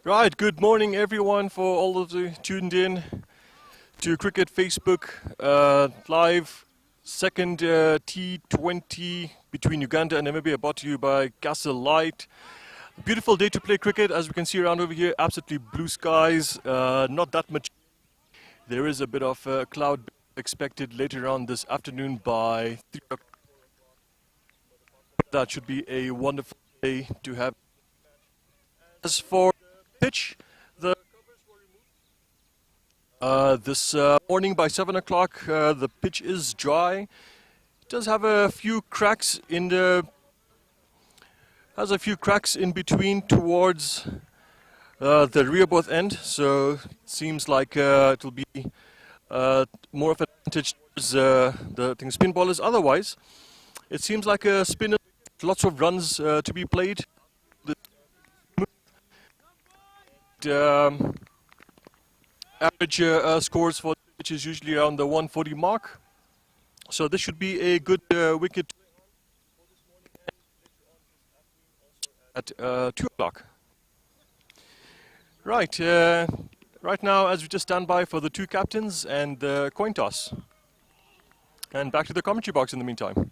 Right, good morning everyone for all of you tuned in to Cricket Facebook live second T20 between Uganda and Namibia, brought to you by Castle Lite. Beautiful day to play cricket, as we can see around over here, absolutely blue skies, not that much. There is a bit of cloud expected later on this afternoon by 3 o'clock. That should be a wonderful day to have. As for pitch, this morning by 7 o'clock, the pitch is dry. It does have a few cracks in between towards the rear both end, so it seems like it will be more of an advantage towards the spin bowlers. Otherwise, it seems like a spinner, lots of runs to be played. Average scores for which is usually around the 140 mark. So this should be a good wicket at 2 o'clock. Right, right now as we just stand by for the two captains and the coin toss. And back to the commentary box in the meantime.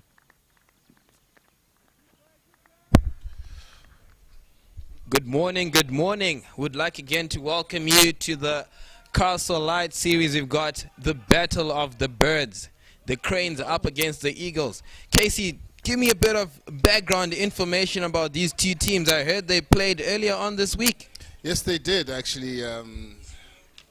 Good morning, good morning. Would like again to welcome you to the Castle Lite series. We've got the Battle of the Birds. The Cranes up against the Eagles. Casey, give me a bit of background information about these two teams. I heard they played earlier on this week. Yes, they did actually,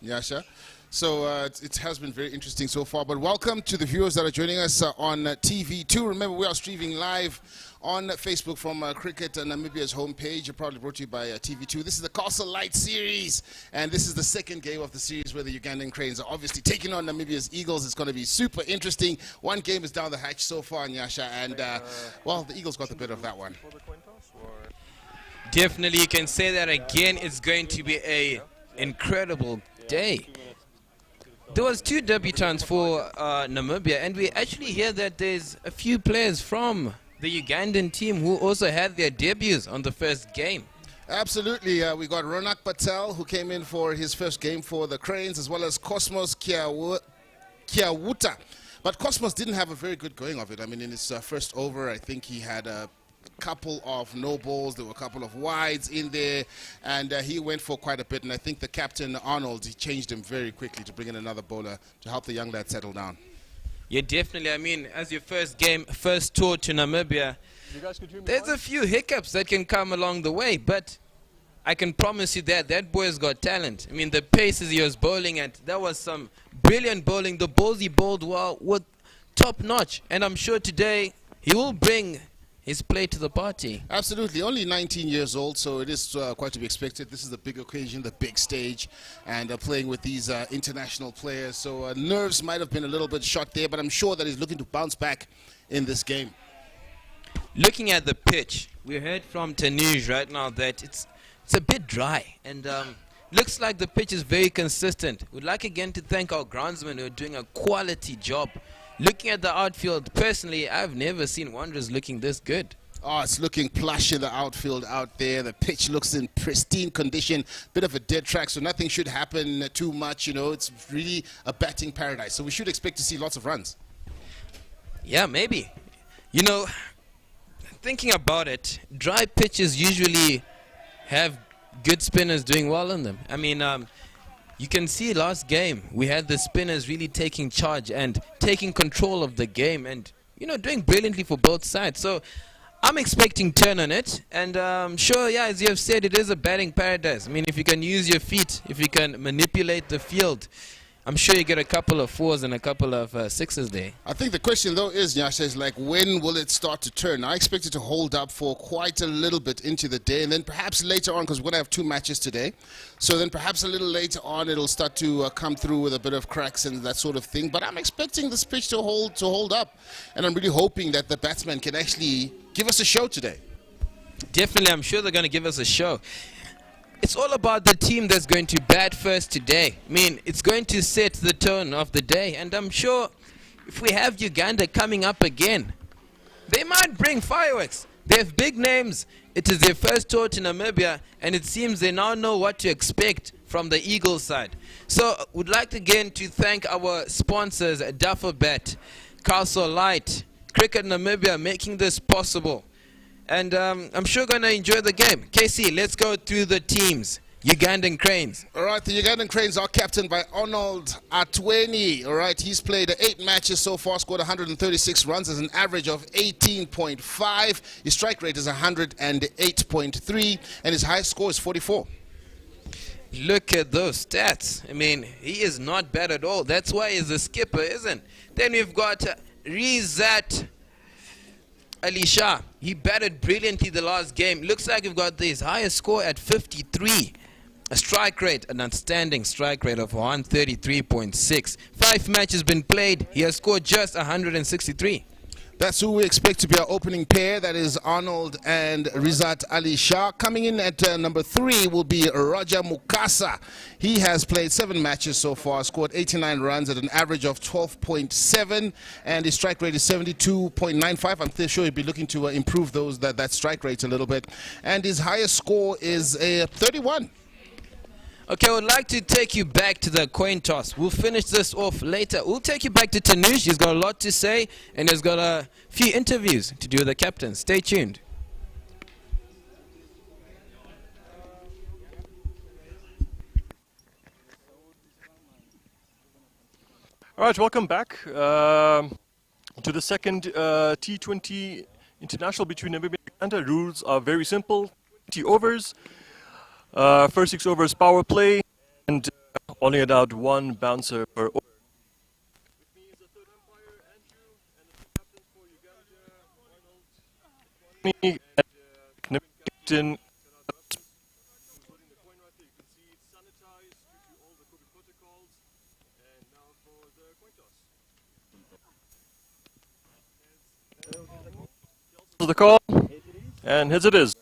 Yasha. So it has been very interesting so far. But welcome to the viewers that are joining us on TV2. Remember, we are streaming live on Facebook from Cricket Namibia's homepage, proudly brought to you by TV2. This is the Castle Lite series, and this is the second game of the series where the Ugandan Cranes are obviously taking on Namibia's Eagles. It's going to be super interesting. One game is down the hatch so far, Nyasha, and well, the Eagles got the better of that one. Definitely, you can say that again. It's going to be a incredible day. There was two debutants for Namibia, and we actually hear that there's a few players from the Ugandan team who also had their debuts on the first game. Absolutely. We got Ronak Patel, who came in for his first game for the Cranes, as well as Cosmos Kiawuta. But Cosmos didn't have a very good going of it. I mean, in his first over, I think he had a couple of no balls. There were a couple of wides in there, and he went for quite a bit. And I think the captain, Arnold, he changed him very quickly to bring in another bowler to help the young lad settle down. Yeah, definitely. I mean, as your first tour to Namibia, there's a few hiccups that can come along the way, but I can promise you that boy's got talent. I mean, the paces he was bowling at, that was some brilliant bowling. The balls he bowled were top-notch, and I'm sure today he will bring his play to the party. Absolutely. Only 19 years old, so it is quite to be expected. This is the big occasion, the big stage, and playing with these international players. So nerves might have been a little bit shot there, but I'm sure that he's looking to bounce back in this game. Looking at the pitch, we heard from Tanuj right now that it's a bit dry, and looks like the pitch is very consistent. We'd like again to thank our groundsmen who are doing a quality job. Looking at the outfield, personally, I've never seen Wanderers looking this good. Oh, it's looking plush in the outfield out there. The pitch looks in pristine condition. Bit of a dead track, so nothing should happen too much. You know, it's really a batting paradise. So we should expect to see lots of runs. Yeah, maybe. You know, thinking about it, dry pitches usually have good spinners doing well in them. I mean, you can see last game, we had the spinners really taking charge and taking control of the game and, you know, doing brilliantly for both sides. So I'm expecting turn on it. And sure, yeah, as you have said, it is a batting paradise. I mean, if you can use your feet, if you can manipulate the field, I'm sure you get a couple of fours and a couple of sixes there. I think the question, though, is, Nyasha, is like, when will it start to turn? I expect it to hold up for quite a little bit into the day, and then perhaps later on, because we're going to have two matches today, so then perhaps a little later on it'll start to come through with a bit of cracks and that sort of thing. But I'm expecting this pitch to hold up, and I'm really hoping that the batsman can actually give us a show today. Definitely, I'm sure they're going to give us a show. It's all about the team that's going to bat first today. I mean, it's going to set the tone of the day. And I'm sure if we have Uganda coming up again, they might bring fireworks. They have big names. It is their first tour to Namibia, and it seems they now know what to expect from the Eagles side. So would like again to thank our sponsors, Dufferbet, Castle Light, Cricket Namibia, making this possible. And I'm sure going to enjoy the game. KC, let's go through the teams. Ugandan Cranes. All right, the Ugandan Cranes are captained by Arnold Atweni. All right, he's played 8 matches so far, scored 136 runs as an average of 18.5. His strike rate is 108.3, and his highest score is 44. Look at those stats. I mean, he is not bad at all. That's why he's the skipper, isn't? Then we've got Rizat Alisha. He batted brilliantly the last game. Looks like we've got his highest score at 53. A strike rate, an outstanding strike rate of 133.6. 5 matches been played. He has scored just 163. That's who we expect to be our opening pair. That is Arnold and Rizat Ali Shah. Coming in at number 3 will be Raja Mukasa. He has played 7 matches so far, scored 89 runs at an average of 12.7, and his strike rate is 72.95. I'm sure he'll be looking to improve that strike rate a little bit. And his highest score is 31. Okay, I would like to take you back to the coin toss. We'll finish this off later. We'll take you back to Tanush. He's got a lot to say, and he's got a few interviews to do with the captain. Stay tuned. All right, welcome back to the second T20 international between Namibia and Uganda. Rules are very simple. 20 overs. First 6 overs power play, and only allowed 1 bouncer per over. With me is the third umpire, Andrew, and the captains for Uganda, Arnold, me, and captain. Including the coin right there, you can see it's sanitized due to all the COVID protocols. And now for the coin toss. The call, and heads it is.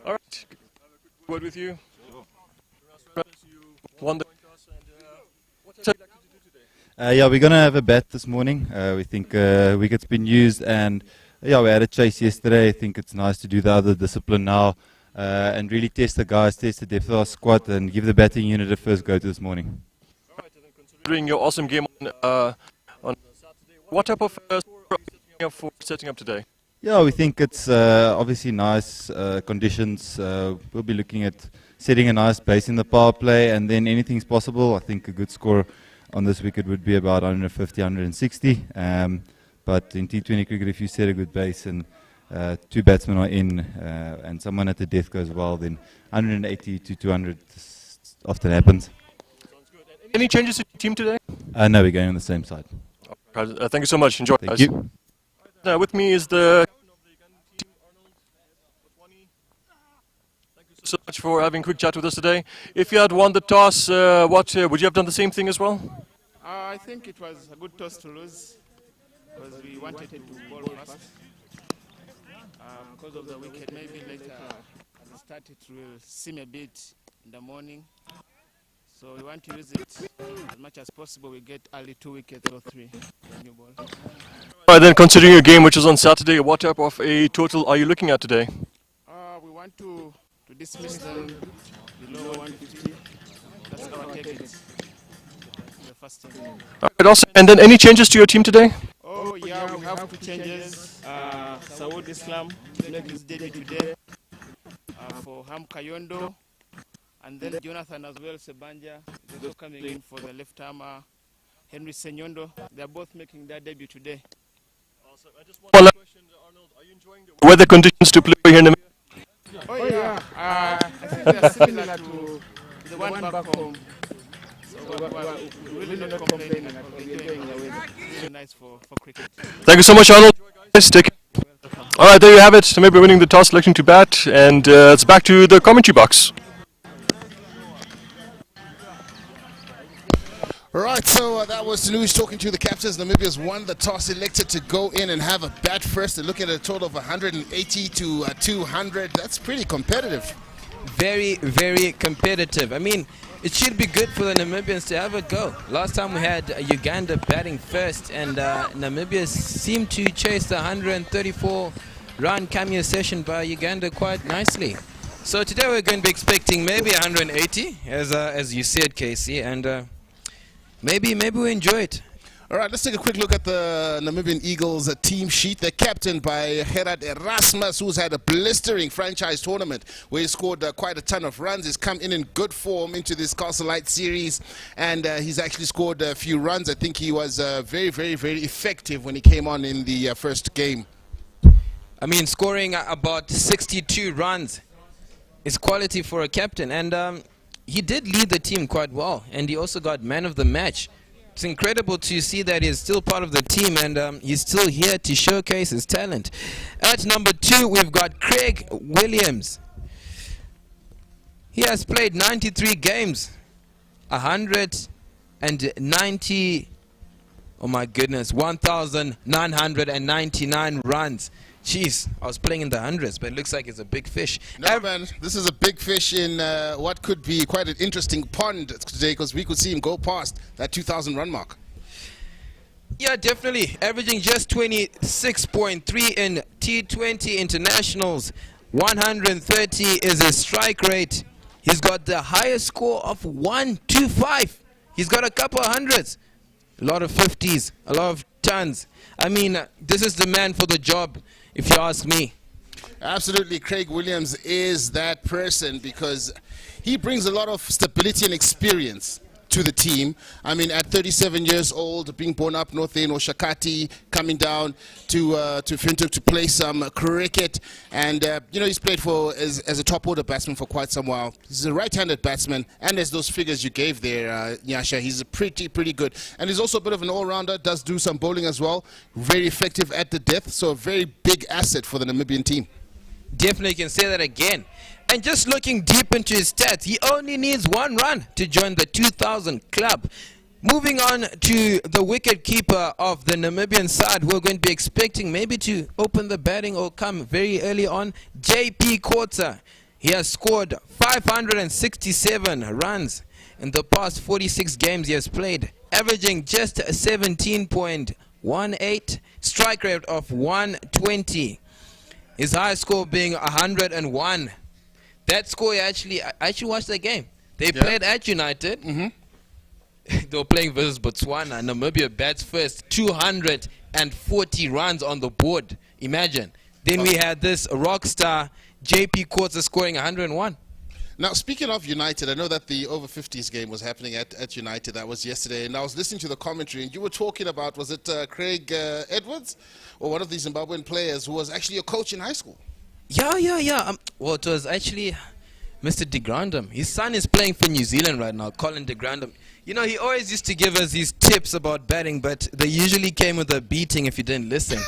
All right, have a quick word with you. You won the coin toss, and what have you like to do today? Yeah, we're going to have a bat this morning. We think wicket's been used, and yeah, we had a chase yesterday. I think it's nice to do the other discipline now and really test the guys, test the depth of our squad, and give the batting unit a first go to this morning. All right, and then considering your awesome game on Saturday, what type of score are you setting up today? Yeah, we think it's obviously nice conditions. We'll be looking at setting a nice base in the power play, and then anything's possible. I think a good score on this wicket would be about 150, 160. But in T20 cricket, if you set a good base and 2 batsmen are in and someone at the death goes well, then 180 to 200 often happens. Sounds good. Any changes to your team today? No, we're going on the same side. Thank you so much. Enjoy. Thank you. With me is the captain of the Ugandan team, Arnold Atweni. Thank you so much for having a quick chat with us today. If you had won the toss, would you have done the same thing as well? I think it was a good toss to lose because we wanted to bowl first. Because of the wicket, maybe later at the start it will seem a bit in the morning. So we want to use it as much as possible. We get early 2 wickets or 3 new ball. All right, then considering your game, which is on Saturday, what type of a total are you looking at today? We want to dismiss them below 150. That's our target. The first time. All right, awesome. And then any changes to your team today? Oh yeah, we have 2 changes. Saud Islam make his debut today for Ham Kayondo, and then Jonathan as well, Sebanja is also coming in for the left armer, Henry Senyondo. They are both making their debut today. Awesome. I just want a question, Arnold. Are you enjoying the weather conditions to play here in the? Oh yeah, I think they are similar to the one back home. So we're really not complaining at all. We're enjoying the weather. Really nice for cricket. Thank you so much, Arnold. Guys, take care. All right, there you have it. So maybe winning the toss, selecting to bat, and it's back to the commentary box. All right, so that was Tanush talking to the captains. Namibia's won the toss, elected to go in and have a bat first. They're looking at a total of 180 to 200. That's pretty competitive. very, very competitive. I mean, it should be good for the Namibians to have a go. Last time we had Uganda batting first, and Namibia seemed to chase the 134-run cameo session by Uganda quite nicely. So today we're going to be expecting maybe 180, as you said, Casey, and maybe we enjoy it. All right, let's take a quick look at the Namibian Eagles team sheet. They're captained by Gerard Erasmus, who's had a blistering franchise tournament where he scored quite a ton of runs. He's come in good form into this Castle Lite series, and he's actually scored a few runs. I think he was very, very, very effective when he came on in the first game. I mean, scoring about 62 runs is quality for a captain, and he did lead the team quite well, and he also got man of the match. It's incredible to see that he's still part of the team, and he's still here to showcase his talent. At number 2, we've got Craig Williams. He has played 93 games, 190, oh my goodness, 1,999 runs. Jeez, I was playing in the hundreds, but it looks like it's a big fish. No, man, this is a big fish in what could be quite an interesting pond today, because we could see him go past that 2,000 run mark. Yeah, definitely. Averaging just 26.3 in T20 internationals. 130 is his strike rate. He's got the highest score of 125. He's got a couple of hundreds. A lot of 50s, a lot of tons. I mean, this is the man for the job, if you ask me. Absolutely, Craig Williams is that person, because he brings a lot of stability and experience to the team. I mean, at 37 years old, being born up north in Oshakati, coming down to Fintok to play some cricket, and you know, he's played for as a top order batsman for quite some while. He's a right-handed batsman, and there's those figures you gave there, Nyasha. He's pretty good, and he's also a bit of an all-rounder. Does do some bowling as well. Very effective at the death, so a very big asset for the Namibian team. Definitely can say that again. And just looking deep into his stats, he only needs 1 run to join the 2,000 club. Moving on to the wicket keeper of the Namibian side, we're going to be expecting maybe to open the batting or come very early on. JP Kotza, he has scored 567 runs in the past 46 games he has played, averaging just 17.18, strike rate of 120. His high score being 101. That score, I actually watched the game. They played at United. They were playing versus Botswana. Namibia bats first. 240 runs on the board. Imagine. Then we had this rock star, JP Kotza, scoring 101. Now, speaking of United, I know that the over 50s game was happening at United. That was yesterday, and I was listening to the commentary, and you were talking about, was it Craig Edwards, or one of the Zimbabwean players who was actually a coach in high school? Yeah. Well, it was actually Mr. de Grandum. His son is playing for New Zealand right now, Colin de Grandum. You know, he always used to give us these tips about batting, but they usually came with a beating if you didn't listen.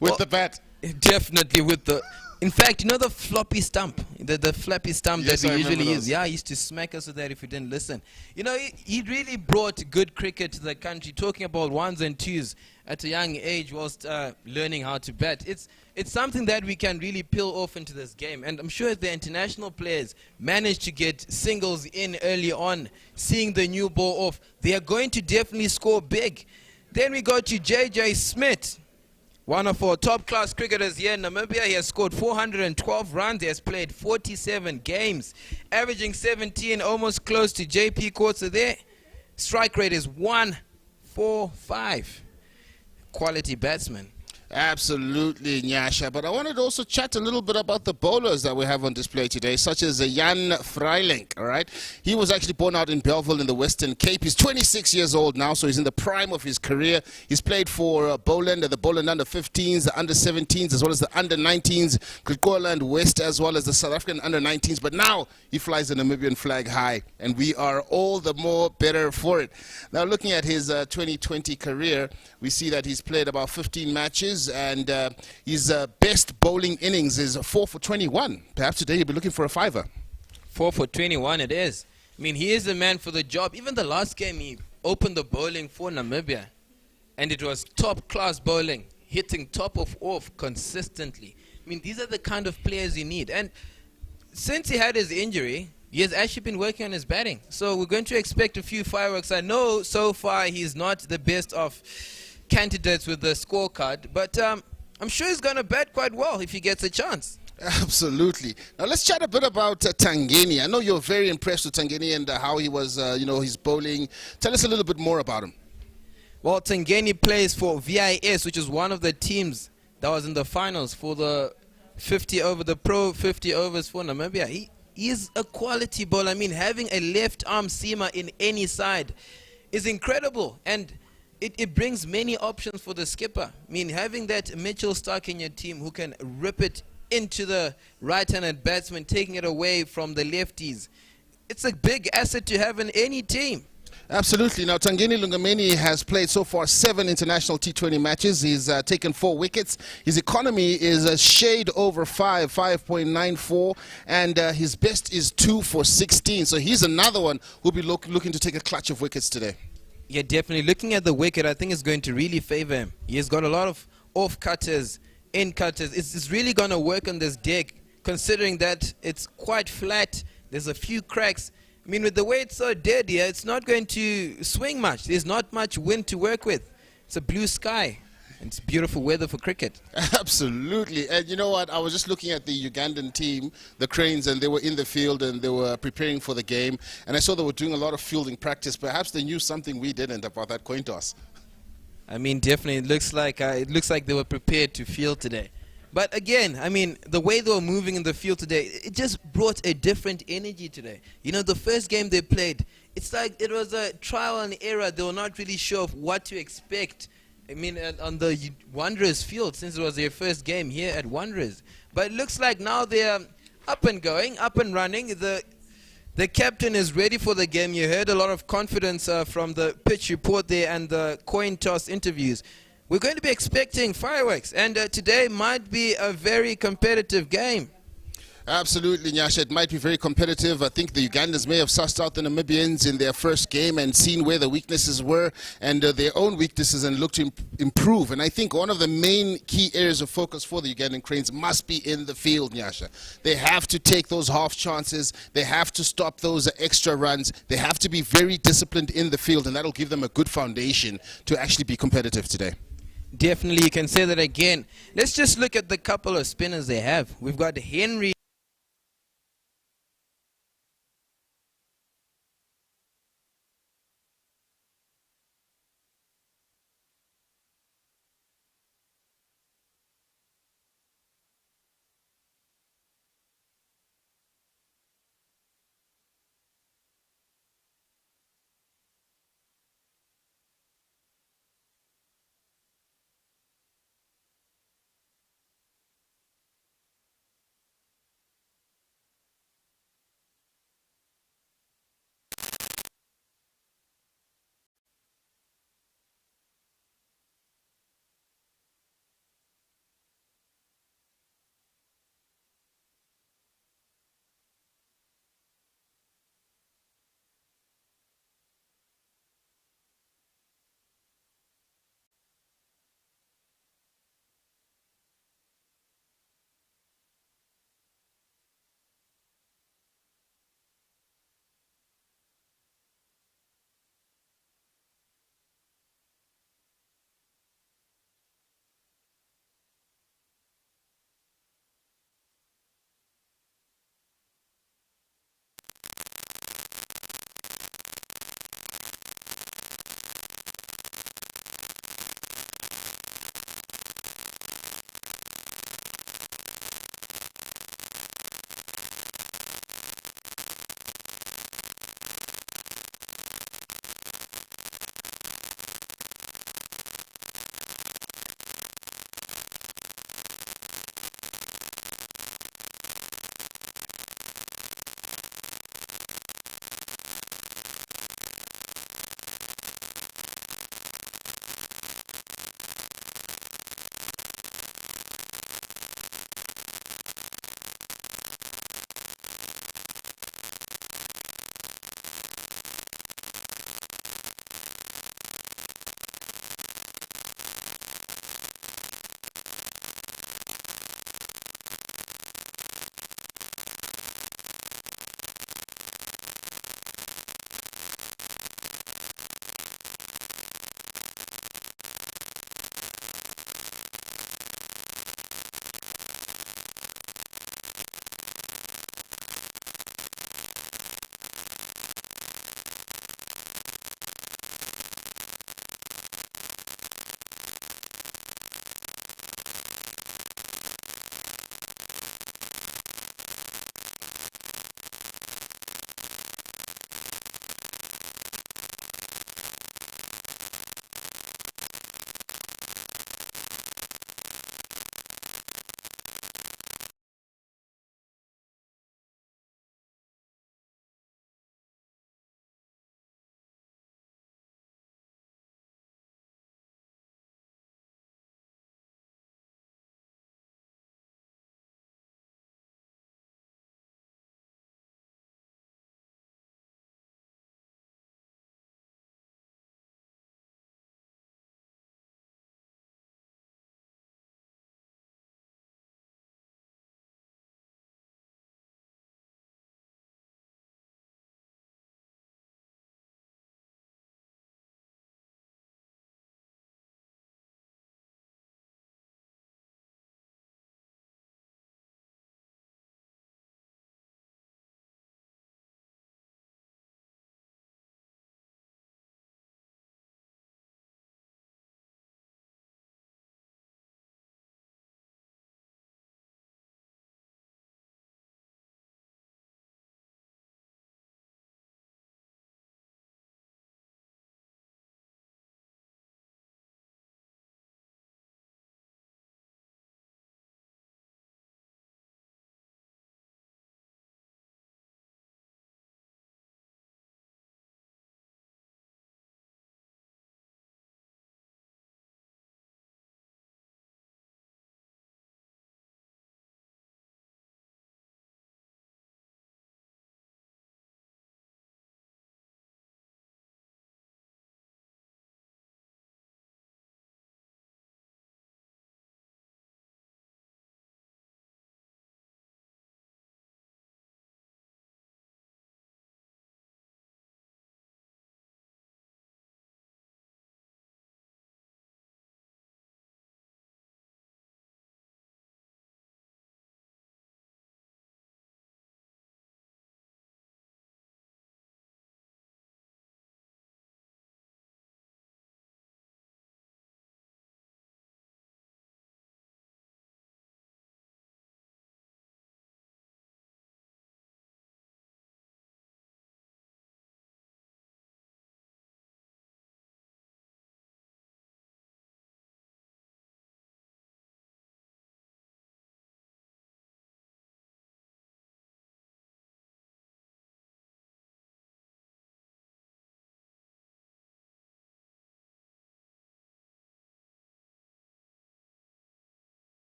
With the bat? Definitely with the... In fact, you know the floppy stump, the flappy stump Yes, that we I remember usually those. use? Yeah, he used to smack us with that if we didn't listen. You know, he really brought good cricket to the country, talking about ones and twos at a young age whilst learning how to bat. It's something that we can really peel off into this game. And I'm sure if the international players manage to get singles in early on, seeing the new ball off, they are going to definitely score big. Then we go to JJ Smith. One of our top-class cricketers here in Namibia. He has scored 412 runs. He has played 47 games, averaging 17, almost close to JP Kotza there. Strike rate is 145. Quality batsman. Absolutely, Nyasha. But I wanted to also chat a little bit about the bowlers that we have on display today, such as Jan Freiling, all right? He was actually born out in Bellville in the Western Cape. He's 26 years old now, so he's in the prime of his career. He's played for Boland, the Boland under-15s, the under-17s, as well as the under-19s, Griqualand West, as well as the South African under-19s. But now he flies the Namibian flag high, and we are all the more better for it. Now, looking at his 2020 career, we see that he's played about 15 matches, and his best bowling innings is 4 for 21. Perhaps today you'll be looking for a fiver. 4 for 21 it is. I mean, he is the man for the job. Even the last game, he opened the bowling for Namibia, and it was top-class bowling, hitting top of off consistently. I mean, these are the kind of players you need. And since he had his injury, he has actually been working on his batting. So we're going to expect a few fireworks. I know so far he's not the best of candidates with the scorecard, but I'm sure he's going to bat quite well if he gets a chance. Absolutely. Now let's chat a bit about Tangeni. I know you're very impressed with Tangeni and how he was, his bowling. Tell us a little bit more about him. Well, Tangeni plays for VIS, which is one of the teams that was in the finals for the 50 over, the pro 50 overs for Namibia. He is a quality bowler. I mean, having a left arm seamer in any side is incredible, and it brings many options for the skipper. I mean, having that Mitchell Stark in your team who can rip it into the right-handed batsman, taking it away from the lefties, it's a big asset to have in any team. Absolutely. Now, Tangeni Lungameni has played so far 7 international T20 matches. He's taken 4 wickets. His economy is a shade over 5.94, and his best is 2 for 16. So he's another one who'll be looking to take a clutch of wickets today. Yeah, definitely. Looking at the wicket, I think it's going to really favor him. He has got a lot of off-cutters, in-cutters. It's really going to work on this deck, considering that it's quite flat. There's a few cracks. I mean, with the way it's so dead here, it's not going to swing much. There's not much wind to work with. It's a blue sky. It's beautiful weather for cricket. Absolutely. And you know what? I was just looking at the Ugandan team, the Cranes, and they were in the field and they were preparing for the game. And I saw they were doing a lot of fielding practice. Perhaps they knew something we didn't about that coin toss. I mean, definitely, it looks like they were prepared to field today. But again, I mean, the way they were moving in the field today, it just brought a different energy today. You know, the first game they played, it's like it was a trial and error. They were not really sure of what to expect. I mean, on the Wanderers field, since it was their first game here at Wanderers. But it looks like now they're up and going, up and running. The captain is ready for the game. You heard a lot of confidence from the pitch report there and the coin toss interviews. We're going to be expecting fireworks, and today might be a very competitive game. Absolutely, Nyasha. It might be very competitive. I think the Ugandans may have sussed out the Namibians in their first game and seen where the weaknesses were and their own weaknesses and looked to improve. And I think one of the main key areas of focus for the Ugandan Cranes must be in the field, Nyasha. They have to take those half chances. They have to stop those extra runs. They have to be very disciplined in the field, and that'll give them a good foundation to actually be competitive today. Definitely, you can say that again. Let's just look at the couple of spinners they have. We've got Henry.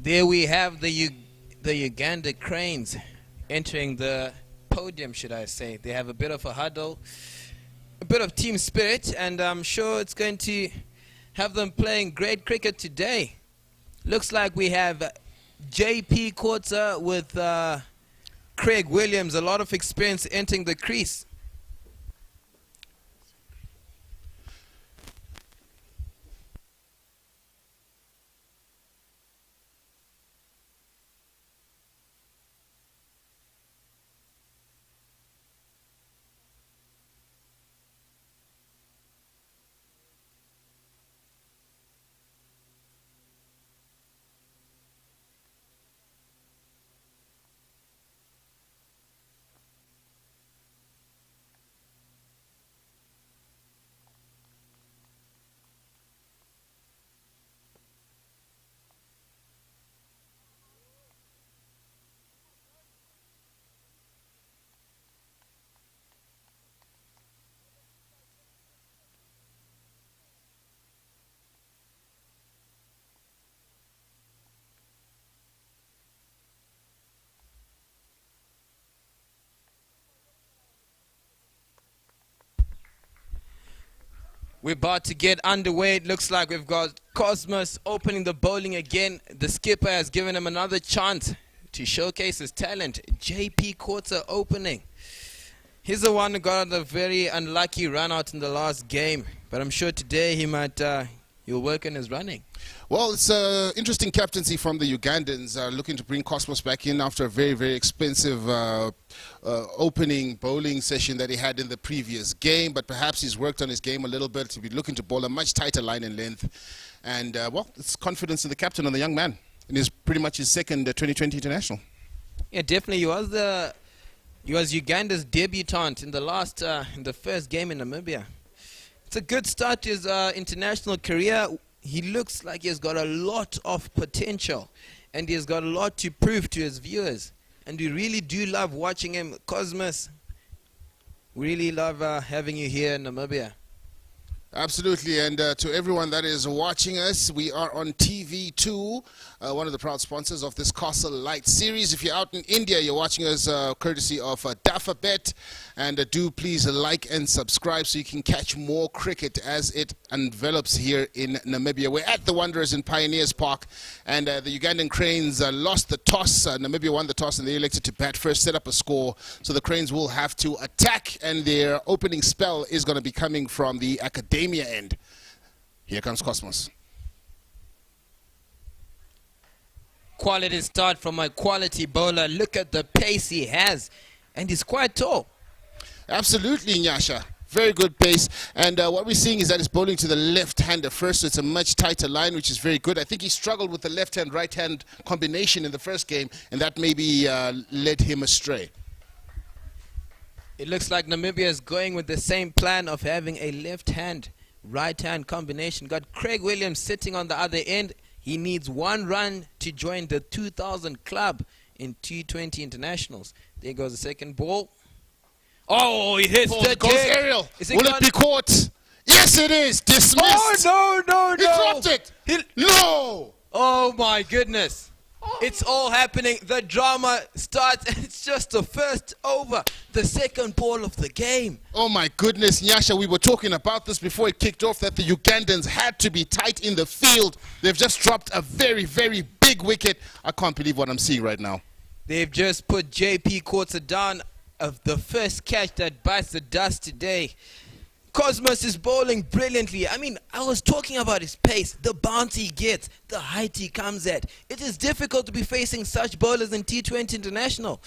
There we have the Uganda Cranes entering the podium, should I say. They have a bit of a huddle, a bit of team spirit, and I'm sure it's going to have them playing great cricket today. Looks like we have JP Quarter with Craig Williams, a lot of experience entering the crease. We're about to get underway. It looks like we've got Cosmos opening the bowling again. The skipper has given him another chance to showcase his talent. JP Quarter opening. He's the one who got a very unlucky run out in the last game. But I'm sure today he'll work on his running. Well, it's an interesting captaincy from the Ugandans, looking to bring Cosmos back in after a very, very expensive opening bowling session that he had in the previous game. But perhaps he's worked on his game a little bit to be looking to bowl a much tighter line and length. And, well, it's confidence in the captain and the young man. And it's pretty much his second 2020 international. Yeah, definitely. He was Uganda's debutant in the first game in Namibia. It's a good start to his international career. He looks like he's got a lot of potential, and he's got a lot to prove to his viewers. And we really do love watching him. Cosmos, we really love having you here in Namibia. Absolutely, and to everyone that is watching us, we are on TV2, one of the proud sponsors of this Castle Lite series. If you're out in India, you're watching us courtesy of Dafabet, and do please like and subscribe so you can catch more cricket as it envelops here in Namibia. We're at the Wanderers in Pioneers Park, and the Ugandan Cranes lost the toss. Namibia won the toss, and they elected to bat first, set up a score. So the Cranes will have to attack, and their opening spell is going to be coming from the academia end. Here comes Cosmos. Quality start from a quality bowler. Look at the pace he has, and he's quite tall. Absolutely, Nyasha. Very good pace. And what we're seeing is that he's bowling to the left-hander first, so it's a much tighter line, which is very good. I think he struggled with the left-hand, right-hand combination in the first game, and that maybe led him astray. It looks like Namibia is going with the same plan of having a left-hand, right-hand combination. Got Craig Williams sitting on the other end. He needs one run to join the 2000 club in T20 internationals. There goes the second ball. Oh, he hits the goes deck. aerial. Will it be caught? Yes, it is. Dismissed. Oh, no. He dropped it. No. Oh, my goodness. It's all happening. The drama starts, and it's just the first over, the second ball of the game. Oh, my goodness, Nyasha, we were talking about this before it kicked off, that the Ugandans had to be tight in the field. They've just dropped a very, very big wicket. I can't believe what I'm seeing right now. They've just put JP Quarter down of the first catch that bites the dust today. Cosmos is bowling brilliantly. I mean, I was talking about his pace, the bounce he gets, the height he comes at. It is difficult to be facing such bowlers in T20 International.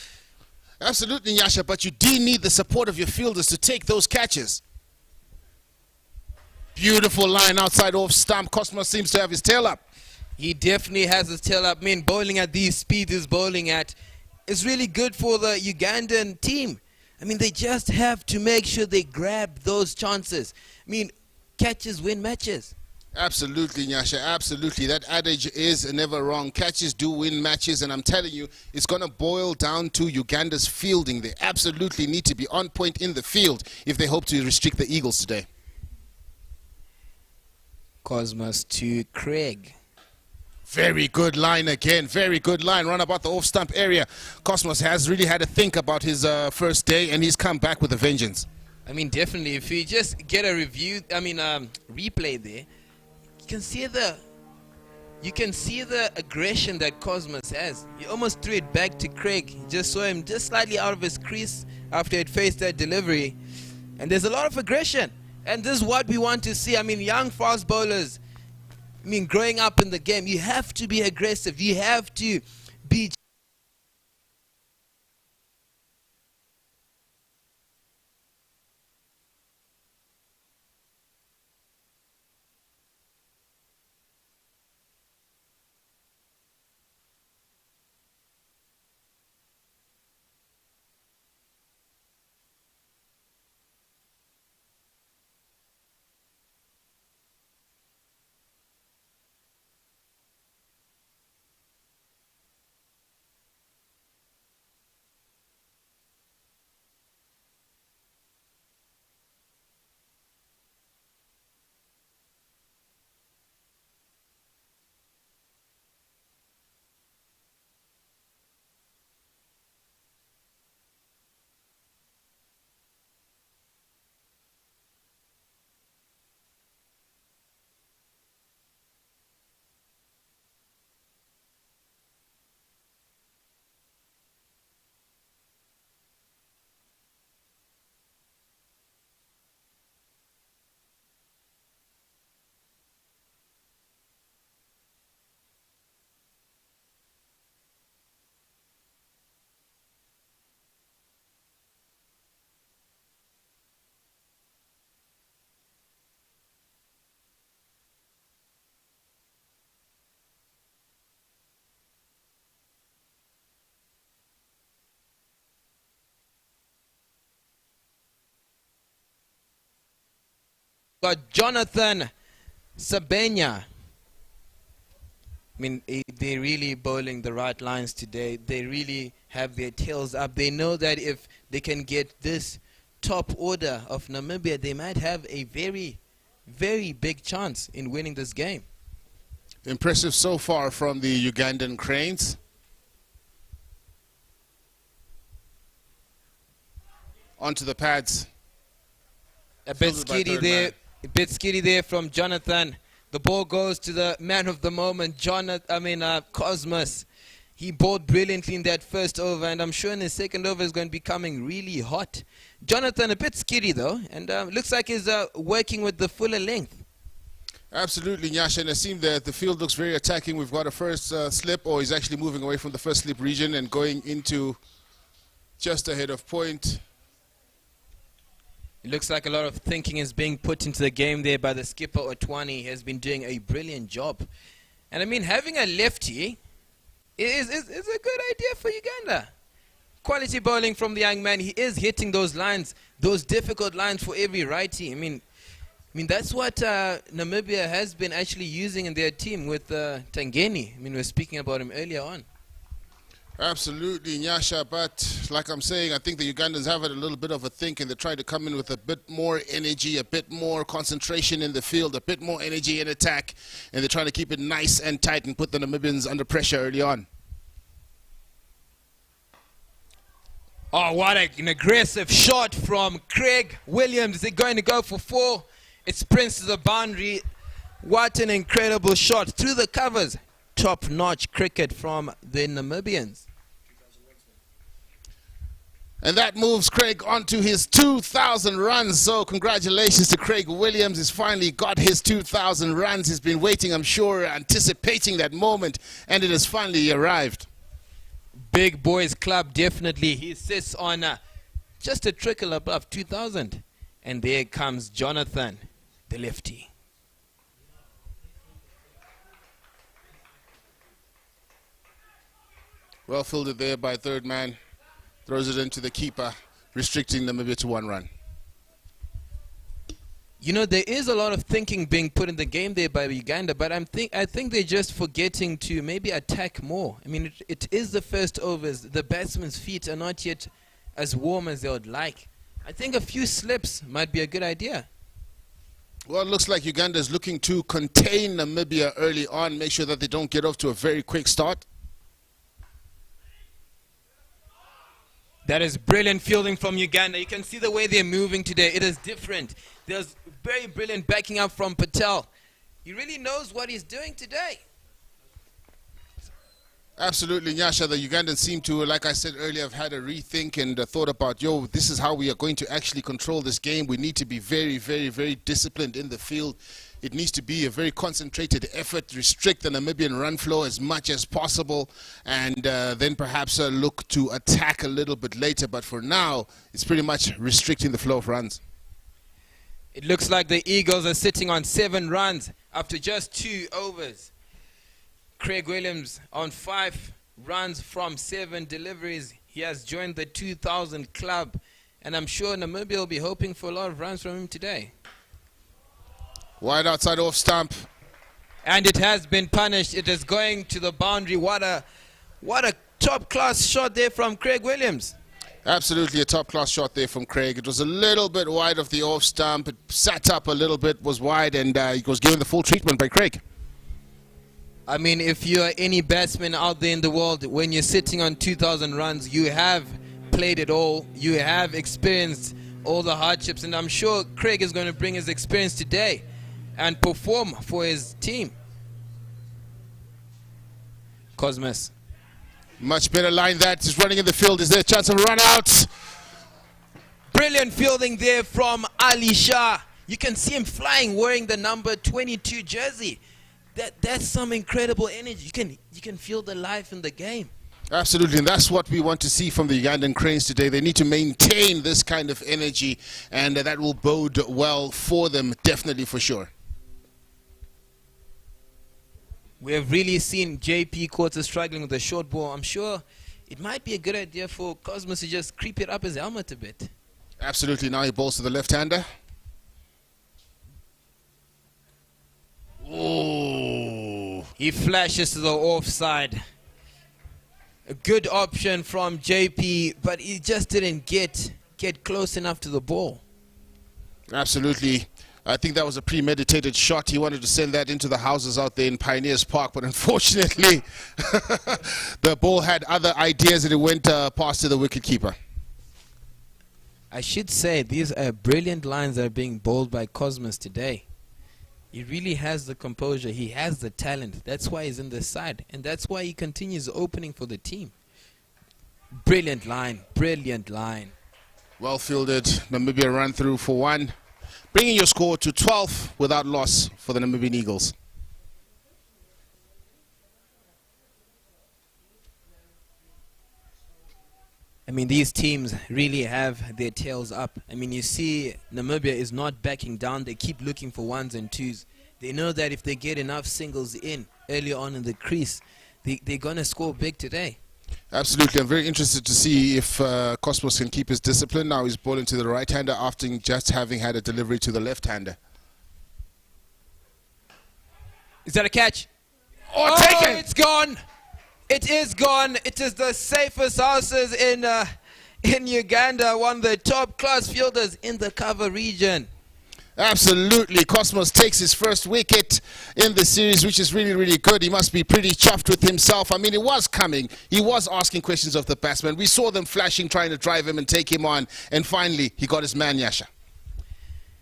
Absolutely, Nyasha, but you do need the support of your fielders to take those catches. Beautiful line outside off stump. Cosmos seems to have his tail up. He definitely has his tail up. I mean, bowling at these speeds he's bowling at is really good for the Ugandan team. I mean, they just have to make sure they grab those chances. I mean, catches win matches. Absolutely, Nyasha, absolutely. That adage is never wrong. Catches do win matches, and I'm telling you, it's going to boil down to Uganda's fielding. They absolutely need to be on point in the field if they hope to restrict the Eagles today. Cosmos to Craig. Very good line again. Very good line. Run about the off-stump area. Cosmos has really had to think about his first day, and he's come back with a vengeance. I mean, definitely. If you just get a replay there, you can see the aggression that Cosmos has. He almost threw it back to Craig. You just saw him just slightly out of his crease after it faced that delivery. And there's a lot of aggression. And this is what we want to see. I mean, young fast bowlers, growing up in the game, you have to be aggressive. You have to be... Got Jonathan Sabenya. They're really bowling the right lines today. They really have their tails up. They know that if they can get this top order of Namibia, they might have a very, very big chance in winning this game. Impressive so far from the Ugandan Cranes. Onto the pads. A bit skitty there. A bit skitty there from Jonathan. The ball goes to the man of the moment, Cosmos. He bowled brilliantly in that first over, and I'm sure in his second over is going to be coming really hot. Jonathan, a bit skitty though, and looks like he's working with the fuller length. Absolutely, Nyasha, and it seems that the field looks very attacking. We've got a first slip, or he's actually moving away from the first slip region and going into just ahead of point. It looks like a lot of thinking is being put into the game there by the skipper. Otwani has been doing a brilliant job. And having a lefty is a good idea for Uganda. Quality bowling from the young man. He is hitting those lines, those difficult lines for every righty. That's what Namibia has been actually using in their team with Tangeni. We were speaking about him earlier on. Absolutely, Nyasha, but like I'm saying, I think the Ugandans have had a little bit of a think, and they're trying to come in with a bit more energy, a bit more concentration in the field, a bit more energy in attack, and they're trying to keep it nice and tight and put the Namibians under pressure early on. Oh, what an aggressive shot from Craig Williams. Is he going to go for 4? It sprints to the boundary. What an incredible shot through the covers. Top-notch cricket from the Namibians. And that moves Craig onto his 2,000 runs. So congratulations to Craig Williams. He's finally got his 2,000 runs. He's been waiting, I'm sure, anticipating that moment, and it has finally arrived. Big Boys Club, definitely. He sits on just a trickle above 2,000. And there comes Jonathan, the lefty. Well fielded there by third man. Throws it into the keeper, restricting Namibia to 1 run. There is a lot of thinking being put in the game there by Uganda, but I think they're just forgetting to maybe attack more. It is the first overs. The batsmen's feet are not yet as warm as they would like. I think a few slips might be a good idea. Well, it looks like Uganda is looking to contain Namibia early on, make sure that they don't get off to a very quick start. That is brilliant fielding from Uganda. You can see the way they're moving today. It is different. There's very brilliant backing up from Patel. He really knows what he's doing today. Absolutely, Nyasha. The Ugandans seem to, like I said earlier, have had a rethink and thought about, this is how we are going to actually control this game. We need to be very, very, very disciplined in the field. It needs to be a very concentrated effort, restrict the Namibian run flow as much as possible, and then perhaps look to attack a little bit later. But for now, it's pretty much restricting the flow of runs. It looks like the Eagles are sitting on 7 runs after just 2 overs. Craig Williams on 5 runs from 7 deliveries. He has joined the 2,000 club, and I'm sure Namibia will be hoping for a lot of runs from him today. Wide outside off stump. And it has been punished. It is going to the boundary. What a top-class shot there from Craig Williams. Absolutely a top-class shot there from Craig. It was a little bit wide of the off stump. It sat up a little bit, was wide, and it was given the full treatment by Craig. I mean, if you are any batsman out there in the world, when you're sitting on 2,000 runs, you have played it all. You have experienced all the hardships, and I'm sure Craig is going to bring his experience today and perform for his team. Cosmos. Much better line that is running in the field. Is there a chance of a run out? Brilliant fielding there from Ali Shah. You can see him flying wearing the number 22 jersey. That's some incredible energy. You can feel the life in the game. Absolutely, and that's what we want to see from the Ugandan Cranes today. They need to maintain this kind of energy, and that will bode well for them, definitely, for sure. We have really seen JP Quarter struggling with the short ball. I'm sure it might be a good idea for Cosmos to just creep it up his helmet a bit. Absolutely, now he bowls to the left-hander. Oh, he flashes to the offside. A good option from JP, but he just didn't get close enough to the ball. Absolutely. I think that was a premeditated shot. He wanted to send that into the houses out there in Pioneers Park, but unfortunately, the ball had other ideas and it went past to the wicketkeeper. I should say these are brilliant lines that are being bowled by Cosmos today. He really has the composure. He has the talent. That's why he's in this side. And that's why he continues opening for the team. Brilliant line. Brilliant line. Well fielded. Namibia ran through for 1. Bringing your score to 12 without loss for the Namibian Eagles. I mean, these teams really have their tails up. I mean, you see Namibia is not backing down. They keep looking for 1s and 2s. They know that if they get enough singles in early on in the crease, they're going to score big today. Absolutely. I'm very interested to see if Cosmos can keep his discipline. Now he's bowling to the right-hander after just having had a delivery to the left-hander. Is that a catch? Oh, take it! It's gone. It is gone. It is the safest houses in Uganda, one of the top-class fielders in the cover region. Absolutely. Cosmos takes his first wicket in the series, which is really, really good. He must be pretty chuffed with himself. I mean, it was coming. He was asking questions of the batsman. We saw them flashing, trying to drive him and take him on. And finally, he got his man, Yasha.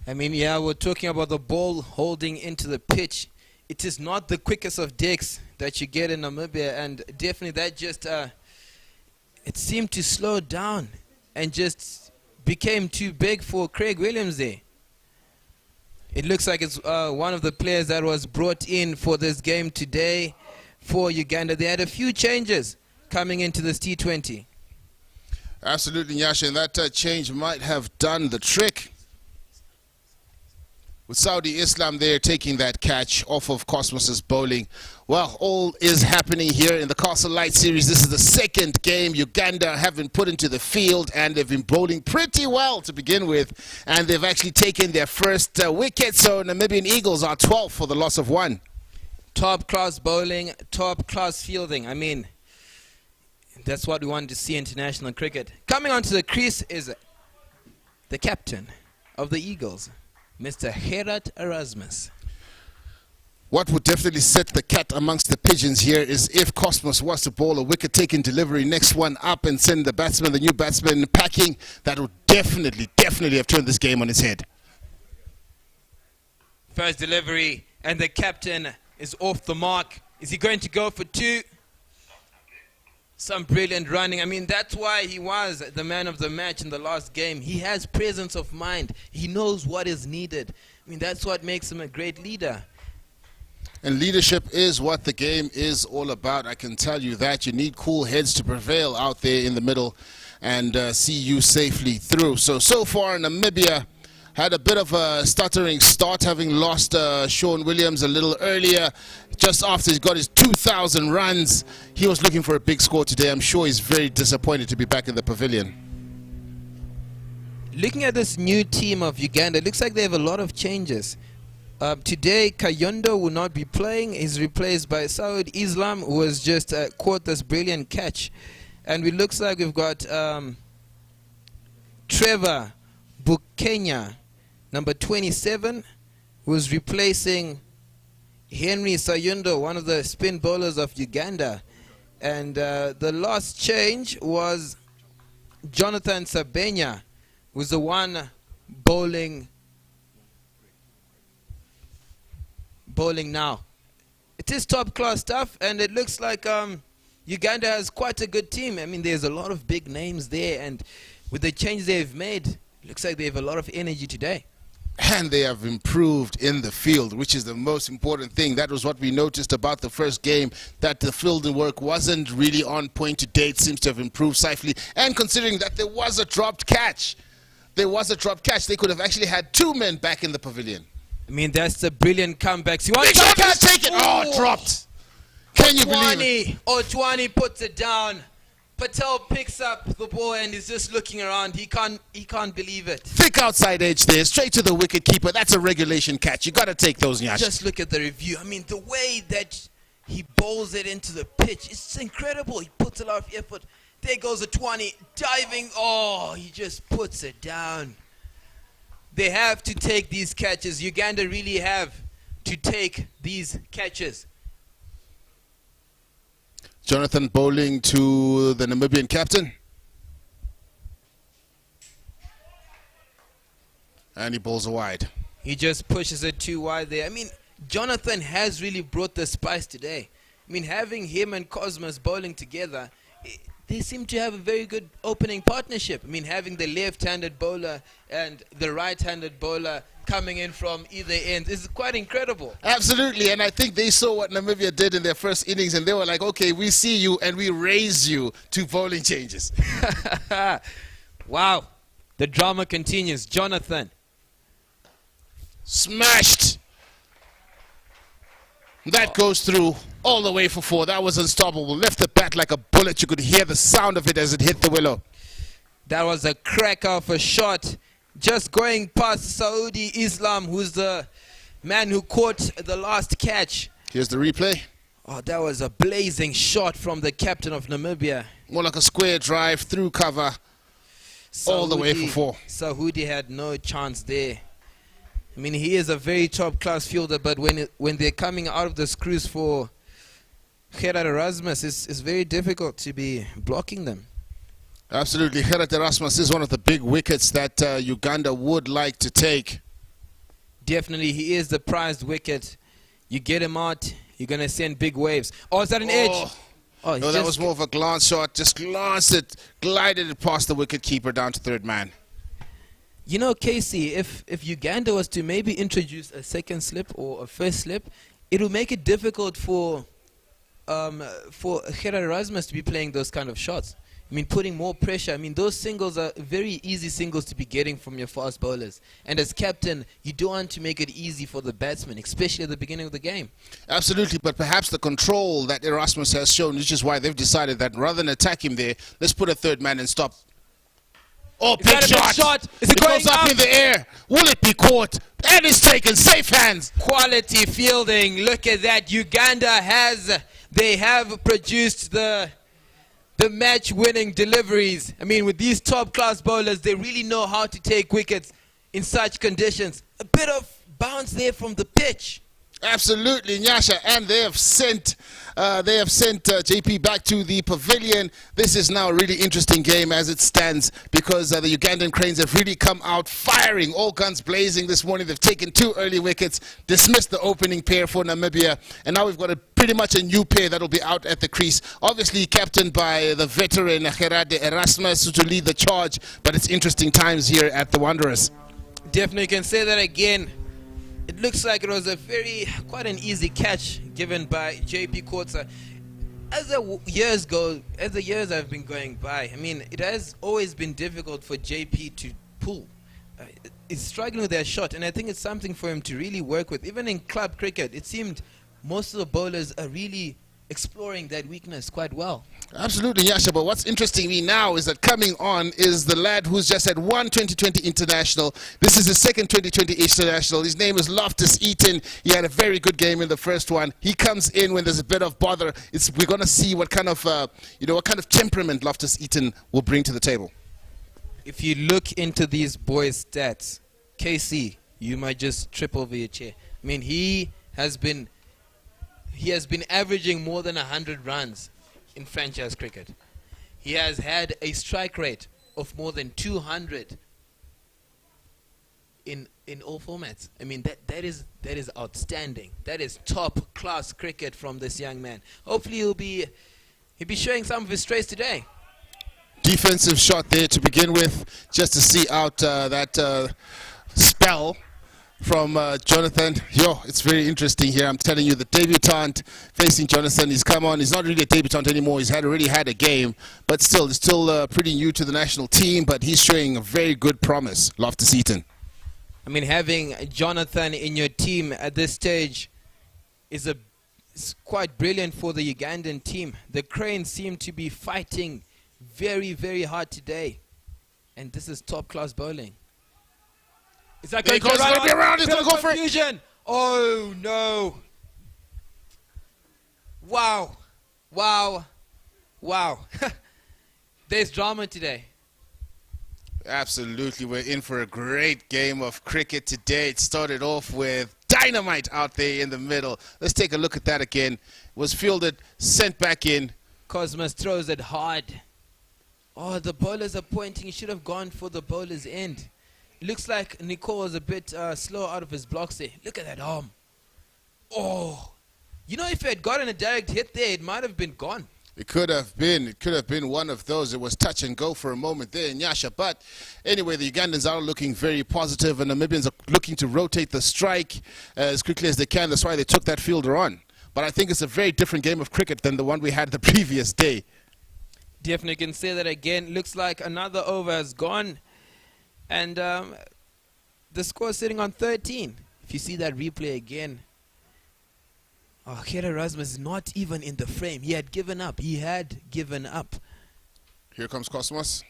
I mean, yeah, we're talking about the ball holding into the pitch. It is not the quickest of decks that you get in Namibia. And definitely that just, it seemed to slow down and just became too big for Craig Williams there. It looks like it's one of the players that was brought in for this game today for Uganda. They had a few changes coming into this T20. Absolutely, Nyasha, and that change might have done the trick. With Saudi Islam there taking that catch off of Cosmos's bowling. Well, all is happening here in the Castle Lite Series. This is the second game Uganda have been put into the field, and they've been bowling pretty well to begin with. And they've actually taken their first wicket, so Namibian Eagles are 12 for the loss of 1. Top-class bowling, top-class fielding. I mean, that's what we want to see in international cricket. Coming onto the crease is the captain of the Eagles, Mr. Gerard Erasmus. What would definitely set the cat amongst the pigeons here is if Cosmos was to bowl a wicket-taking delivery, next one up and send the new batsman packing. That would definitely have turned this game on its head. First delivery, and the captain is off the mark. Is he going to go for two? Some brilliant running. I mean, that's why he was the man of the match in the last game. He has presence of mind. He knows what is needed. I mean, that's what makes him a great leader. And leadership is what the game is all about. I can tell you that. You need cool heads to prevail out there in the middle and see you safely through. So far, Namibia had a bit of a stuttering start, having lost Sean Williams a little earlier, just after he got his 2,000 runs. He was looking for a big score today. I'm sure he's very disappointed to be back in the pavilion. Looking at this new team of Uganda, it looks like they have a lot of changes. Today, Kayondo will not be playing. He's replaced by Saud Islam, who has just caught this brilliant catch. And it looks like we've got Trevor Bukenya, number 27, who's replacing Henry Sayundo, one of the spin bowlers of Uganda. And the last change was Jonathan Sabenya, who's the one bowling now. It is top class stuff, and it looks like Uganda has quite a good team. I mean, there's a lot of big names there, and with the changes they've made, it looks like they have a lot of energy today. And they have improved in the field, which is the most important thing. That was what we noticed about the first game, that the fielding work wasn't really on point today. It seems to have improved slightly. And considering that there was a dropped catch, they could have actually had two men back in the pavilion. I mean, that's a brilliant comeback. Big shot, can't take it. Oh, dropped. Can you believe it? Otwani puts it down. Patel picks up the ball and is just looking around. He can't believe it. Thick outside edge there, straight to the wicket keeper. That's a regulation catch. You got to take those, Nyash. Just look at the review. I mean, the way that he bowls it into the pitch, it's incredible. He puts a lot of effort. There goes Otwani diving. Oh, he just puts it down. They have to take these catches. Uganda really have to take these catches. Jonathan bowling to the Namibian captain. And he bowls a wide. He just pushes it too wide there. I mean, Jonathan has really brought the spice today. I mean, having him and Cosmos bowling together, they seem to have a very good opening partnership. I mean, having the left-handed bowler and the right-handed bowler coming in from either end is quite incredible. Absolutely, and I think they saw what Namibia did in their first innings, and they were like, okay, we see you, and we raise you to bowling changes. Wow. The drama continues. Jonathan. Smashed. That goes through all the way for four. That was unstoppable. Left the bat like a bullet. You could hear the sound of it as it hit the willow. That was a cracker of a shot. Just going past Saudi Islam, who's the man who caught the last catch. Here's the replay. Oh, that was a blazing shot from the captain of Namibia. More like a square drive through cover. All the way for four. Sahudi had no chance there. I mean, he is a very top-class fielder, but when they're coming out of the screws for Gerard Erasmus, it's very difficult to be blocking them. Absolutely. Gerard Erasmus is one of the big wickets that Uganda would like to take. Definitely, he is the prized wicket. You get him out, you're going to send big waves. Oh, is that an edge? Oh, no, that was more of a glance shot. Just glanced it, glided it past the wicket keeper down to third man. You know, Casey, if Uganda was to maybe introduce a second slip or a first slip, it will make it difficult for Gerard Erasmus to be playing those kind of shots. I mean, putting more pressure. I mean, those singles are very easy singles to be getting from your fast bowlers. And as captain, you don't want to make it easy for the batsman, especially at the beginning of the game. Absolutely, but perhaps the control that Erasmus has shown is just why they've decided that rather than attack him there, let's put a third man and stop. Oh, big shot. Is it goes up in the air. Will it be caught? And it's taken. Safe hands. Quality fielding. Look at that. Uganda they have produced the match-winning deliveries. I mean, with these top-class bowlers, they really know how to take wickets. in such conditions. A bit of bounce there from the pitch. Absolutely, Nyasha, and they have sent JP back to the pavilion. This is now a really interesting game as it stands because the Ugandan Cranes have really come out firing, all guns blazing this morning. They've taken 2 early wickets, dismissed the opening pair for Namibia, and now we've got pretty much a new pair that'll be out at the crease. Obviously captained by the veteran Gerard Erasmus to lead the charge, but it's interesting times here at the Wanderers. Definitely can say that again. It looks like it was quite an easy catch given by JP Kotsa. As the years have been going by, I mean, it has always been difficult for JP to pull. He's struggling with that shot, and I think it's something for him to really work with. Even in club cricket, it seemed most of the bowlers are really exploring that weakness quite well. Absolutely, Yasha, but what's interesting me now is that coming on is the lad who's just had one 2020 international. This is his second 2020 international. His name is Loftus Eaton. He had a very good game in the first one. He comes in when there's a bit of bother. We're going to see what kind of temperament Loftus Eaton will bring to the table. If you look into these boys' stats, KC, you might just trip over your chair. I mean, he has been averaging more than 100 runs in franchise cricket. He has had a strike rate of more than 200 in all formats. I mean, that is outstanding. That is top class cricket from this young man. Hopefully he'll be showing some of his traits today. Defensive shot there to begin with, just to see out that spell from Jonathan. It's very interesting here. I'm telling you, the debutant facing Jonathan. He's come on. He's not really a debutant anymore. He's already had a game, but still, he's still pretty new to the national team, but he's showing a very good promise. Loftus Eaton. I mean, having Jonathan in your team at this stage is quite brilliant for the Ugandan team. The Cranes seem to be fighting very, very hard today, and this is top-class bowling. Is that going to be around? He's going to go for it. Oh, no. Wow. Wow. Wow. There's drama today. Absolutely. We're in for a great game of cricket today. It started off with dynamite out there in the middle. Let's take a look at that again. It was fielded, sent back in. Cosmos throws it hard. Oh, the bowlers are pointing. He should have gone for the bowler's end. Looks like Nicole was a bit slow out of his blocks there. Look at that arm. Oh. You know, if he had gotten a direct hit there, it might have been gone. It could have been. It could have been one of those. It was touch and go for a moment there in Nyasha. But anyway, the Ugandans are looking very positive, and Namibians are looking to rotate the strike as quickly as they can. That's why they took that fielder on. But I think it's a very different game of cricket than the one we had the previous day. Definitely can say that again. Looks like another over has gone. And the score is sitting on 13. If you see that replay again. Oh, Gerard Erasmus is not even in the frame. He had given up. Here comes Cosmos.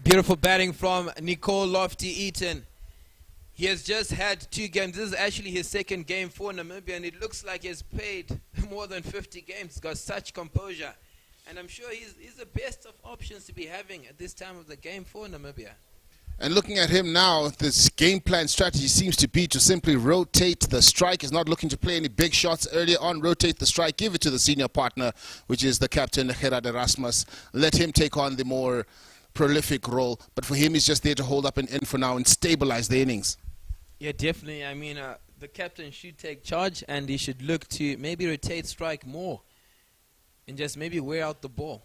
Beautiful batting from Nicole Lofty Eaton. He has just had 2 games. This is actually his second game for Namibia, and it looks like he has played more than 50 games. He's got such composure. And I'm sure he's the best of options to be having at this time of the game for Namibia. And looking at him now, this game plan strategy seems to be to simply rotate the strike. He's not looking to play any big shots earlier on. Rotate the strike, give it to the senior partner, which is the captain, Gerard Erasmus. Let him take on the more prolific role. But for him, he's just there to hold up an end for now and stabilize the innings. Yeah, definitely. I mean, the captain should take charge, and he should look to maybe rotate strike more and just maybe wear out the ball.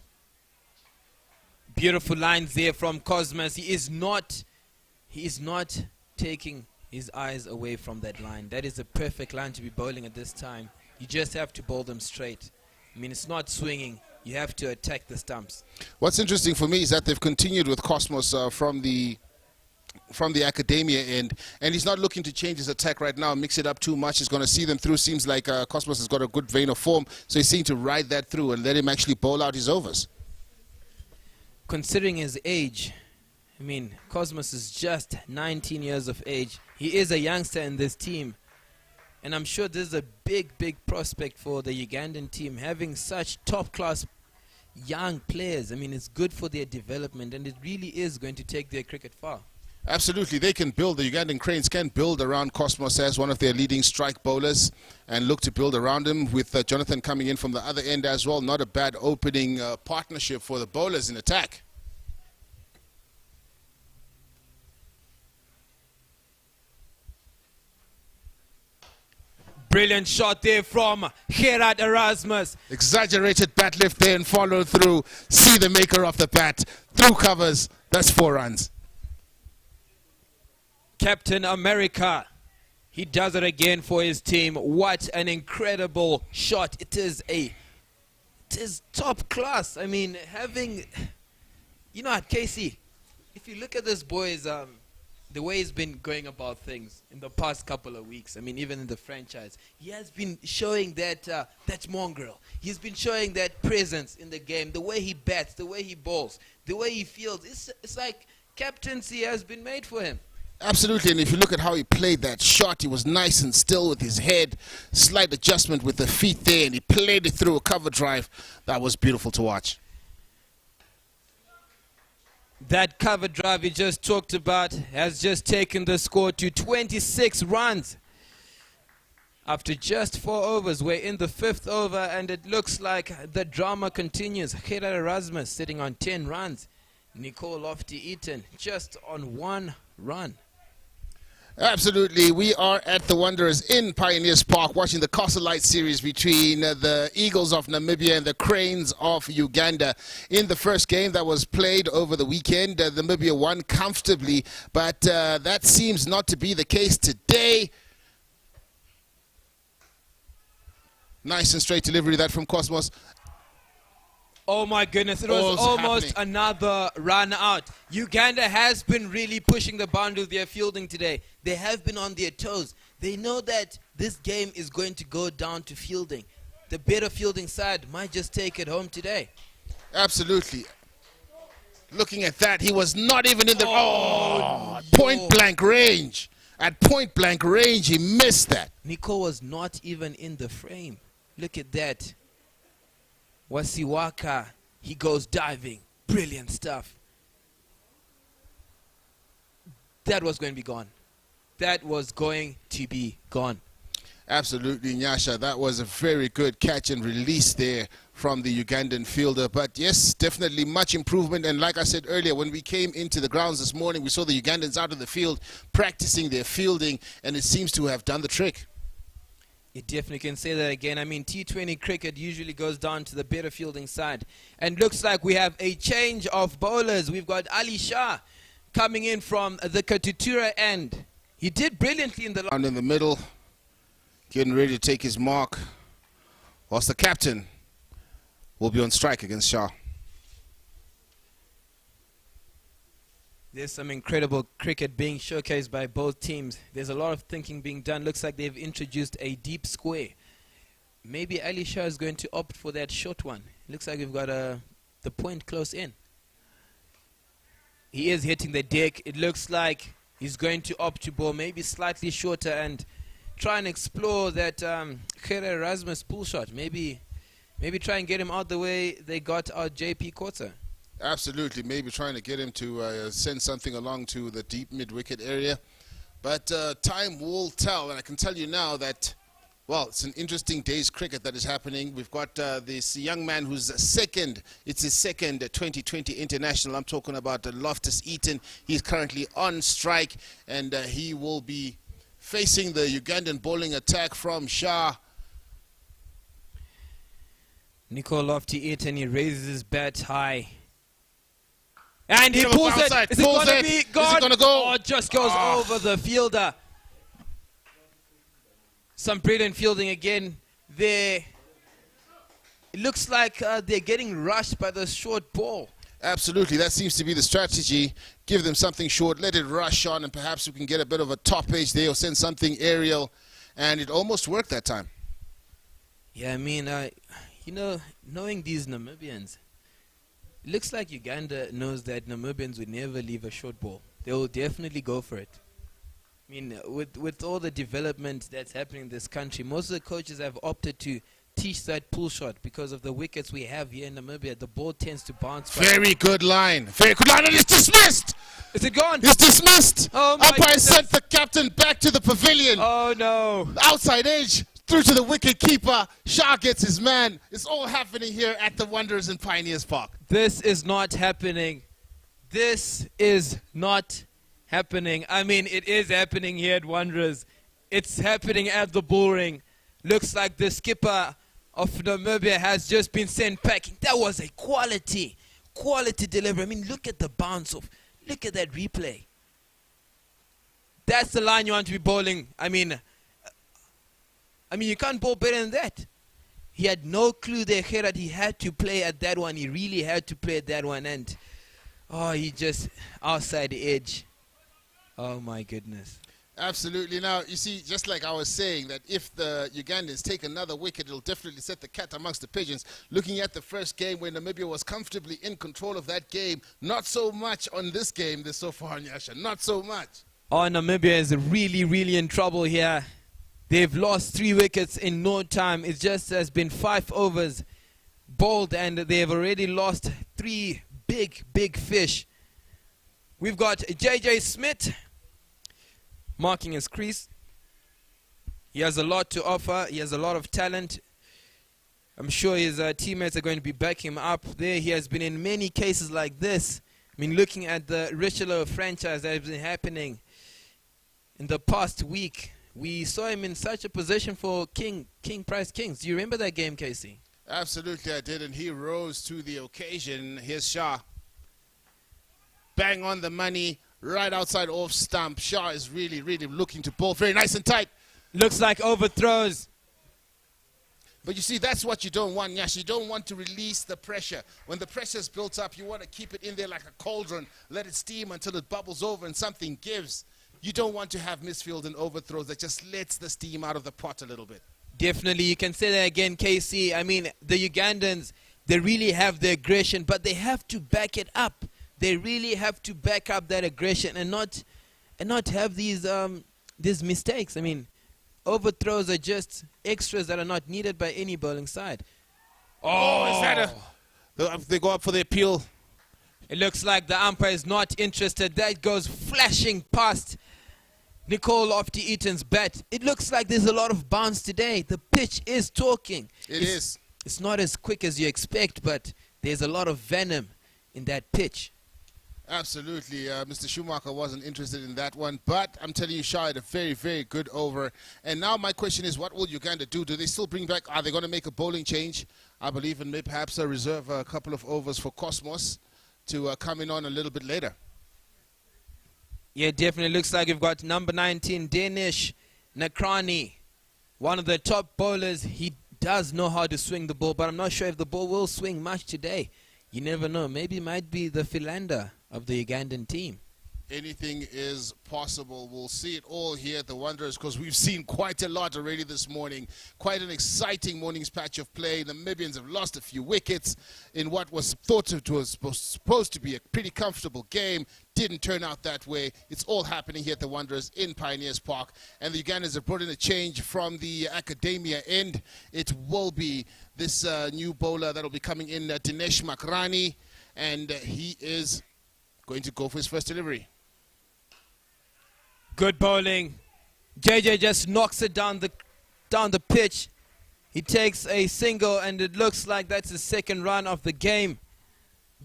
Beautiful lines there from Cosmos. He is not taking his eyes away from that line. That is a perfect line to be bowling at this time. You just have to bowl them straight. I mean, it's not swinging. You have to attack the stumps. What's interesting for me is that they've continued with Cosmos from the academia end, and he's not looking to change his attack right now, mix it up too much. He's going to see them through. Seems like Cosmos has got a good vein of form, so he's seeing to ride that through and let him actually bowl out his overs. Considering his age, I mean, Cosmos is just 19 years of age. He is a youngster in this team, and I'm sure this is a big, big prospect for the Ugandan team, having such top-class young players. I mean, it's good for their development, and it really is going to take their cricket far. Absolutely, they can build. The Ugandan Cranes can build around Cosmos as one of their leading strike bowlers and look to build around him with Jonathan coming in from the other end as well. Not a bad opening partnership for the bowlers in attack. Brilliant shot there from Gerard Erasmus. Exaggerated bat lift there and follow through. See the maker of the bat. Through covers. That's 4 runs. Captain America. He does it again for his team. What an incredible shot. It is top class. I mean, having, you know what, Casey, if you look at this boy's, the way he's been going about things in the past couple of weeks, I mean, even in the franchise, he has been showing that mongrel. He's been showing that presence in the game, the way he bats, the way he bowls, the way he fields. It's like captaincy has been made for him. Absolutely, and if you look at how he played that shot, he was nice and still with his head, slight adjustment with the feet there, and he played it through a cover drive. That was beautiful to watch. That cover drive we just talked about has just taken the score to 26 runs. After just 4 overs, we're in the 5th over, and it looks like the drama continues. Gerard Erasmus sitting on 10 runs. Nicole Lofty-Eaton just on 1 run. Absolutely. We are at the Wanderers in Pioneers Park watching the Castle Lite Series between the Eagles of Namibia and the Cranes of Uganda. In the first game that was played over the weekend, Namibia won comfortably, but that seems not to be the case today. Nice and straight delivery that from Cosmos. Oh my goodness, it was almost another run out. Uganda has been really pushing the boundary with their fielding today. They have been on their toes. They know that this game is going to go down to fielding. The better fielding side might just take it home today. Absolutely. Looking at that, he was not even in the point blank range. At point blank range, he missed that. Nico was not even in the frame. Look at that. Wasiwaka, he goes diving. Brilliant stuff. That was going to be gone. That was going to be gone. Absolutely, Nyasha. That was a very good catch and release there from the Ugandan fielder. But yes, definitely much improvement. And like I said earlier, when we came into the grounds this morning, we saw the Ugandans out of the field practicing their fielding, and it seems to have done the trick. You definitely can say that again. I mean, T20 cricket usually goes down to the better fielding side. And looks like we have a change of bowlers. We've got Ali Shah coming in from the Katutura end. He did brilliantly in the round in the middle, getting ready to take his mark, whilst the captain will be on strike against Shah. There's some incredible cricket being showcased by both teams. There's a lot of thinking being done. Looks like they've introduced a deep square. Maybe Ali Shah is going to opt for that short one. Looks like we've got the point close in. He is hitting the deck. It looks like he's going to opt to bowl maybe slightly shorter and try and explore that Gerard Erasmus pull shot. Maybe try and get him out the way they got our JP Quarter. Absolutely, maybe trying to get him to send something along to the deep mid-wicket area. But time will tell, and I can tell you now that, well, it's an interesting day's cricket that is happening. We've got this young man who's second. It's his second 2020 international. I'm talking about Loftus-Eaton. He's currently on strike, and he will be facing the Ugandan bowling attack from Shah. Nico Lofty-Eaton, he raises his bat high. And he pulls it. Is it going to be gone? Is it going to go? Oh, it just goes over the fielder. Some brilliant fielding again there. It looks like they're getting rushed by the short ball. Absolutely, that seems to be the strategy. Give them something short, let it rush on, and perhaps we can get a bit of a top edge there or send something aerial. And it almost worked that time. Yeah, I mean, you know, knowing these Namibians, it looks like Uganda knows that Namibians would never leave a short ball. They will definitely go for it. I mean, with all the development that's happening in this country, most of the coaches have opted to teach that pull shot because of the wickets we have here in Namibia. The ball tends to bounce back. Very good line. Very good line, and it's dismissed. Is it gone? It's dismissed. Oh my Umpire goodness. sent the captain back to the pavilion. Oh no. Outside edge, through to the wicket keeper. Shah gets his man. It's all happening here at the Wanderers in Pioneers Park. This is not happening. This is not happening. I mean, it is happening here at Wanderers. It's happening at the bull ring. Looks like the skipper of Namibia has just been sent packing. That was a quality delivery. I mean, look at the bounce off. Look at that replay. That's the line you want to be bowling. I mean, you can't bowl better than that. He had no clue there, Gerard. He had to play at that one. He really had to play at that one. And, oh, he just outside the edge. Oh, my goodness. Absolutely. Now, you see, just like I was saying, that if the Ugandans take another wicket, it'll definitely set the cat amongst the pigeons. Looking at the first game where Namibia was comfortably in control of that game, not so much on this game this so far, Nyasha. Not so much. Oh, Namibia is really, really in trouble here. They've lost 3 wickets in no time. It just has been 5 overs bowled, and they've already lost 3 big fish. We've got JJ Smith marking his crease. He has a lot to offer. He has a lot of talent. I'm sure his teammates are going to be backing him up there. He has been in many cases like this. I mean, looking at the Richelieu franchise that has been happening in the past week, we saw him in such a position for King Price Kings. Do you remember that game, Casey? Absolutely, I did, and he rose to the occasion. Here's Shah. Bang on the money, right outside off stump. Shah is really, really looking to bowl very nice and tight. Looks like overthrows. But you see, that's what you don't want, Nyash. You don't want to release the pressure. When the pressure's built up, you want to keep it in there like a cauldron, let it steam until it bubbles over and something gives. You don't want to have misfield and overthrows that just lets the steam out of the pot a little bit. Definitely, you can say that again, KC. I mean, the Ugandans, they really have the aggression, but they have to back it up. They really have to back up that aggression and not have these mistakes. I mean, overthrows are just extras that are not needed by any bowling side. Oh, is that they go up for the appeal. It looks like the umpire is not interested. That goes flashing past Nicole Lofty-Eaton's bat. It looks like there's a lot of bounce today. The pitch is talking. It is. It's not as quick as you expect, but there's a lot of venom in that pitch. Absolutely. Mr. Schumacher wasn't interested in that one, but I'm telling you, Shah had a very, very good over. And now my question is, what will Uganda do? Do they still bring back, are they going to make a bowling change? I believe, and maybe perhaps reserve a couple of overs for Cosmos to come in on a little bit later. Yeah, definitely looks like you've got number 19, Danish Nakrani, one of the top bowlers. He does know how to swing the ball, but I'm not sure if the ball will swing much today. You never know. Maybe it might be the Philander of the Ugandan team. Anything is possible. We'll see it all here at the Wanderers because we've seen quite a lot already this morning. Quite an exciting morning's patch of play. The Namibians have lost a few wickets in what was thought was supposed to be a pretty comfortable game. Didn't turn out that way. It's all happening here at the Wanderers in Pioneers Park. And the Ugandans have brought in a change from the academia end. It will be this new bowler that will be coming in, Dinesh Makrani. And he is going to go for his first delivery. Good bowling. JJ just knocks it down the pitch. He takes a single, and it looks like that's the second run of the game.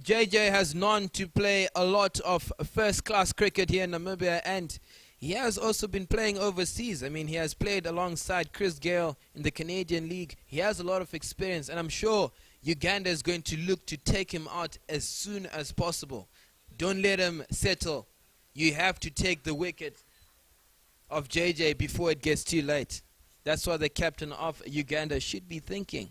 JJ has known to play a lot of first-class cricket here in Namibia, and he has also been playing overseas. I mean, he has played alongside Chris Gale in the Canadian League. He has a lot of experience, and I'm sure Uganda is going to look to take him out as soon as possible. Don't let him settle. You have to take the wicket of JJ before it gets too late. That's what the captain of Uganda should be thinking.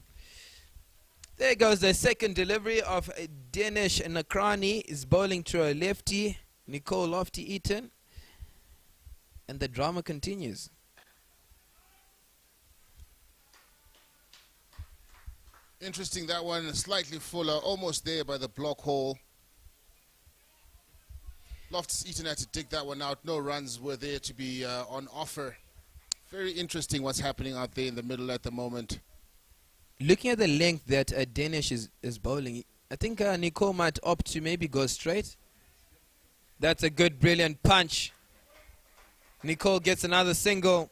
There goes the second delivery of Dinesh Nakrani. Is bowling to a lefty, Nicole Lofty-Eaton. And the drama continues. Interesting, that one, slightly fuller, almost there by the block hole. Lofty-Eaton had to dig that one out. No runs were there to be on offer. Very interesting what's happening out there in the middle at the moment. looking at the length that Danish is bowling, I think Nicole might opt to maybe go straight. That's a good, brilliant punch. Nicole gets another single.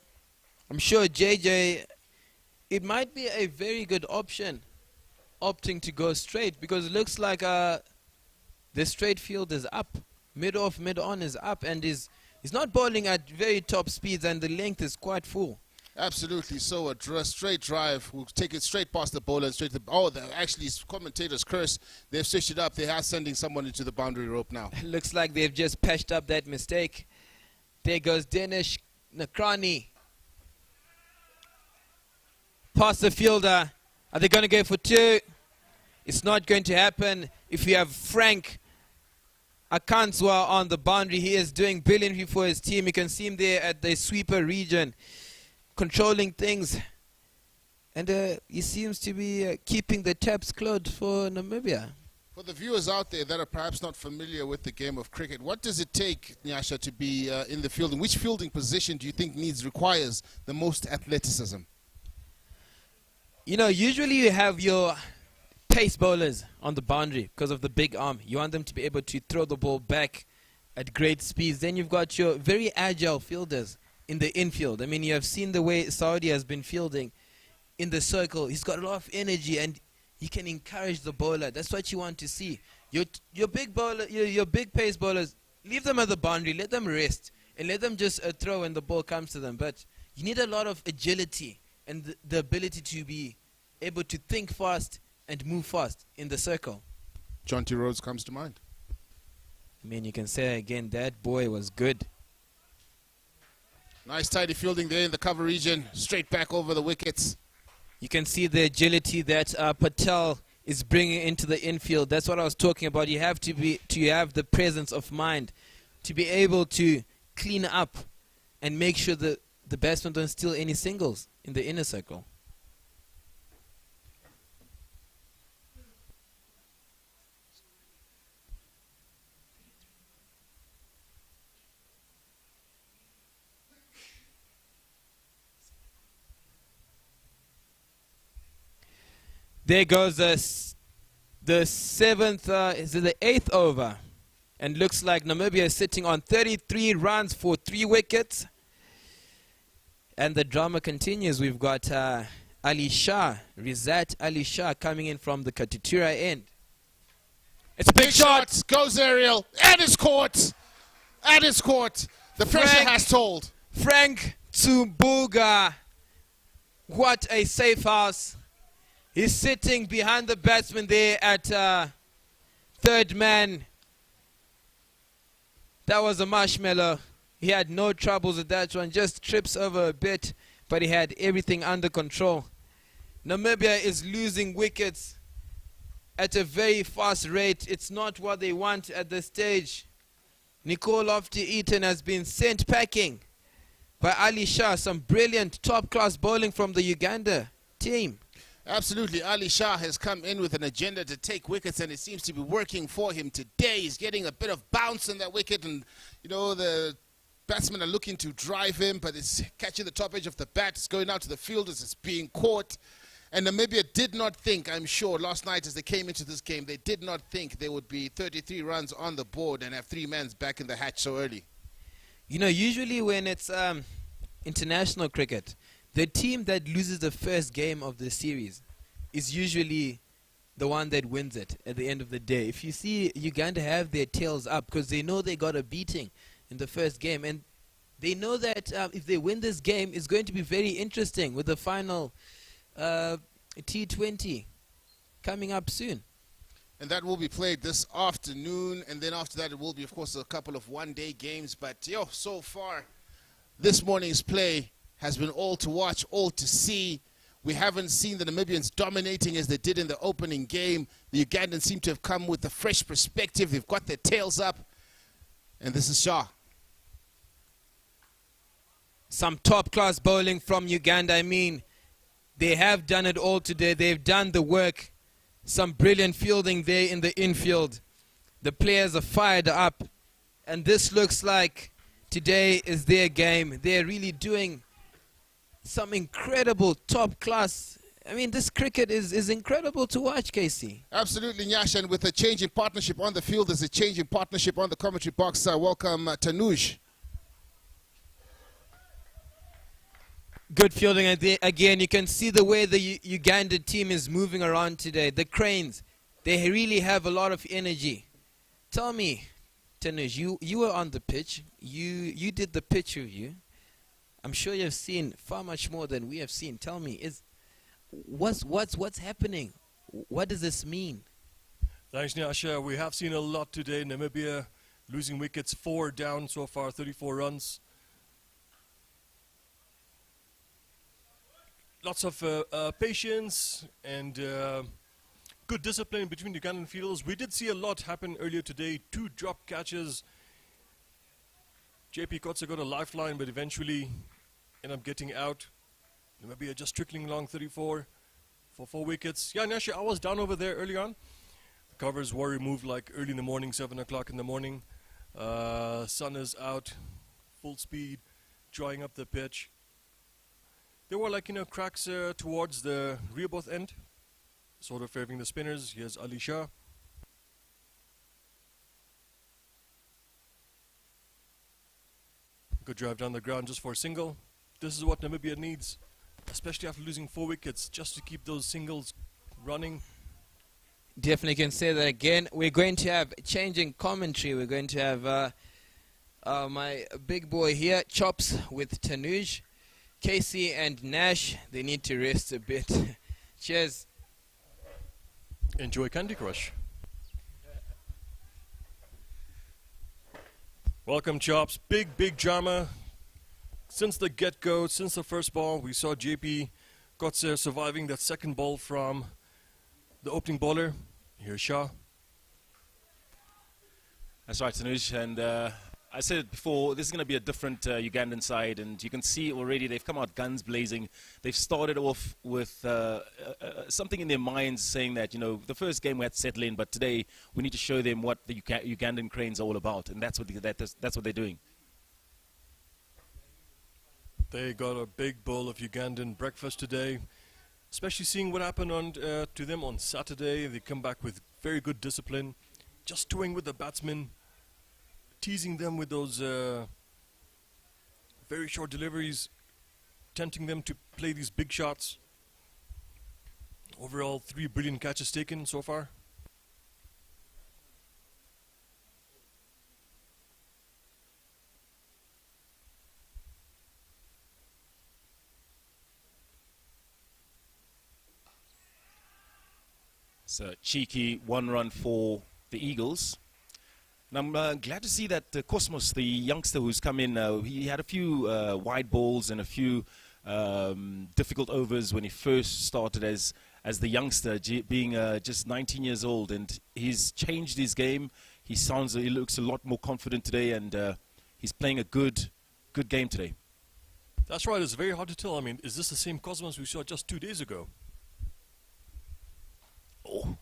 I'm sure JJ, it might be a very good option, opting to go straight, because it looks like the straight field is up. Mid-off, mid-on is up, and he's not bowling at very top speeds, and the length is quite full. Absolutely. So a straight drive will take it straight past the bowler and straight to actually commentators curse. They've switched it up. They are sending someone into the boundary rope now. Looks like they've just patched up that mistake. There goes Danish Nakrani. Past the fielder. Are they going to go for two? It's not going to happen. If you have Frank Akanswa on the boundary, he is doing brilliantly for his team. You can see him there at the sweeper region, controlling things, and he seems to be keeping the taps closed for Namibia. For the viewers out there that are perhaps not familiar with the game of cricket, what does it take, Nyasha, to be in the field? And which fielding position do you think requires the most athleticism? You know, usually you have your pace bowlers on the boundary because of the big arm. You want them to be able to throw the ball back at great speeds. Then you've got your very agile fielders in the infield. I mean, you have seen the way Saudi has been fielding in the circle. He's got a lot of energy and he can encourage the bowler. That's what you want to see. Your big bowler, your big pace bowlers, leave them at the boundary, let them rest, and let them just throw when the ball comes to them. But you need a lot of agility and the ability to be able to think fast and move fast in the circle. John T. Rhodes comes to mind. I mean, you can say again, that boy was good. Nice tidy fielding there in the cover region, straight back over the wickets. You can see the agility that Patel is bringing into the infield. That's what I was talking about. You have to have the presence of mind to be able to clean up and make sure that the batsmen don't steal any singles in the inner circle. There goes the seventh, is it the 8th over? And looks like Namibia is sitting on 33 runs for 3 wickets. And the drama continues. We've got Ali Shah, Rizat Ali Shah coming in from the Katutura end. It's a big shot. Goes aerial. And it's caught. And it's caught. The pressure has told. Frank Tsumbuga. What a safe house. He's sitting behind the batsman there at third man. That was a marshmallow. He had no troubles with that one, just trips over a bit, but he had everything under control. Namibia is losing wickets at a very fast rate. It's not what they want at this stage. Nicole Lofty-Eaton has been sent packing by Ali Shah. Some brilliant top-class bowling from the Uganda team. Absolutely. Ali Shah has come in with an agenda to take wickets, and it seems to be working for him today. He's getting a bit of bounce in that wicket, and, you know, the batsmen are looking to drive him, but it's catching the top edge of the bat. It's going out to the fielders. It's being caught. And Namibia did not think, I'm sure, last night as they came into this game, they did not think there would be 33 runs on the board and have 3 men back in the hatch so early. You know, usually when it's international cricket, the team that loses the first game of the series is usually the one that wins it at the end of the day. If you see Uganda have their tails up because they know they got a beating in the first game, and they know that if they win this game, it's going to be very interesting with the final T20 coming up soon. And that will be played this afternoon, and then after that it will be, of course, a couple of one-day games. But, so far, this morning's play has been all to watch, all to see. We haven't seen the Namibians dominating as they did in the opening game. The Ugandans seem to have come with a fresh perspective. They've got their tails up. And this is Shah. Some top-class bowling from Uganda. I mean, they have done it all today. They've done the work. Some brilliant fielding there in the infield. The players are fired up. And this looks like today is their game. They're really doing some incredible top-class I mean, this cricket is incredible to watch, Casey. Absolutely, Nyash, and with a change in partnership on the field, there's a change in partnership on the commentary box. Welcome, Tanuj. Good fielding again. You can see the way the Ugandan team is moving around today. The Cranes, they really have a lot of energy. Tell me, Tanuj, you were on the pitch. You did the pitch review. I'm sure you've seen far much more than we have seen. Tell me, what's happening? What does this mean? Thanks, Nyasha. We have seen a lot today. Namibia losing wickets, 4 down so far, 34 runs. Lots of patience and good discipline between the Ugandan fielders. We did see a lot happen earlier today. 2 drop catches. JP Kotze got a lifeline, but eventually ended up getting out. Namibia just trickling along 34 for 4 wickets. Yeah, Nyasha, I was down over there early on. The covers were removed like early in the morning, 7 o'clock in the morning. Sun is out, full speed, drying up the pitch. There were like, cracks towards the rear both end, sort of favoring the spinners. Here's Ali Shah. Good drive down the ground just for a single. This is what Namibia needs, especially after losing 4 wickets, just to keep those singles running. Definitely can say that again. We're going to have changing commentary. We're going to have my big boy here, Chops with Tanuj. Casey and Nash, they need to rest a bit. Cheers. Enjoy Candy Crush. Welcome, Chops. Big drama. Since the get-go, since the first ball, we saw JP Kotze surviving that second ball from the opening bowler. Here's Shah. That's right, Tanuj, and I said it before, this is going to be a different Ugandan side, and you can see already they've come out guns blazing. They've started off with something in their minds saying that, the first game we had to settle in, but today we need to show them what the Ugandan Cranes are all about, and that's what they're doing. They got a big bowl of Ugandan breakfast today, especially seeing what happened to them on Saturday. They come back with very good discipline, just toying with the batsmen, teasing them with those very short deliveries, tempting them to play these big shots. Overall, 3 brilliant catches taken so far. It's a cheeky 1-run for the Eagles. And I'm glad to see that Cosmos, the youngster who's come in, he had a few wide balls and a few difficult overs when he first started as the youngster, being just 19 years old. And he's changed his game. He looks a lot more confident today, and he's playing a good game today. That's right, it's very hard to tell. I mean, is this the same Cosmos we saw just 2 days ago? Oh.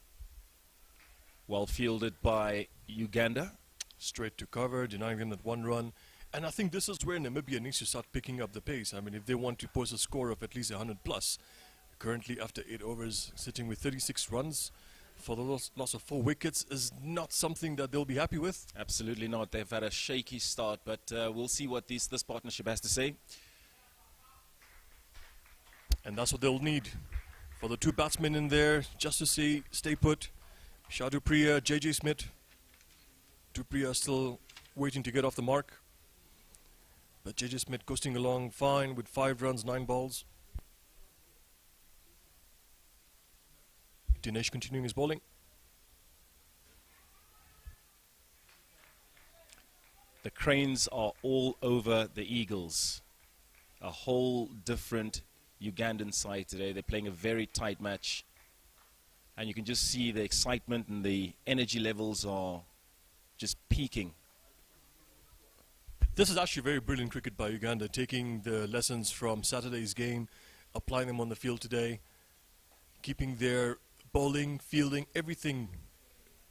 Well fielded by Uganda. Straight to cover, denying them that 1 run. And I think this is where Namibia needs to start picking up the pace. I mean, if they want to post a score of at least 100 plus, currently after 8 overs, sitting with 36 runs for the loss of 4 wickets is not something that they'll be happy with. Absolutely not. They've had a shaky start, but we'll see what this partnership has to say. And that's what they'll need for the 2 batsmen in there, just to stay put. Shah Dupriya, JJ Smith. Dupriya still waiting to get off the mark. But JJ Smith coasting along fine with 5 runs, 9 balls. Dinesh continuing his bowling. The Cranes are all over the Eagles. A whole different Ugandan side today. They're playing a very tight match. And you can just see the excitement and the energy levels are just peaking. This is actually very brilliant cricket by Uganda, taking the lessons from Saturday's game, applying them on the field today, keeping their bowling, fielding, everything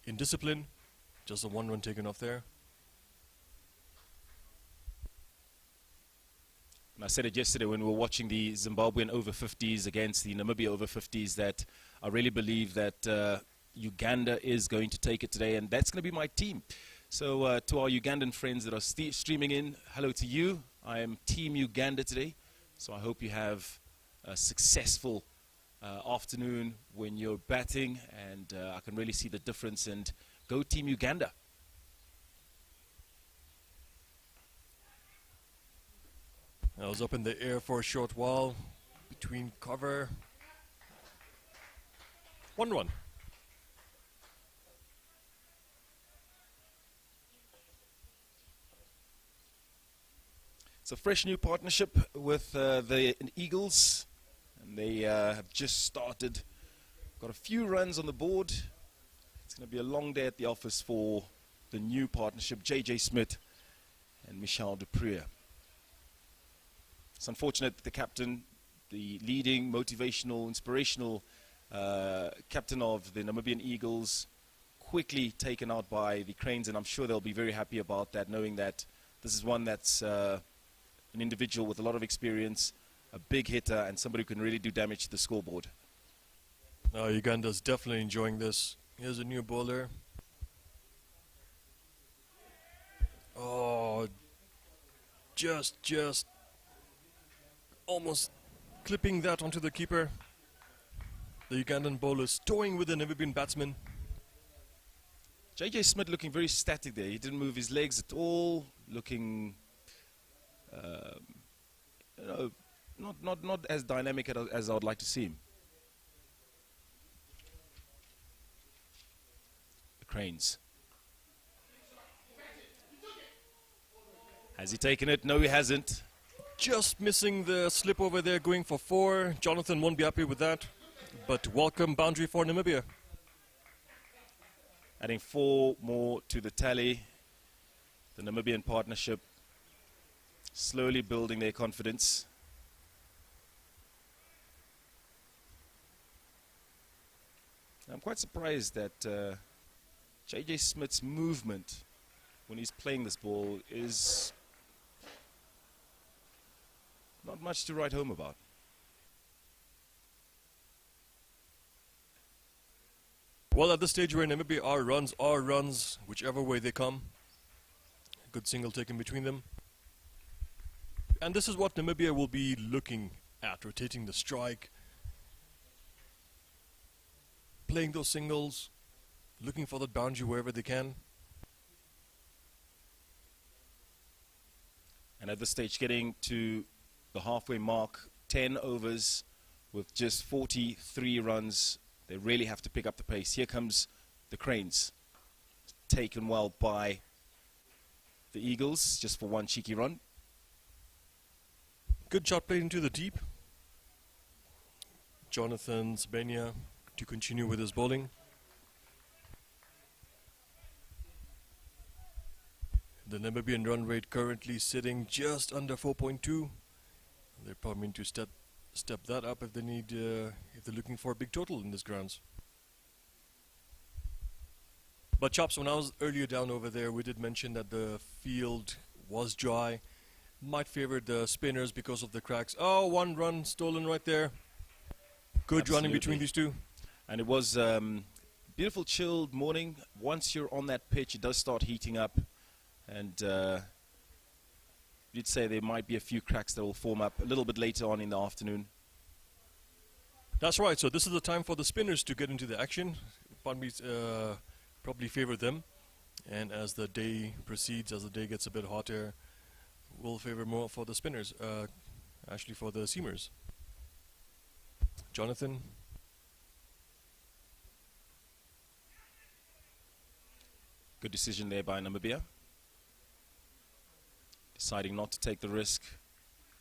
in discipline. Just a 1 run taken off there. And I said it yesterday when we were watching the Zimbabwean over 50s against the Namibia over 50s that I really believe that Uganda is going to take it today, and that's going to be my team. So to our Ugandan friends that are streaming in, hello to you. I am Team Uganda today, so I hope you have a successful afternoon when you're batting, and I can really see the difference, and go Team Uganda. I was up in the air for a short while, between cover. 1-1. It's a fresh new partnership with the Eagles, and they have just started. Got a few runs on the board. It's going to be a long day at the office for the new partnership, JJ Smith and Michel Dupree. It's unfortunate that the captain, the leading, motivational, inspirational captain of the Namibian Eagles, quickly taken out by the Cranes, and I'm sure they'll be very happy about that, knowing that this is one that's an individual with a lot of experience, a big hitter, and somebody who can really do damage to the scoreboard. Uganda's definitely enjoying this. Here's a new bowler. Oh, just almost clipping that onto the keeper. The Ugandan bowlers toying with the Namibian batsman. JJ Smith looking very static there. He didn't move his legs at all. Looking, you know, not as dynamic as I would like to see him. The Cranes. Has he taken it? No, he hasn't. Just missing the slip over there, going for 4. Jonathan won't be happy with that. But welcome boundary for Namibia. Adding 4 more to the tally. The Namibian partnership slowly building their confidence. I'm quite surprised that JJ Smith's movement when he's playing this ball is not much to write home about. Well, at this stage where Namibia are runs, whichever way they come. Good single taken between them. And this is what Namibia will be looking at, rotating the strike, playing those singles, looking for the boundary wherever they can. And at this stage getting to the halfway mark, 10 overs with just 43 runs. They really have to pick up the pace. Here comes the Cranes. Taken well by the Eagles, just for one cheeky run. Good shot played into the deep. Jonathan Sbenya to continue with his bowling. The Namibian run rate currently sitting just under 4.2. They're probably going to step that up if they need, if they're looking for a big total in this grounds. But Chops, when I was earlier down over there, we did mention that the field was dry. Might favor the spinners because of the cracks. Oh, 1 run stolen right there. Good Absolutely. running between these two. And it was beautiful chilled morning. Once you're on that pitch, it does start heating up. And you'd say there might be a few cracks that will form up a little bit later on in the afternoon. That's right. So this is the time for the spinners to get into the action. Probably favor them. And as the day proceeds, as the day gets a bit hotter, will favor more for the spinners. Actually for the seamers. Jonathan. Good decision there by Namibia. Deciding not to take the risk,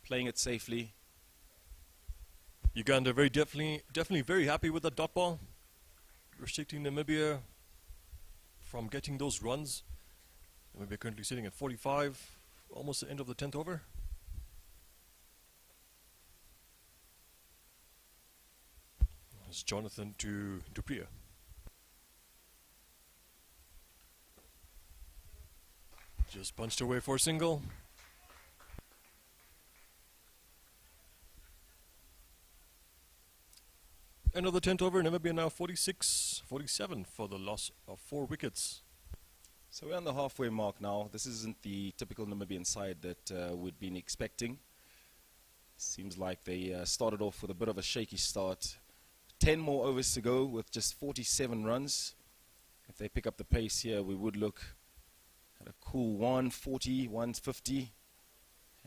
playing it safely. Uganda definitely very happy with the dot ball, restricting Namibia from getting those runs. Namibia currently sitting at 45, almost the end of the 10th over. It's Jonathan to Dupree. Just punched away for a single. Another 10th over, Namibia now 46-47 for the loss of 4 wickets. So we're on the halfway mark now. This isn't the typical Namibian side that we'd been expecting. Seems like they started off with a bit of a shaky start. 10 more overs to go with just 47 runs. If they pick up the pace here, we would look at a cool 140, 150.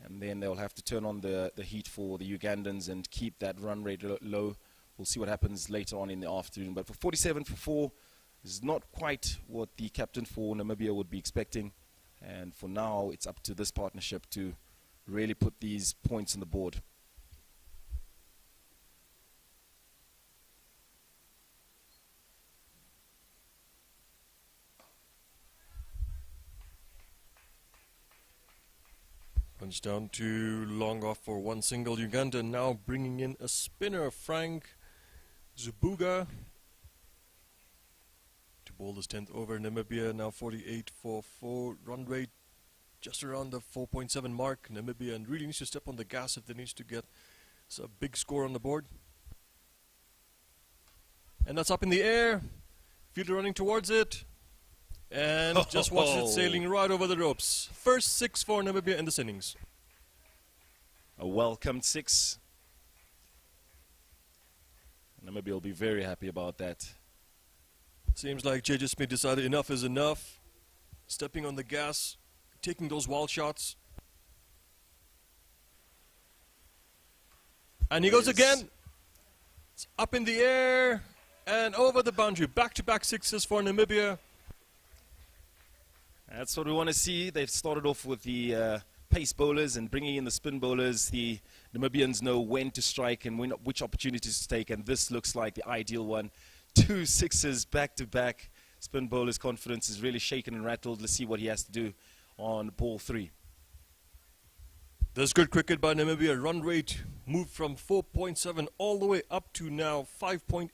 And then they'll have to turn on the heat for the Ugandans and keep that run rate low. We'll see what happens later on in the afternoon. But for 47 for 4 is not quite what the captain for Namibia would be expecting. And for now, it's up to this partnership to really put these points on the board. Punch down to long off for 1 single. Uganda now bringing in a spinner, Frank Zubuga, to bowl this 10th over. Namibia now 48 for 4. Run rate just around the 4.7 mark. Namibia and really needs to step on the gas if they need to get a big score on the board. And that's up in the air. Fielder running towards it. And just watch it sailing right over the ropes. First 6 for Namibia in this innings. A welcomed 6. Namibia will be very happy about that. Seems like J.J. Smith decided enough is enough. Stepping on the gas, taking those wild shots. And he goes again. It's up in the air and over the boundary. Back-to-back 6s for Namibia. That's what we want to see. They've started off with the pace bowlers and bringing in the spin bowlers. The Namibians know when to strike and which opportunities to take, and this looks like the ideal one. 2 6s back-to-back. Spin bowler's confidence is really shaken and rattled. Let's see what he has to do on ball 3. There's good cricket by Namibia. Run rate moved from 4.7 all the way up to now 5.8.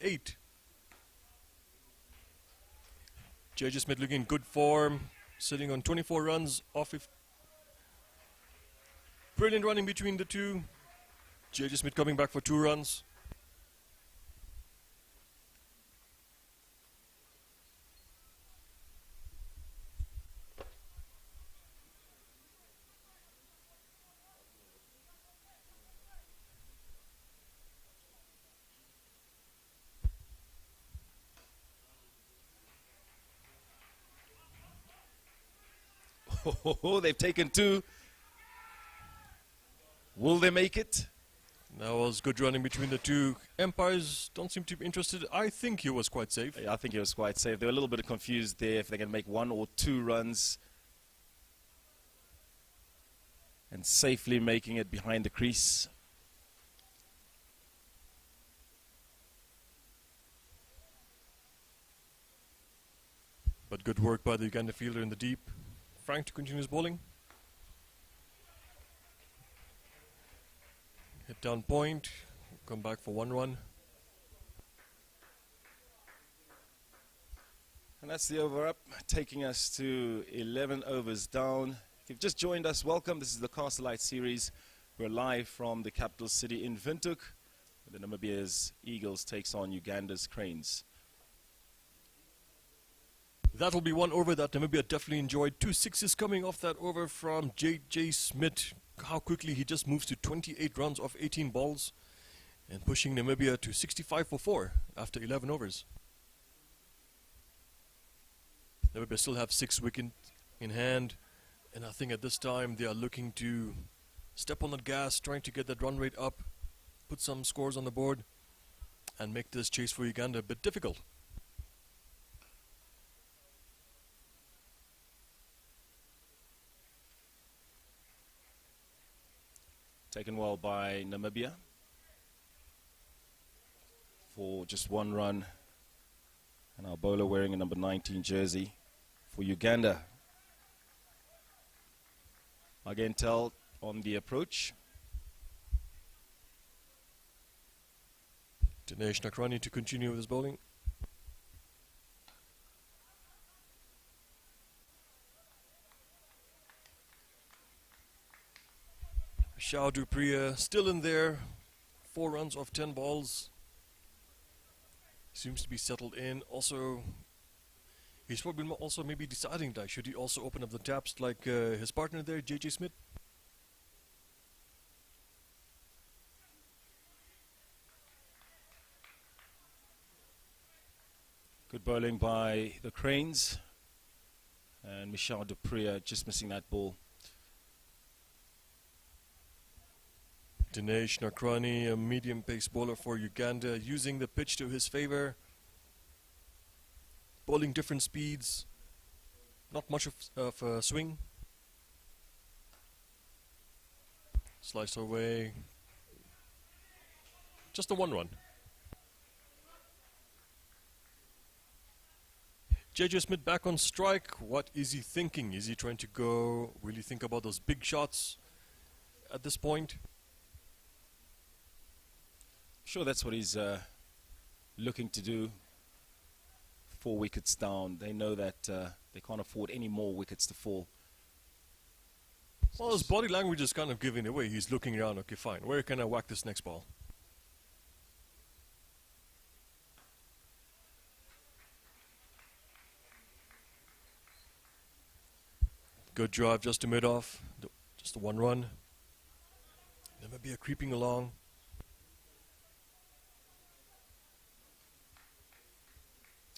J.J. Smith looking in good form. Sitting on 24 runs off. Brilliant running between the two. J.J. Smith coming back for 2 runs. Oh, they've taken 2. Will they make it? That was good running between the two. Umpires don't seem to be interested. I think he was quite safe. I think he was quite safe. They were a little bit confused there if they can make 1 or 2 runs. And safely making it behind the crease. But good work by the Uganda fielder in the deep. Frank to continue his bowling. Hit down point. Come back for 1 run. And that's the over up, taking us to 11 overs down. If you've just joined us, welcome. This is the Castle Lite Series. We're live from the capital city in Windhoek. The Namibia's Eagles takes on Uganda's Cranes. That'll be 1 over that Namibia definitely enjoyed. 2 6s coming off that over from J.J. Smith. How quickly he just moves to 28 runs off 18 balls. And pushing Namibia to 65 for 4 after 11 overs. Namibia still have 6 wickets in hand. And I think at this time they are looking to step on the gas, trying to get that run rate up. Put some scores on the board. And make this chase for Uganda a bit difficult. Taken well by Namibia for just 1 run. And our bowler wearing a number 19 jersey for Uganda. Again, Tell on the approach. Dinesh Nakrani to continue with his bowling. Shao Dupriya still in there. 4 runs off 10 balls. Seems to be settled in. Also, he's probably also maybe deciding that should he also open up the taps like his partner there, JJ Smith. Good bowling by the Cranes. And Michel Dupree just missing that ball. Dinesh Nakrani, a medium pace bowler for Uganda, using the pitch to his favor. Bowling different speeds. Not much of a swing. Slice away. Just a 1-run. JJ Smith back on strike. What is he thinking? Is he trying to go, really think about those big shots at this point? Sure, that's what he's looking to do. 4 wickets down. They know that they can't afford any more wickets to fall. Well, his body language is kind of giving away. He's looking around, okay, fine. Where can I whack this next ball? Good drive just to mid-off. Just a 1-run. Namibia creeping along.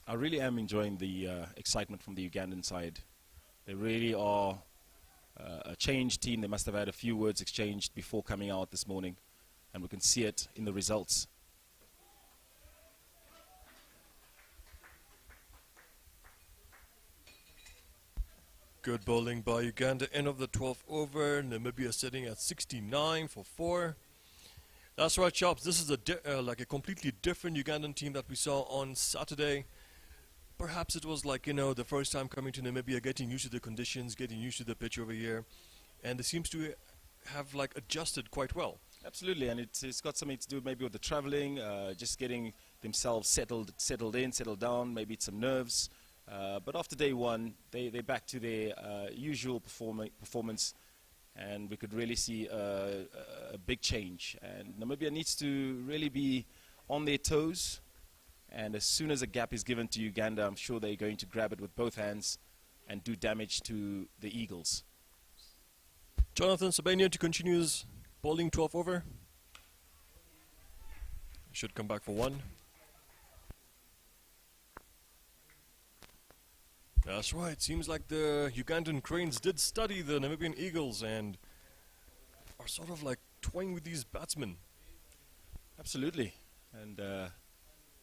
I really am enjoying the excitement from the Ugandan side. They really are a changed team. They must have had a few words exchanged before coming out this morning, and we can see it in the results. Good bowling by Uganda. End of the 12th over. Namibia sitting at 69 for 4. That's right, Chops. This is like a completely different Ugandan team that we saw on Saturday. Perhaps it was like, the first time coming to Namibia, getting used to the conditions, getting used to the pitch over here. And it seems to have like adjusted quite well. Absolutely, and it's got something to do maybe with the traveling, just getting themselves settled down, maybe it's some nerves. But after day one, they're back to their usual performance, and we could really see a big change. And Namibia needs to really be on their toes. And as soon as a gap is given to Uganda, I'm sure they're going to grab it with both hands and do damage to the Eagles. Jonathan Sabania to continue his bowling 12 over. Should come back for 1. That's right. Seems like the Ugandan Cranes did study the Namibian Eagles and are sort of like toying with these batsmen. Absolutely. And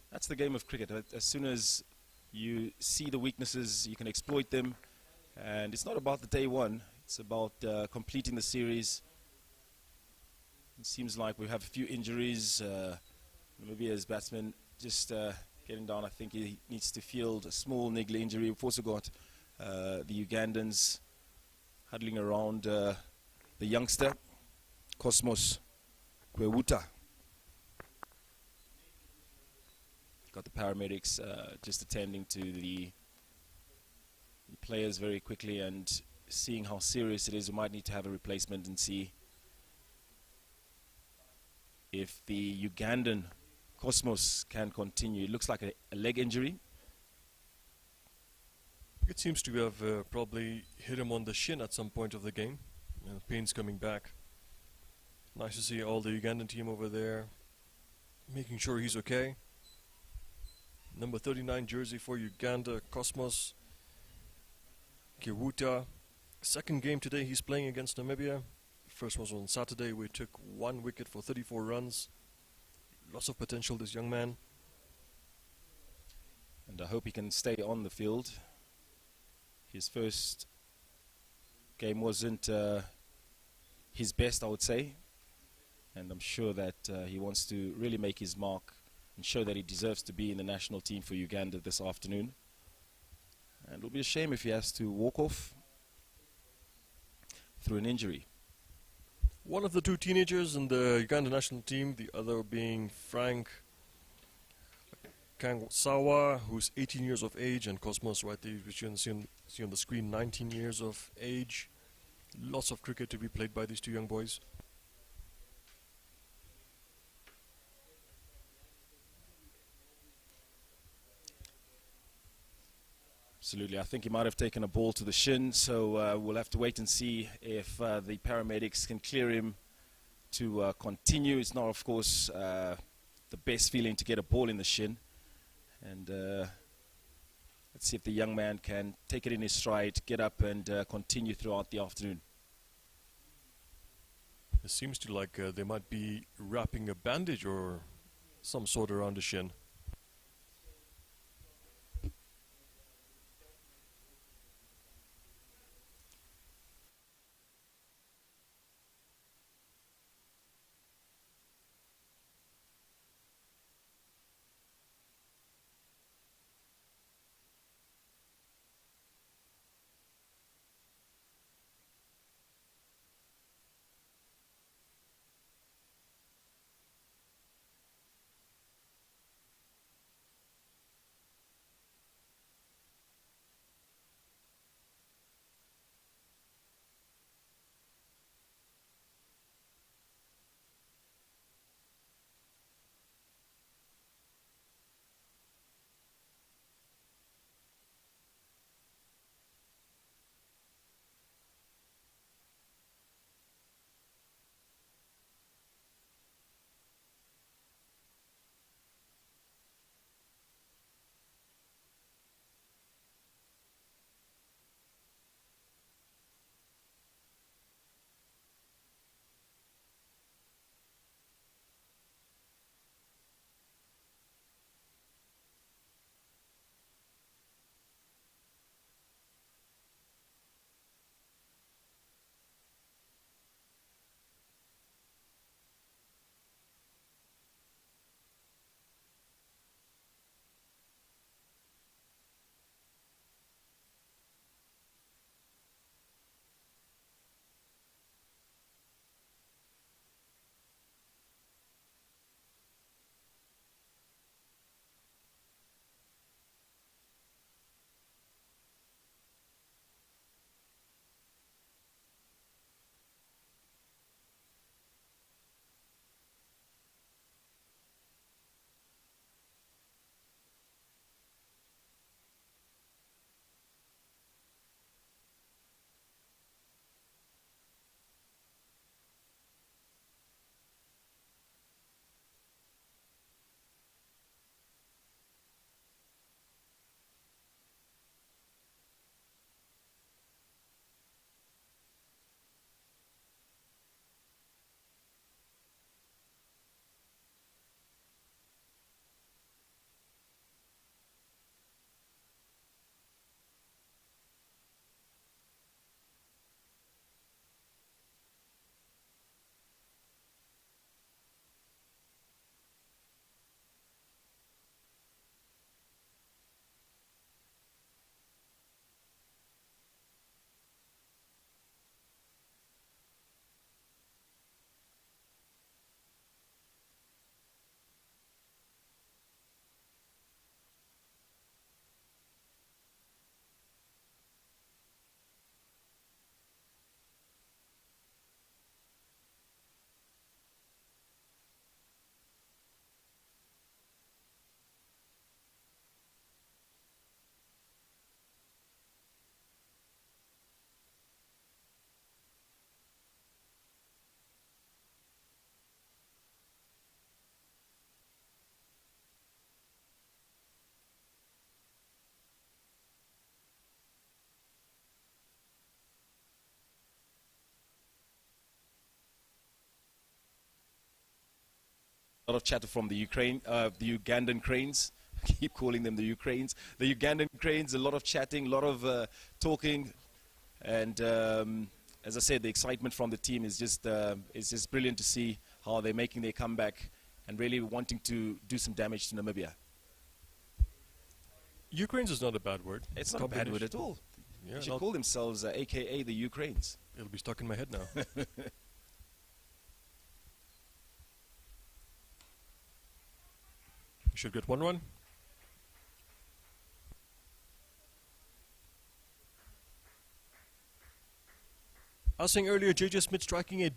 that's the game of cricket. As soon as you see the weaknesses, you can exploit them. And it's not about the day one. It's about completing the series. It seems like we have a few injuries. Namibia's batsman just getting down. I think he needs to field a small niggly injury. We've also got the Ugandans huddling around the youngster, Cosmos Kwewuta. Got the paramedics just attending to the players very quickly and seeing how serious it is. We might need to have a replacement and see if the Ugandan Cosmos can continue. It looks like a leg injury. It seems to have probably hit him on the shin at some point of the game. Pain's coming back. Nice to see all the Ugandan team over there making sure he's okay. Number 39 jersey for Uganda, Cosmos Kiwuta. Second game today he's playing against Namibia. First was on Saturday. We took 1 wicket for 34 runs. Lots of potential, this young man. And I hope he can stay on the field. His first game wasn't his best, I would say. And I'm sure that he wants to really make his mark and show that he deserves to be in the national team for Uganda this afternoon. And it'll be a shame if he has to walk off through an injury. One of the 2 teenagers in the Uganda national team, the other being Frank Kangsawa, who's 18 years of age, and Cosmos, right there, which you can see on the screen, 19 years of age. Lots of cricket to be played by these 2 young boys. Absolutely. I think he might have taken a ball to the shin, so we'll have to wait and see if the paramedics can clear him to continue. It's not, of course, the best feeling to get a ball in the shin. And let's see if the young man can take it in his stride, get up and continue throughout the afternoon. It seems to like they might be wrapping a bandage or some sort around the shin. A lot of chatter from the Ukraine, the Ugandan cranes. I keep calling them the Ukraines. The Ugandan cranes, a lot of chatting, a lot of talking. And as I said, the excitement from the team is just brilliant to see how they're making their comeback and really wanting to do some damage to Namibia. Ukraine's is not a bad word. It's not a bad word at all. Yeah, They should call themselves AKA the Ukraines. it'll be stuck in my head now. Should get 1-1. I was saying earlier, JJ Smith striking it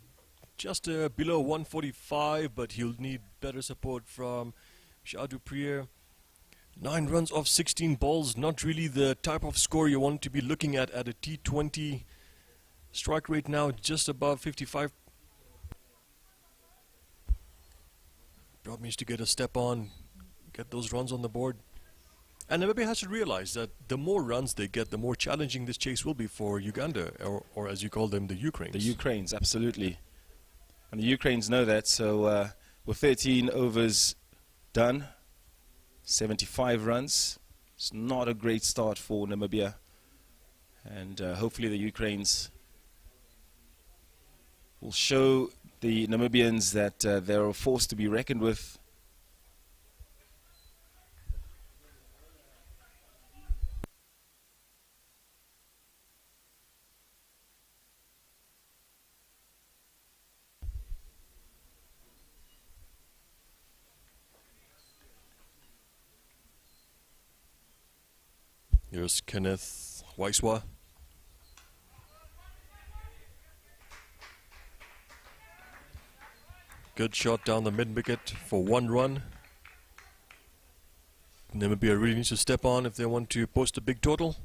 just below 145, but he'll need better support from Shah Duprier. 9 runs off 16 balls, not really the type of score you want to be looking at a T20. Strike rate now just above 55. Broad needs to get a step on, get those runs on the board. And Namibia has to realize that the more runs they get, the more challenging this chase will be for Uganda, or as you call them, the Ukraines. The Ukraines, absolutely. And the Ukraines know that, so with 13 overs done, 75 runs, it's not a great start for Namibia. And hopefully the Ukraines will show the Namibians that they're a force to be reckoned with. Here's Kenneth Waiswa. Good shot down the mid-wicket for 1 run. Namibia really needs to step on if they want to post a big total.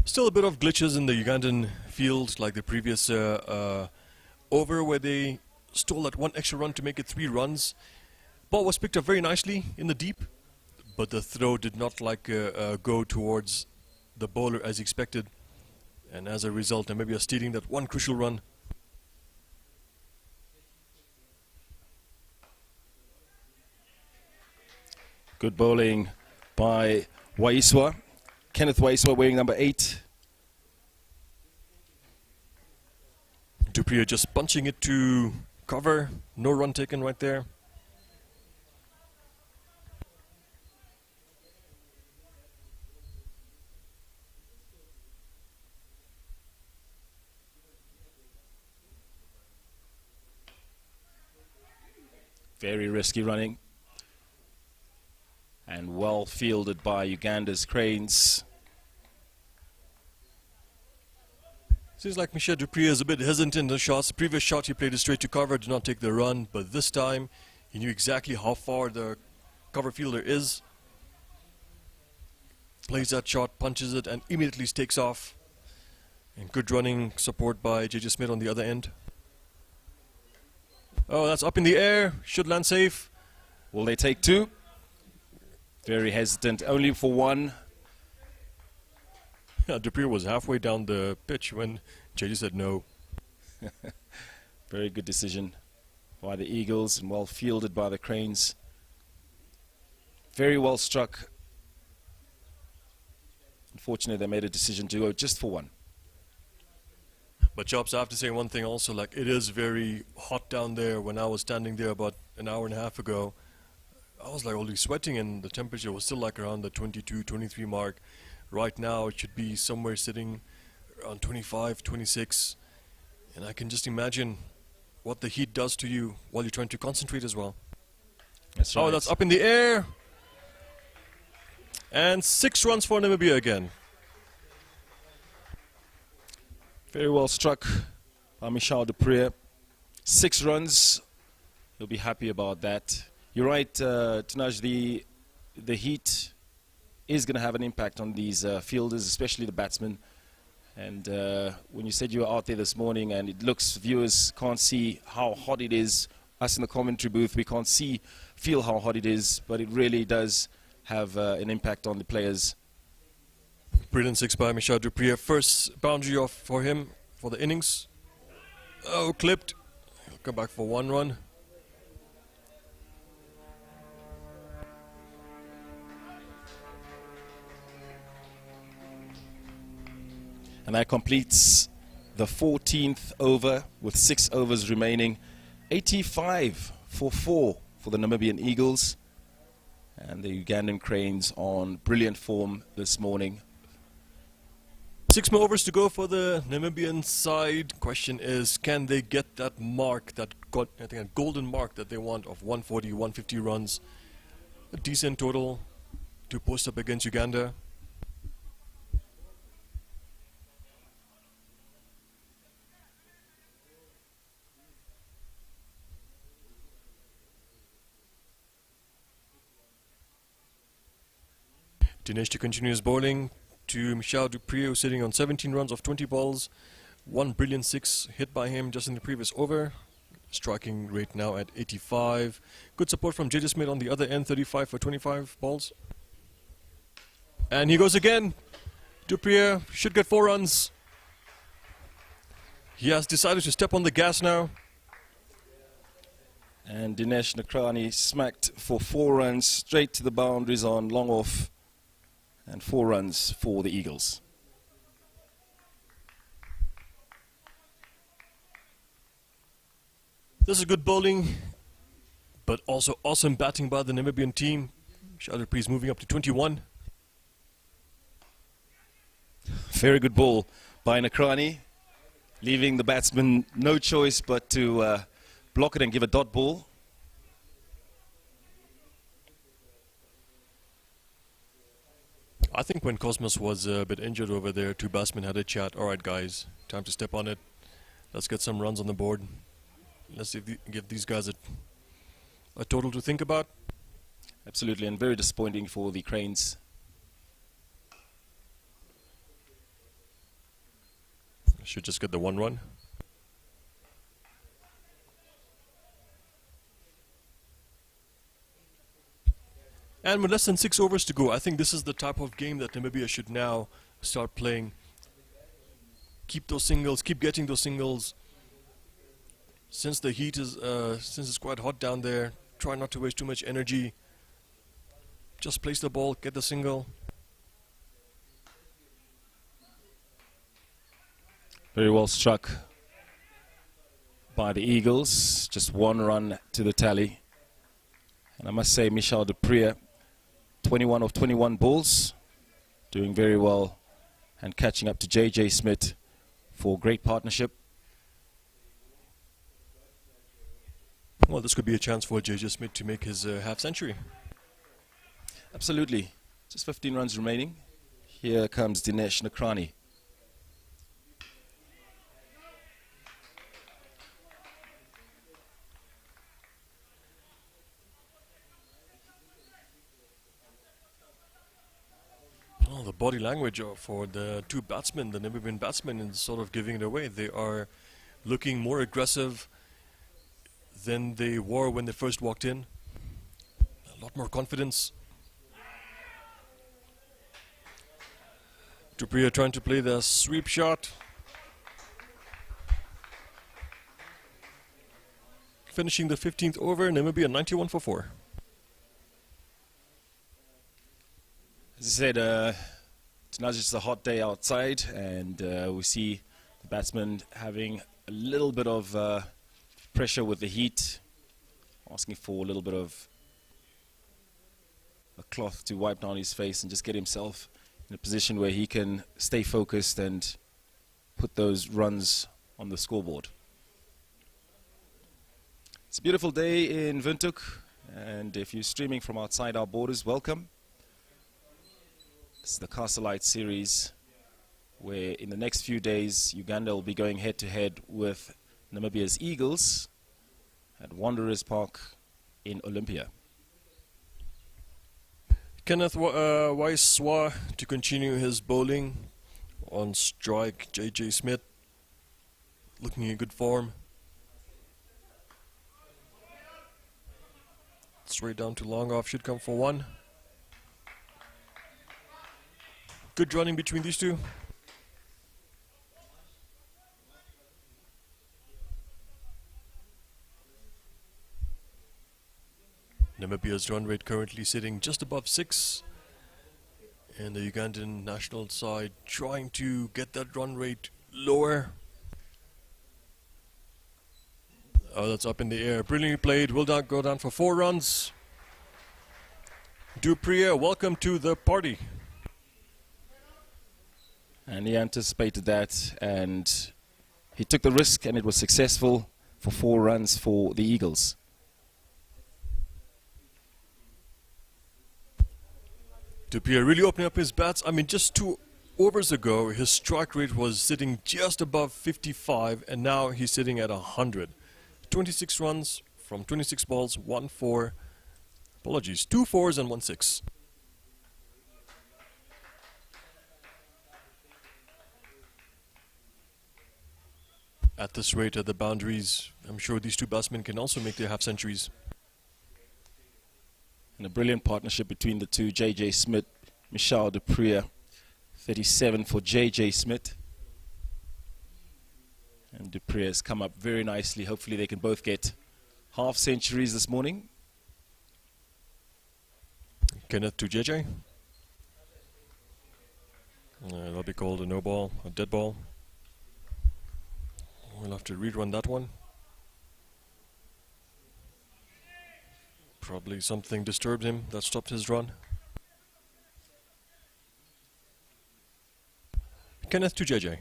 Still a bit of glitches in the Ugandan field, like the previous over where they stole that 1 extra run to make it 3 runs. Ball was picked up very nicely in the deep, but the throw did not go towards the bowler as expected, and as a result Namibia stealing that 1 crucial run. Good bowling by Waiswa. Kenneth Waiswa wearing number 8. du Preez just punching it to cover, no run taken right there. Very risky running. And well fielded by Uganda's Cranes. Seems like Michel du Preez is a bit hesitant in the shots. The previous shot he played it straight to cover, did not take the run, but this time he knew exactly how far the cover fielder is. Plays that shot, punches it, and immediately takes off. And good running support by J.J. Smith on the other end. Oh, that's up in the air. Should land safe. Will they take 2? Very hesitant, only for 1. Yeah, du Preez was halfway down the pitch when JJ said no. Very good decision by the Eagles and well fielded by the Cranes. Very well struck. Unfortunately, they made a decision to go just for 1. But Chops, I have to say one thing also, like it is very hot down there. When I was standing there about an hour and a half ago, I was like only sweating and the temperature was still like around the 22, 23 mark. Right now it should be somewhere sitting around 25, 26. And I can just imagine what the heat does to you while you're trying to concentrate as well. That's right. Oh, that's up in the air. And 6 runs for Namibia again. Very well struck by Michel du Preez. 6 runs. He'll be happy about that. You're right, Tanaj, the heat is going to have an impact on these fielders, especially the batsmen. And when you said you were out there this morning and it looks, viewers can't see how hot it is. Us in the commentary booth, we can't feel how hot it is, but it really does have an impact on the players. Brilliant 6 by Michel du Preez. First boundary off for him for the innings. Oh, clipped. He'll come back for 1 run. And that completes the 14th over with 6 overs remaining. 85 for 4 for the Namibian Eagles. And the Ugandan Cranes on brilliant form this morning. 6 more overs to go for the Namibian side. Question is, can they get that mark, I think a golden mark that they want of 140, 150 runs? A decent total to post up against Uganda. Dinesh to continue his bowling to Michel Dupree, who's sitting on 17 runs off 20 balls. One brilliant six hit by him just in the previous over. Striking rate now at 85. Good support from JJ Smith on the other end, 35 for 25 balls. And he goes again. Dupree should get 4 runs. He has decided to step on the gas now. And Dinesh Nakrani smacked for 4 runs straight to the boundaries on long off, and 4 runs for the Eagles. This is good bowling, but also awesome batting by the Namibian team. Dupree is moving up to 21. Very good ball by Nakrani, leaving the batsman no choice but to block it and give a dot ball. I think when Cosmos was a bit injured over there, 2 batsmen had a chat. All right, guys, time to step on it. Let's get some runs on the board. Let's give these guys a total to think about. Absolutely, and very disappointing for the Cranes. Should just get the 1 run. And with less than 6 overs to go, I think this is the type of game that Namibia should now start playing. Keep those singles, keep getting those singles. Since the heat is, since it's quite hot down there, try not to waste too much energy. Just place the ball, get the single. Very well struck by the Eagles. Just 1 run to the tally. And I must say, Michel Dupree, 21 of 21 balls, doing very well and catching up to JJ Smith for great partnership. Well, this could be a chance for JJ Smith to make his half century. Absolutely. Just 15 runs remaining. Here comes Dinesh Nakrani. Oh, the body language for the 2 batsmen, the Namibian batsmen, is sort of giving it away. They are looking more aggressive than they were when they first walked in. A lot more confidence. Dupree trying to play the sweep shot. Finishing the 15th over, Namibia 91 for 4. As I said, it's not just a hot day outside, and we see the batsman having a little bit of pressure with the heat, asking for a little bit of a cloth to wipe down his face and just get himself in a position where he can stay focused and put those runs on the scoreboard. It's a beautiful day in Windhoek, and if you're streaming from outside our borders, welcome. This is the Lite Series, where in the next few days Uganda will be going head-to-head with Namibia's Eagles at Wanderers Park in Olympia. Kenneth Waiswa to continue his bowling. On strike, JJ Smith looking in good form. Straight down to long off, should come for 1. Good running between these 2. Namibia's run rate currently sitting just above 6. And the Ugandan national side trying to get that run rate lower. Oh, that's up in the air. Brilliantly played. Will not go down for 4 runs. Dupree, welcome to the party. And he anticipated that, and he took the risk, and it was successful for 4 runs for the Eagles. Dupree really opening up his bats. I mean, just 2 overs ago, his strike rate was sitting just above 55, and now he's sitting at 100. 26 runs from 26 balls, 1 4. Apologies, 2 4s and 1 6. At this rate, at the boundaries, I'm sure these two batsmen can also make their half centuries. And a brilliant partnership between the two. J.J. Smith, Michel du Preez, 37 for J.J. Smith. And du Preez has come up very nicely. Hopefully they can both get half centuries this morning. Kenneth to JJ. That'll be called a no ball, a dead ball. We'll have to rerun that one. Probably something disturbed him that stopped his run. Kenneth to JJ.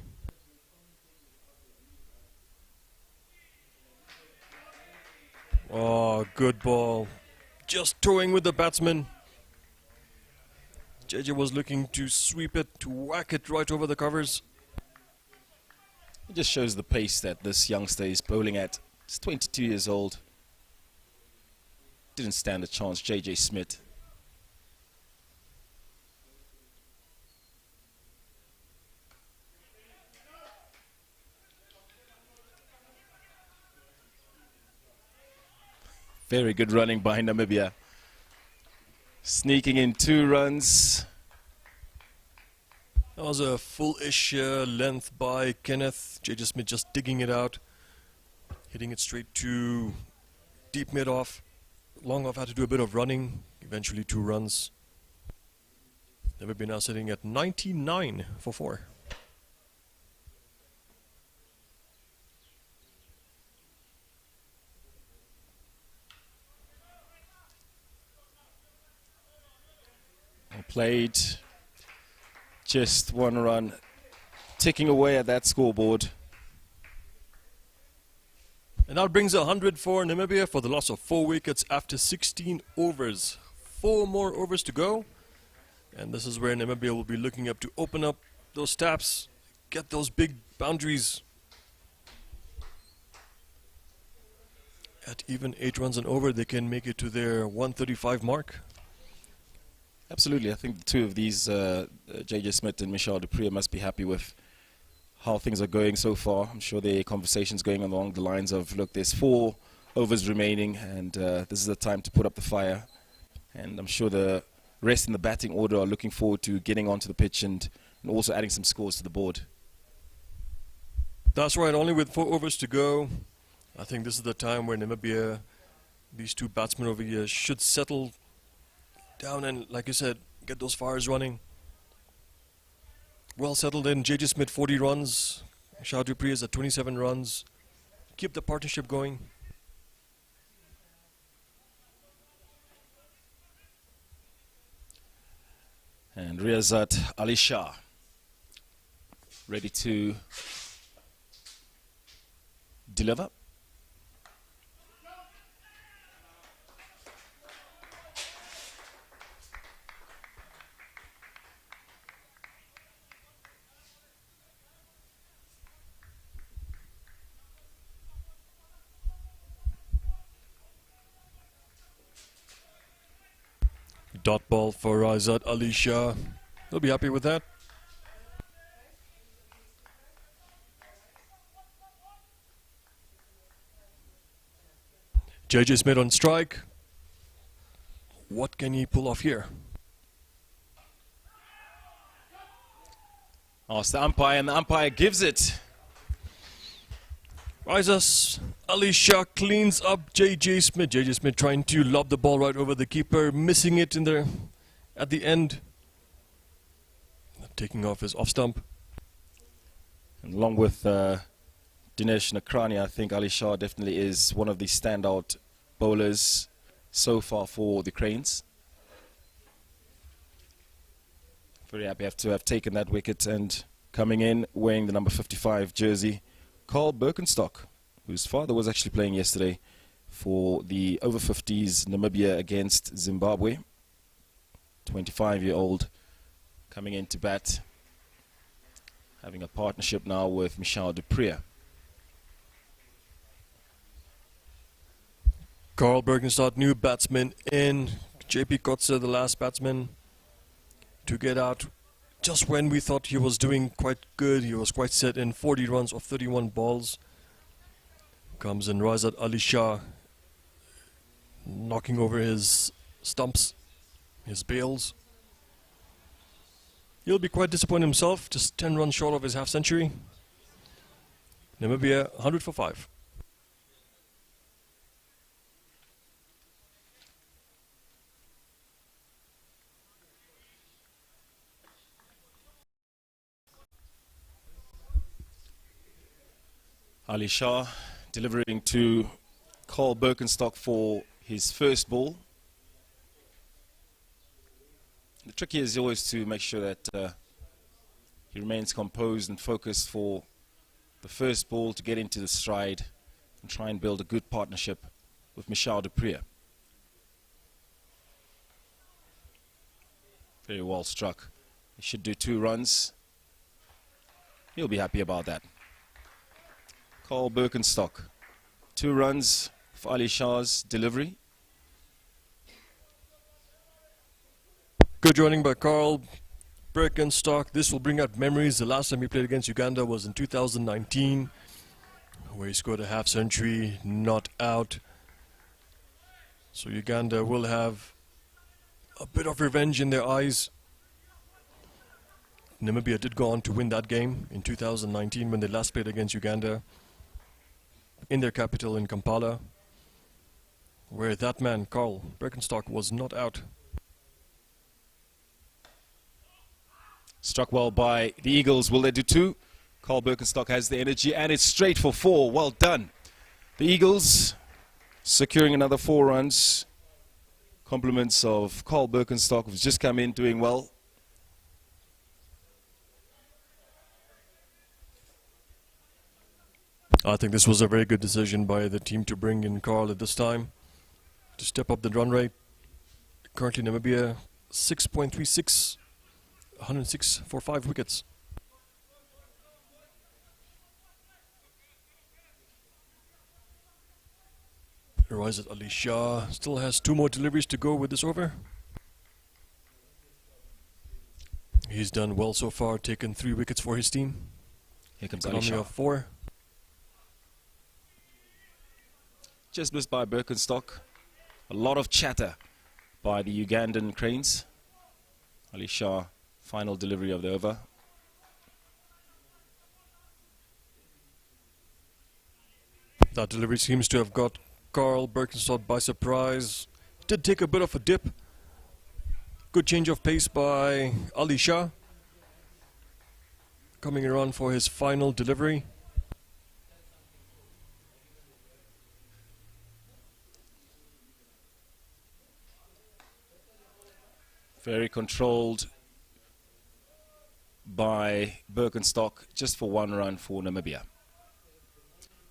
Oh, good ball. Just toeing with the batsman. JJ was looking to sweep it, to whack it right over the covers. It just shows the pace that this youngster is bowling at. He's 22 years old. Didn't stand a chance, J.J. Smith. Very good running by Namibia. Sneaking in 2 runs. That was a full-ish length by Kenneth. J.J. Smith just digging it out. Hitting it straight to deep mid-off. Long off had to do a bit of running. Eventually 2 runs. Namibia now sitting at 99 for 4. Played just 1 run, ticking away at that scoreboard. And that brings 100 for Namibia for the loss of 4 wickets after 16 overs. 4 more overs to go. And this is where Namibia will be looking up to open up those taps, get those big boundaries. At even 8 runs and over, they can make it to their 135 mark. Absolutely. I think the two of these, J.J. Smith and Michel du Preez, must be happy with how things are going so far. I'm sure there are conversations going on along the lines of, look, there's 4 overs remaining, and this is the time to put up the fire. And I'm sure the rest in the batting order are looking forward to getting onto the pitch and also adding some scores to the board. That's right, only with 4 overs to go. I think this is the time where Namibia, these two batsmen over here, should settle down and, like you said, get those fires running. Well settled in. J.J. Smith 40 runs. Michel du Preez at 27 runs. Keep the partnership going. And Riyazat Ali Shah ready to deliver. Dot ball for Riyazat Ali Shah. He'll be happy with that. J.J. Smith on strike. What can he pull off here? Ask the umpire, and the umpire gives it. Riyazat Ali Shah cleans up J.J. Smith. J.J. Smith trying to lob the ball right over the keeper, missing it in there at the end. Taking off his off stump. And along with Dinesh Nakrani, I think Ali Shah definitely is one of the standout bowlers so far for the Cranes. Very happy to have taken that wicket, and coming in wearing the number 55 jersey, Carl Birkenstock, whose father was actually playing yesterday for the over 50s Namibia against Zimbabwe. 25-year-old coming in to bat, having a partnership now with Michel du Preez. Carl Birkenstock, new batsman in. JP Kotze, the last batsman to get out just when we thought he was doing quite good. He was quite set in 40 runs of 31 balls. Comes in Razat Ali Shah, knocking over his stumps, his bails. He'll be quite disappointed himself, just 10 runs short of his half century. Namibia 100 for 5. Ali Shah delivering to Carl Birkenstock for his first ball. The trick here is always to make sure that he remains composed and focused for the first ball to get into the stride and try and build a good partnership with Michel du Preez. Very well struck. He should do 2 runs. He'll be happy about that. Carl Birkenstock, 2 runs for Ali Shah's delivery. Good running by Carl Birkenstock. This will bring up memories. The last time he played against Uganda was in 2019, where he scored a half century, not out. So Uganda will have a bit of revenge in their eyes. Namibia did go on to win that game in 2019 when they last played against Uganda in their capital in Kampala, where that man, Carl Birkenstock, was not out. Struck well by the Eagles. Will they do 2? Carl Birkenstock has the energy, and it's straight for 4. Well done. The Eagles securing another 4 runs. Compliments of Carl Birkenstock, who's just come in doing well. I think this was a very good decision by the team to bring in Carl at this time to step up the run rate. Currently Namibia 6.36, 106 for 5 wickets. Razat Ali Shah still has 2 more deliveries to go with this over. He's done well so far, taken 3 wickets for his team. Here comes Ali Shah. Of 4. Just missed by Birkenstock. A lot of chatter by the Ugandan cranes. Ali Shah, final delivery of the over. That delivery seems to have got Carl Birkenstock by surprise. Did take a bit of a dip. Good change of pace by Ali Shah. Coming around for his final delivery. Very controlled by Birkenstock, just for 1 run for Namibia.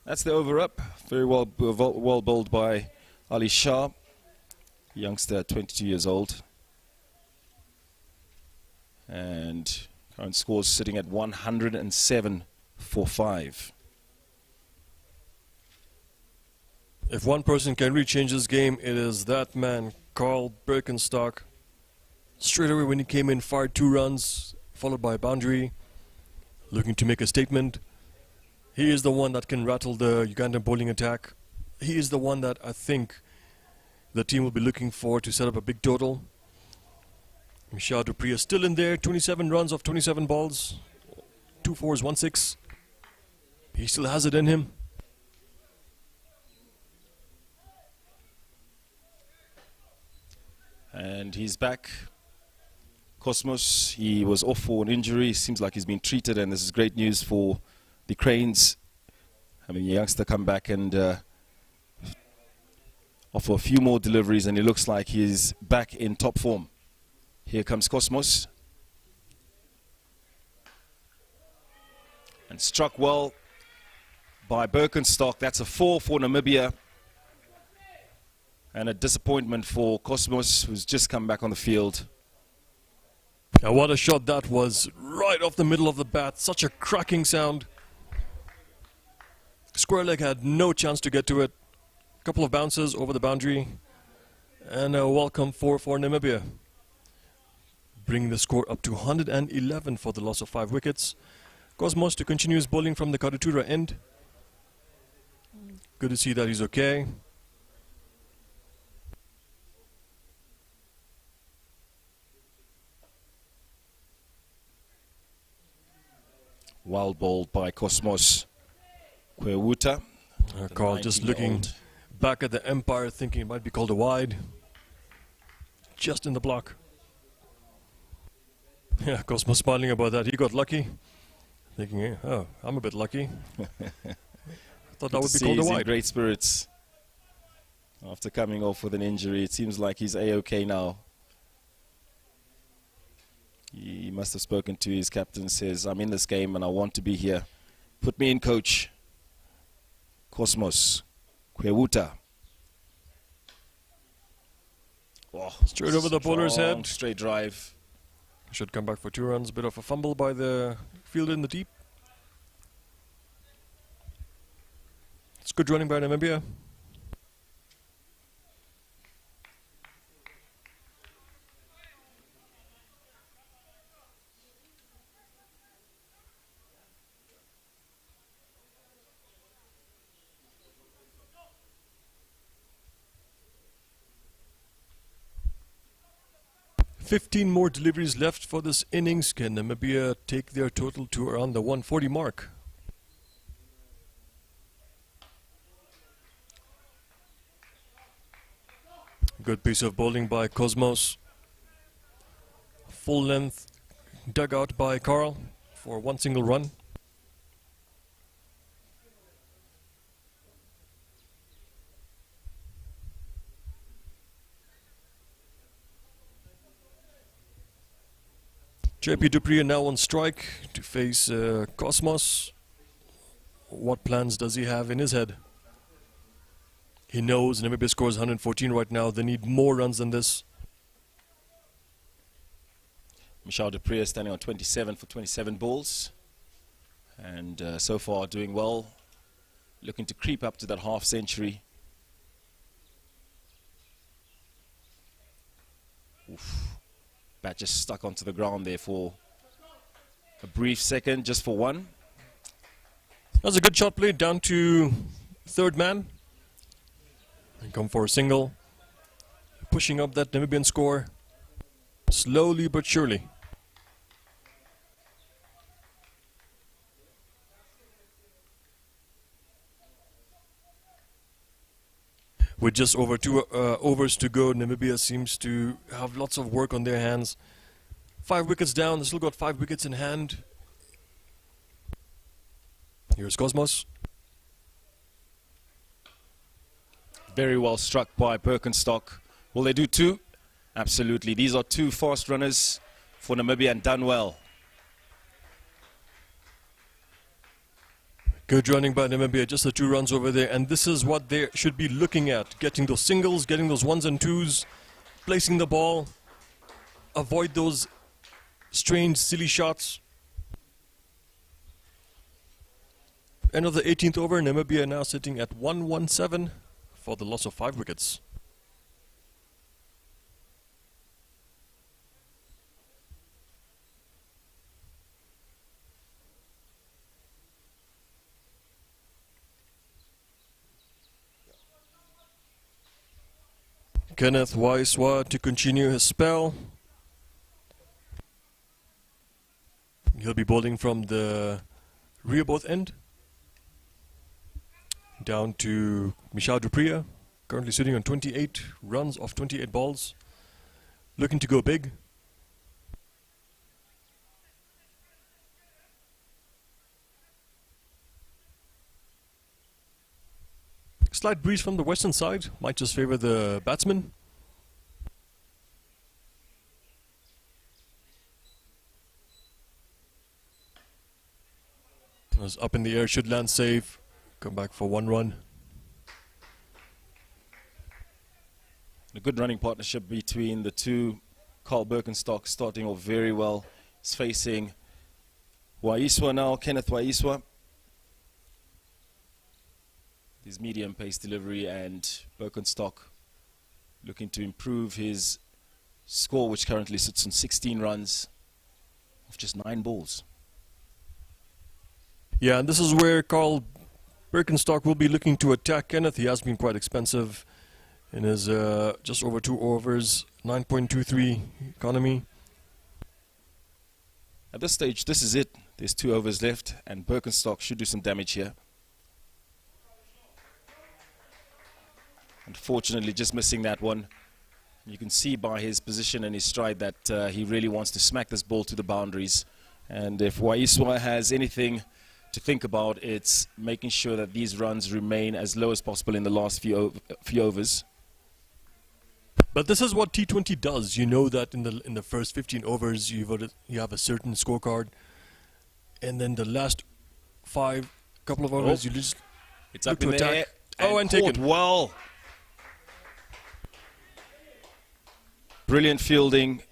That's the over up. Very well bowled by Ali Shah, youngster, 22 years old. And current scores sitting at 107 for 5. If one person can really change this game, it is that man, Carl Birkenstock. Straight away when he came in, fired 2 runs, followed by a boundary, looking to make a statement. He is the one that can rattle the Ugandan bowling attack. He is the one that I think the team will be looking for to set up a big total. Michel du Preez is still in there, 27 runs off 27 balls, 2 fours, 1 6. He still has it in him. And he's back. Cosmos, he was off for an injury. Seems like he's been treated, and this is great news for the Cranes. Having a youngster come back and offer a few more deliveries, and he looks like he's back in top form. Here comes Cosmos. And struck well by Birkenstock. That's a 4 for Namibia. And a disappointment for Cosmos, who's just come back on the field. Now what a shot that was, right off the middle of the bat. Such a cracking sound. Square leg had no chance to get to it. A couple of bounces over the boundary. And a welcome for Namibia. Bringing the score up to 111 for the loss of 5 wickets. Cosmos to continue his bowling from the Karatura end. Good to see that he's okay. Wild ball by Cosmos Kwewuta. Carl just looking back at the umpire, thinking it might be called a wide. Just in the block. Yeah, Cosmos smiling about that. He got lucky. Thinking, oh, I'm a bit lucky. Thought that would be called a He's wide. in great spirits after coming off with an injury. It seems like he's A-OK now. He must have spoken to his captain, says, I'm in this game and I want to be here. Put me in, coach. Cosmos Kwewuta. Oh, Straight over the bowler's head. Straight drive. Should come back for 2 runs. Bit of a fumble by the fielder in the deep. It's good running by Namibia. "15 more deliveries left for this innings. Can Namibia take their total to around the 140 mark?" Good piece of bowling by Cosmos. Full length dugout by Carl for 1 single run. JP Dupree now on strike to face Cosmos. What plans does he have in his head? He knows Namibia scores 114 right now. They need more runs than this. Michel Dupree standing on 27 for 27 balls. And so far doing well. Looking to creep up to that half century. Oof. Bat just stuck onto the ground there for a brief second, just for one. That's a good shot play down to third man. And come for a single. Pushing up that Namibian score. Slowly but surely. With just over 2 overs to go, Namibia seems to have lots of work on their hands. 5 wickets down, they still got 5 wickets in hand. Here's Cosmos. Very well struck by Birkenstock. Will they do 2? Absolutely. These are 2 fast runners for Namibia and done well. Good running by Namibia, just the 2 runs over there, and this is what they should be looking at. Getting those singles, getting those 1s and 2s, placing the ball, avoid those strange, silly shots. End of the 18th over, Namibia now sitting at 117 for the loss of 5 wickets. Kenneth Waiswa to continue his spell. He'll be bowling from the rear both end. Down to Michel Dupree, currently sitting on 28 runs off 28 balls. Looking to go big. Slight breeze from the western side, might just favor the batsman. Was up in the air, should land safe. Come back for 1 run. A good running partnership between the 2. Carl Birkenstock starting off very well. He's facing Waiswa now, Kenneth Waiswa. His medium pace delivery, and Birkenstock looking to improve his score, which currently sits on 16 runs off just 9 balls. Yeah, and this is where Carl Birkenstock will be looking to attack Kenneth. He has been quite expensive in his just over 2 overs, 9.23 economy. At this stage, this is it. There's 2 overs left, and Birkenstock should do some damage here. Unfortunately, just missing that one. You can see by his position and his stride that he really wants to smack this ball to the boundaries. And if Waiswa has anything to think about, it's making sure that these runs remain as low as possible in the last few overs. But this is what T20 does. You know that in the first 15 overs you have a certain scorecard, and then the last couple of overs you just it's look up to in the attack. air Oh, and taken. Well, brilliant fielding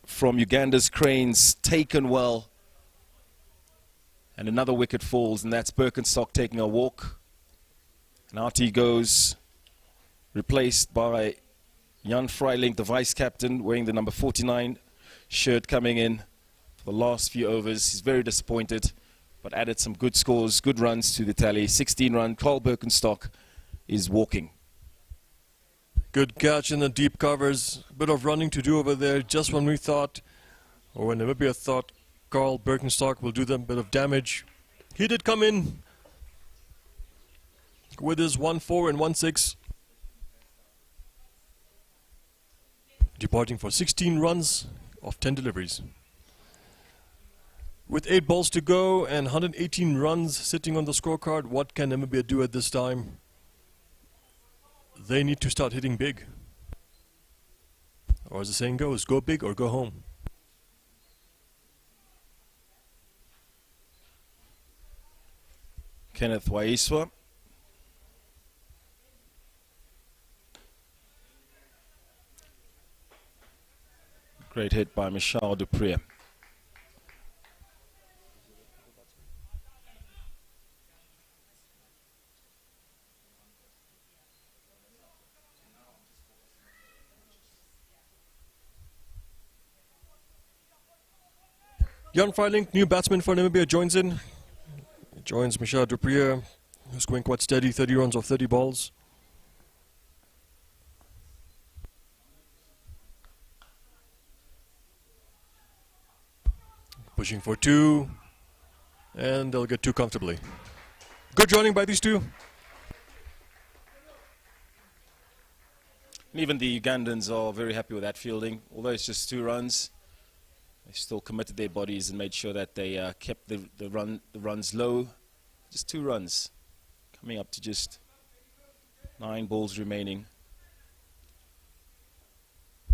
from Uganda's Cranes, taken well. And another wicket falls, and that's Birkenstock taking a walk. And out he goes, replaced by Jan Freilink, the vice-captain, wearing the number 49 shirt, coming in for the last few overs. He's very disappointed, but added some good scores, good runs to the tally. 16-run, Carl Birkenstock is walking. Good catch in the deep covers. A bit of running to do over there, just when we thought, or when Namibia thought Carl Birkenstock will do them a bit of damage. He did come in with his 1-4 and 1-6. Departing for 16 runs of 10 deliveries. With 8 balls to go and 118 runs sitting on the scorecard, what can Namibia do at this time? They need to start hitting big. Or as the saying goes, go big or go home. Kenneth Waiswa. Great hit by Michel Dupree. Jan Freilink, new batsman for Namibia, joins in. Joins Michel Dupree, who's going quite steady, 30 runs off 30 balls. Pushing for 2, and they'll get 2 comfortably. Good joining by these two. And even the Ugandans are very happy with that fielding. Although it's just 2 runs, they still committed their bodies and made sure that they kept the runs low. Just 2 runs, coming up to just 9 balls remaining.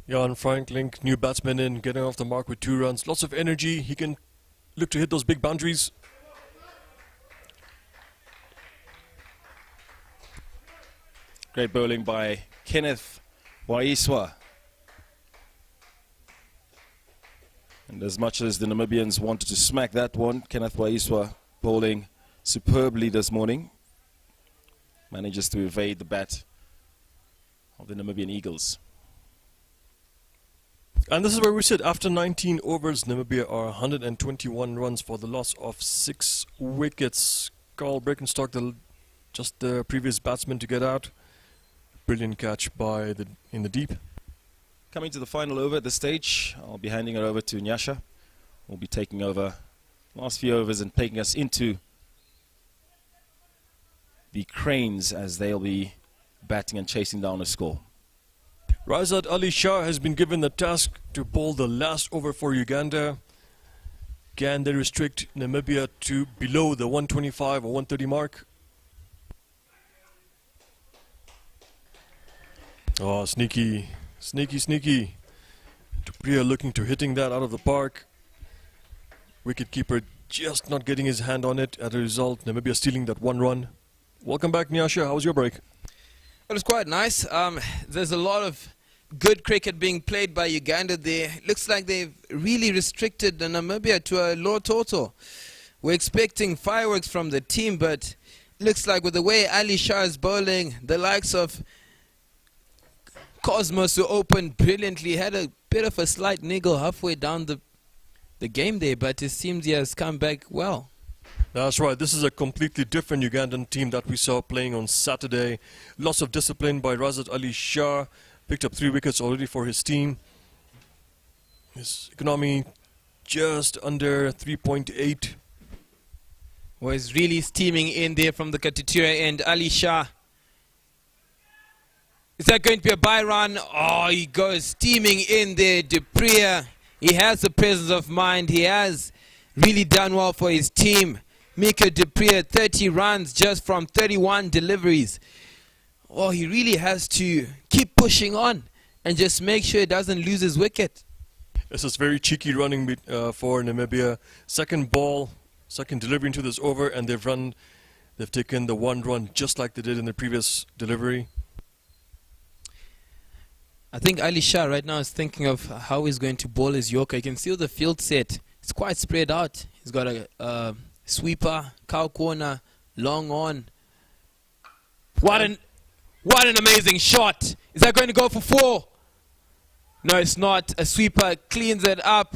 Jan Freilink, new batsman in, getting off the mark with 2 runs. Lots of energy. He can look to hit those big boundaries. Great bowling by Kenneth Waiswa. And as much as the Namibians wanted to smack that one, Kenneth Waiswa bowling superbly this morning. Manages to evade the bat of the Namibian Eagles. And this is where we sit. After 19 overs, Namibia are 121 runs for the loss of 6 wickets. Carl Birkenstock, just the previous batsman to get out. Brilliant catch in the deep. Coming to the final over at this stage, I'll be handing it over to Nyasha. We'll be taking over last few overs and taking us into the Cranes as they'll be batting and chasing down a score. Raizat Ali Shah has been given the task to bowl the last over for Uganda. Can they restrict Namibia to below the 125 or 130 mark? Oh, sneaky, sneaky, sneaky. Dupree looking to hitting that out of the park. Wicketkeeper just not getting his hand on it. As a result, Namibia stealing that 1 run. Welcome back, Nyasha. How was your break? Well, it's quite nice. There's a lot of good cricket being played by Uganda there. Looks like they've really restricted Namibia to a low total. We're expecting fireworks from the team, but looks like with the way Ali Shah is bowling, the likes of Cosmos, who opened brilliantly, had a bit of a slight niggle halfway down the game there, but it seems he has come back well. That's right. This is a completely different Ugandan team that we saw playing on Saturday. Loss of discipline by Razat Ali Shah. Picked up 3 wickets already for his team. His economy just under 3.8. Was really steaming in there from the Katutura end. Ali Shah. Is that going to be a bye run? Oh, he goes steaming in there. Dupriya, he has the presence of mind. He has really done well for his team. Mika Dupriya, 30 runs just from 31 deliveries. Oh, he really has to keep pushing on and just make sure he doesn't lose his wicket. This is very cheeky running for Namibia. Second ball, second delivery into this over, and they've taken the 1 run just like they did in the previous delivery. I think Ali Shah right now is thinking of how he's going to bowl his Yorker. You can see the field set. It's quite spread out. He's got a sweeper, cow corner, long on. What an amazing shot. Is that going to go for 4? No, it's not. A sweeper cleans it up,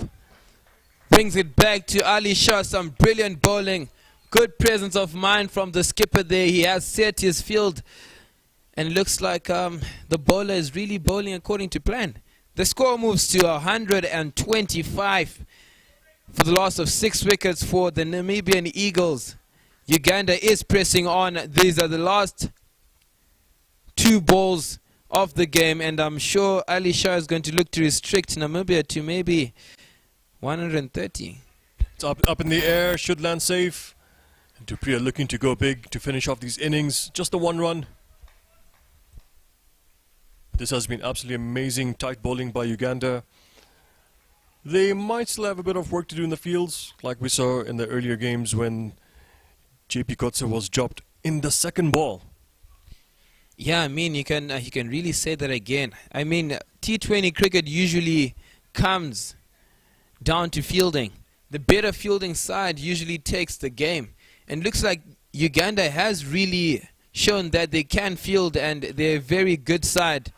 brings it back to Ali Shah. Some brilliant bowling. Good presence of mind from the skipper there. He has set his field. And it looks like the bowler is really bowling according to plan. The score moves to 125 for the loss of 6 wickets for the Namibian Eagles. Uganda is pressing on. These are the last 2 balls of the game, and I'm sure Ali Shah is going to look to restrict Namibia to maybe 130. It's up in the air, should land safe. And Dupriya looking to go big to finish off these innings. Just the 1 run. This has been absolutely amazing tight bowling by Uganda. They might still have a bit of work to do in the fields, like we saw in the earlier games when JP Kotse was dropped in the second ball. Yeah, I mean, you can really say that again. I mean, T20 cricket usually comes down to fielding. The better fielding side usually takes the game. And looks like Uganda has really shown that they can field, and they're a very good side.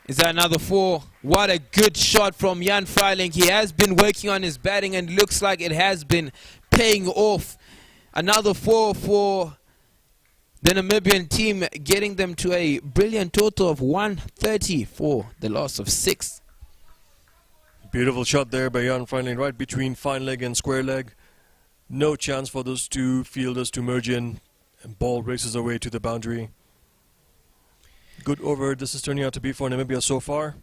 Is that another 4? What a good shot from Jan Freiling. He has been working on his batting and looks like it has been paying off. Another 4 for the Namibian team, getting them to a brilliant total of 130 for the loss of 6. Beautiful shot there by Jan Freiling, right between fine leg and square leg. No chance for those 2 fielders to merge in, and ball races away to the boundary. Good over this is turning out to be for Namibia so far.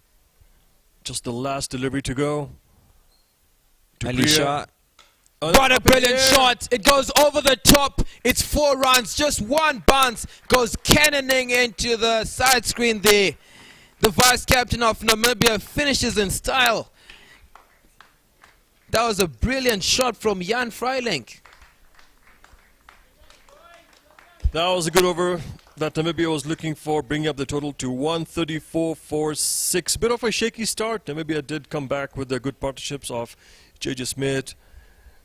Just the last delivery to go. Ali Shah. What a brilliant shot. It goes over the top. It's 4 runs. Just 1 bounce. Goes cannoning into the side screen there. The vice captain of Namibia finishes in style. That was a brilliant shot from Jan Freiling. That was a good over that Namibia was looking for, bringing up the total to 134 for 6. Bit of a shaky start. Namibia did come back with the good partnerships of J.J. Smith,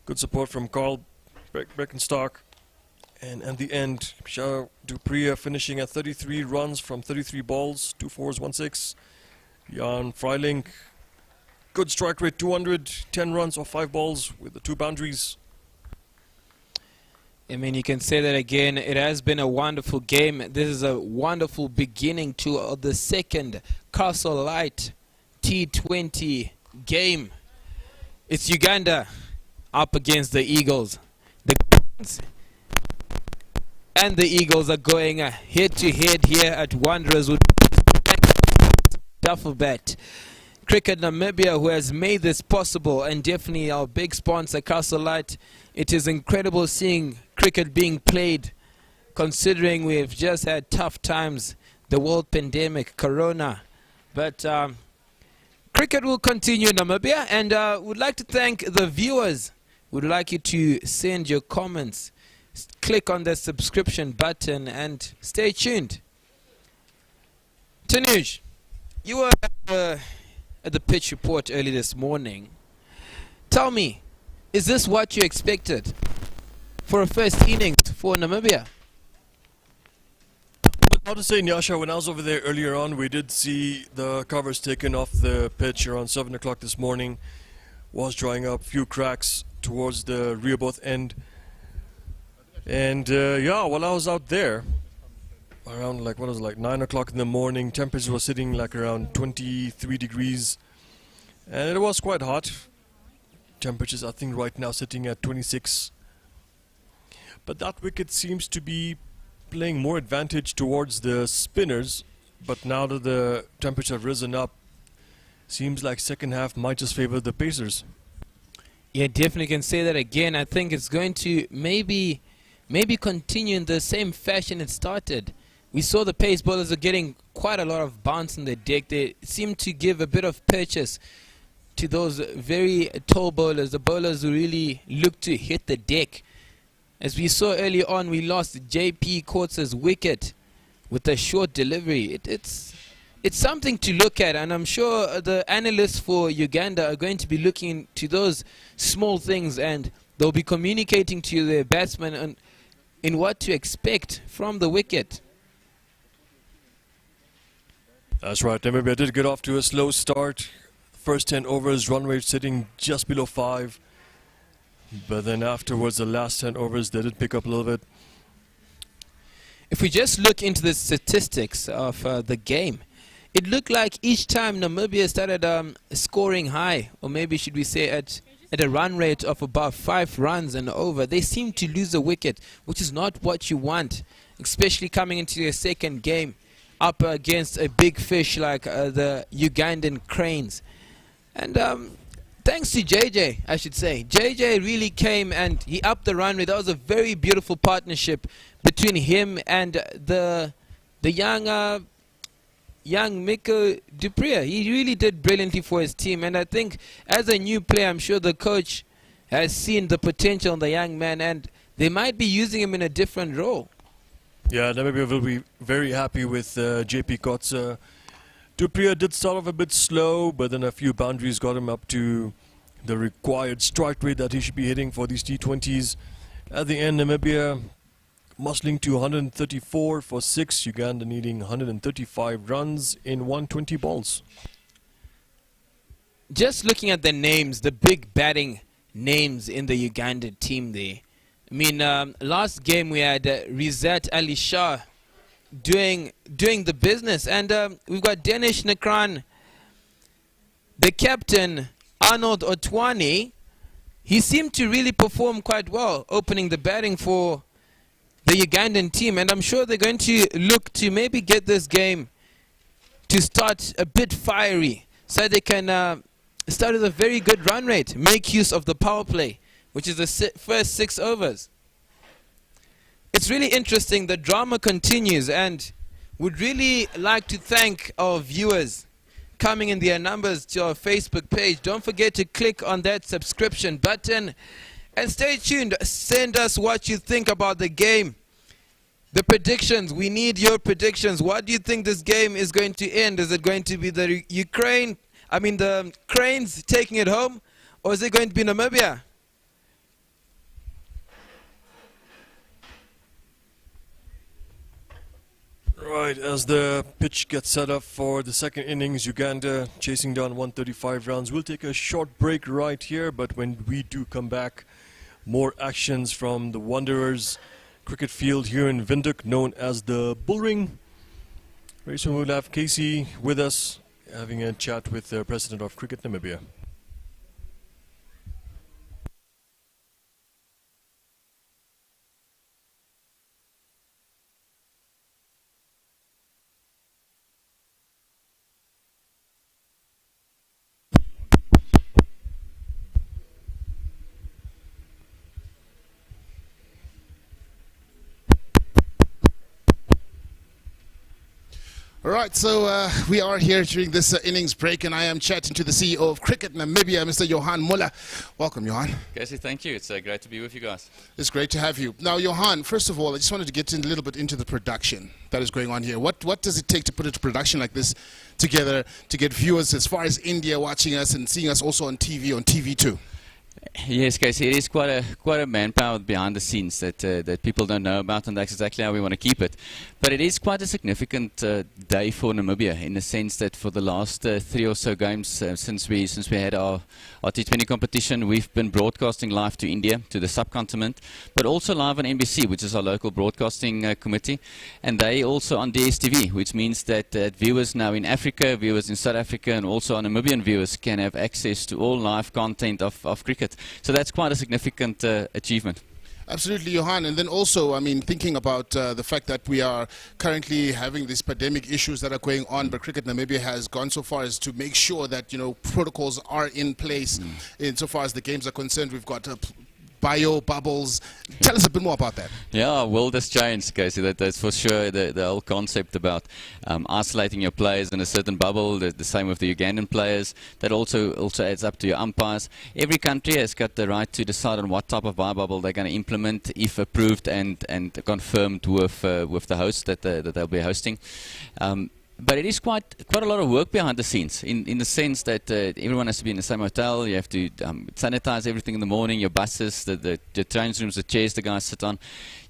good support from Carl Breckenstock, and at the end, Shah Dupriya finishing at 33 runs from 33 balls, 2 fours, 1 6. Jan Freiling, good strike rate, 210 runs off 5 balls with the 2 boundaries. I mean, you can say that again. It has been a wonderful game. This is a wonderful beginning to the second Castle Lite T20 game. It's Uganda up against the Eagles. The and the Eagles are going head to head here at Wanderers with Duffelbat. Cricket Namibia, who has made this possible, and definitely our big sponsor, Castle Lite. It is incredible seeing cricket being played, considering we've just had tough times, the world pandemic, Corona. But cricket will continue in Namibia, and would like to thank the viewers. Would like you to send your comments, click on the subscription button, and stay tuned. Tanuj, you were at the pitch report early this morning. Tell me, is this what you expected for a first innings for Namibia? How to say, Nyasha, when I was over there earlier on, we did see the covers taken off the pitch around 7 o'clock this morning. Was drying up, few cracks towards the rear both end. And yeah, while I was out there, around like, what was it, like 9 o'clock in the morning, temperature was sitting like around 23 degrees. And it was quite hot. Temperatures, I think, right now sitting at 26. But that wicket seems to be playing more advantage towards the spinners. But now that the temperature have risen up, seems like second half might just favor the pacers. Yeah, definitely can say that again. I think it's going to maybe continue in the same fashion it started. We saw the pace bowlers are getting quite a lot of bounce in the deck. They seem to give a bit of purchase to those very tall bowlers, the bowlers who really look to hit the deck. As we saw early on, we lost JP Courts' wicket with a short delivery. It's something to look at, and I'm sure the analysts for Uganda are going to be looking to those small things, and they'll be communicating to their batsmen in what to expect from the wicket. That's right. Namibia did get off to a slow start. First 10 overs, run rate sitting just below 5. But then afterwards, the last 10 overs, they did pick up a little bit. If we just look into the statistics of the game, it looked like each time Namibia started scoring high, or maybe should we say at a run rate of about 5 runs and over, they seem to lose a wicket, which is not what you want, especially coming into your second game up against a big fish like the Ugandan Cranes. And thanks to JJ, I should say. JJ really came and he upped the run rate. That was a very beautiful partnership between him and the young Miko Dupree. He really did brilliantly for his team. And I think as a new player, I'm sure the coach has seen the potential in the young man, and they might be using him in a different role. Yeah, Namibia will be very happy with JP Kotze. Dupree did start off a bit slow, but then a few boundaries got him up to the required strike rate that he should be hitting for these T20s. At the end, Namibia muscling to 134 for 6, Uganda needing 135 runs in 120 balls. Just looking at the names, the big batting names in the Uganda team there. I mean, last game we had Rizat Ali Shah doing the business, and we've got Danish Nakran, the captain Arnold Otwani. He seemed to really perform quite well, opening the batting for the Ugandan team, and I'm sure they're going to look to maybe get this game to start a bit fiery, so they can start with a very good run rate, make use of the power play, which is the first 6 overs. It's really interesting. The drama continues, and would really like to thank our viewers coming in their numbers to our Facebook page. Don't forget to click on that subscription button and stay tuned. Send us what you think about the game. The predictions. We need your predictions. What do you think this game is going to end? Is it going to be the the Cranes taking it home, or is it going to be Namibia? Right, as the pitch gets set up for the second innings, Uganda chasing down 135 runs. We'll take a short break right here, but when we do come back, more actions from the Wanderers cricket field here in Windhoek, known as the Bullring. Very soon we'll have Casey with us, having a chat with the President of Cricket Namibia. All right, so we are here during this innings break, and I am chatting to the CEO of Cricket Namibia, Mr. Johan Muller. Welcome, Johan. Casey, thank you. It's great to be with you guys. It's great to have you. Now, Johan, first of all, I just wanted to get in a little bit into the production that is going on here. What does it take to put a production like this together to get viewers as far as India watching us and seeing us also on TV, on TV2? Yes, Casey, it is quite a manpower behind the scenes that people don't know about, and that's exactly how we want to keep it. But it is quite a significant day for Namibia in the sense that for the last 3 or so games since we had our T20 competition, we've been broadcasting live to India, to the subcontinent, but also live on NBC, which is our local broadcasting committee, and they also on DSTV, which means that viewers now in Africa, viewers in South Africa, and also our Namibian viewers can have access to all live content of cricket. So that's quite a significant achievement. Absolutely, Johan. And then also, I mean, thinking about the fact that we are currently having these pandemic issues that are going on, but Cricket Namibia has gone so far as to make sure that, you know, protocols are in place insofar as the games are concerned. We've got bio bubbles. Tell us a bit more about that. Yeah, world has changed, Casey. That's for sure. The whole concept about isolating your players in a certain bubble, the same with the Ugandan players, that also adds up to your umpires. Every country has got the right to decide on what type of bio bubble they're going to implement, if approved and confirmed with the host that they'll be hosting. But it is quite a lot of work behind the scenes, in the sense that everyone has to be in the same hotel. You have to sanitize everything in the morning, your buses, the change rooms, the chairs the guys sit on.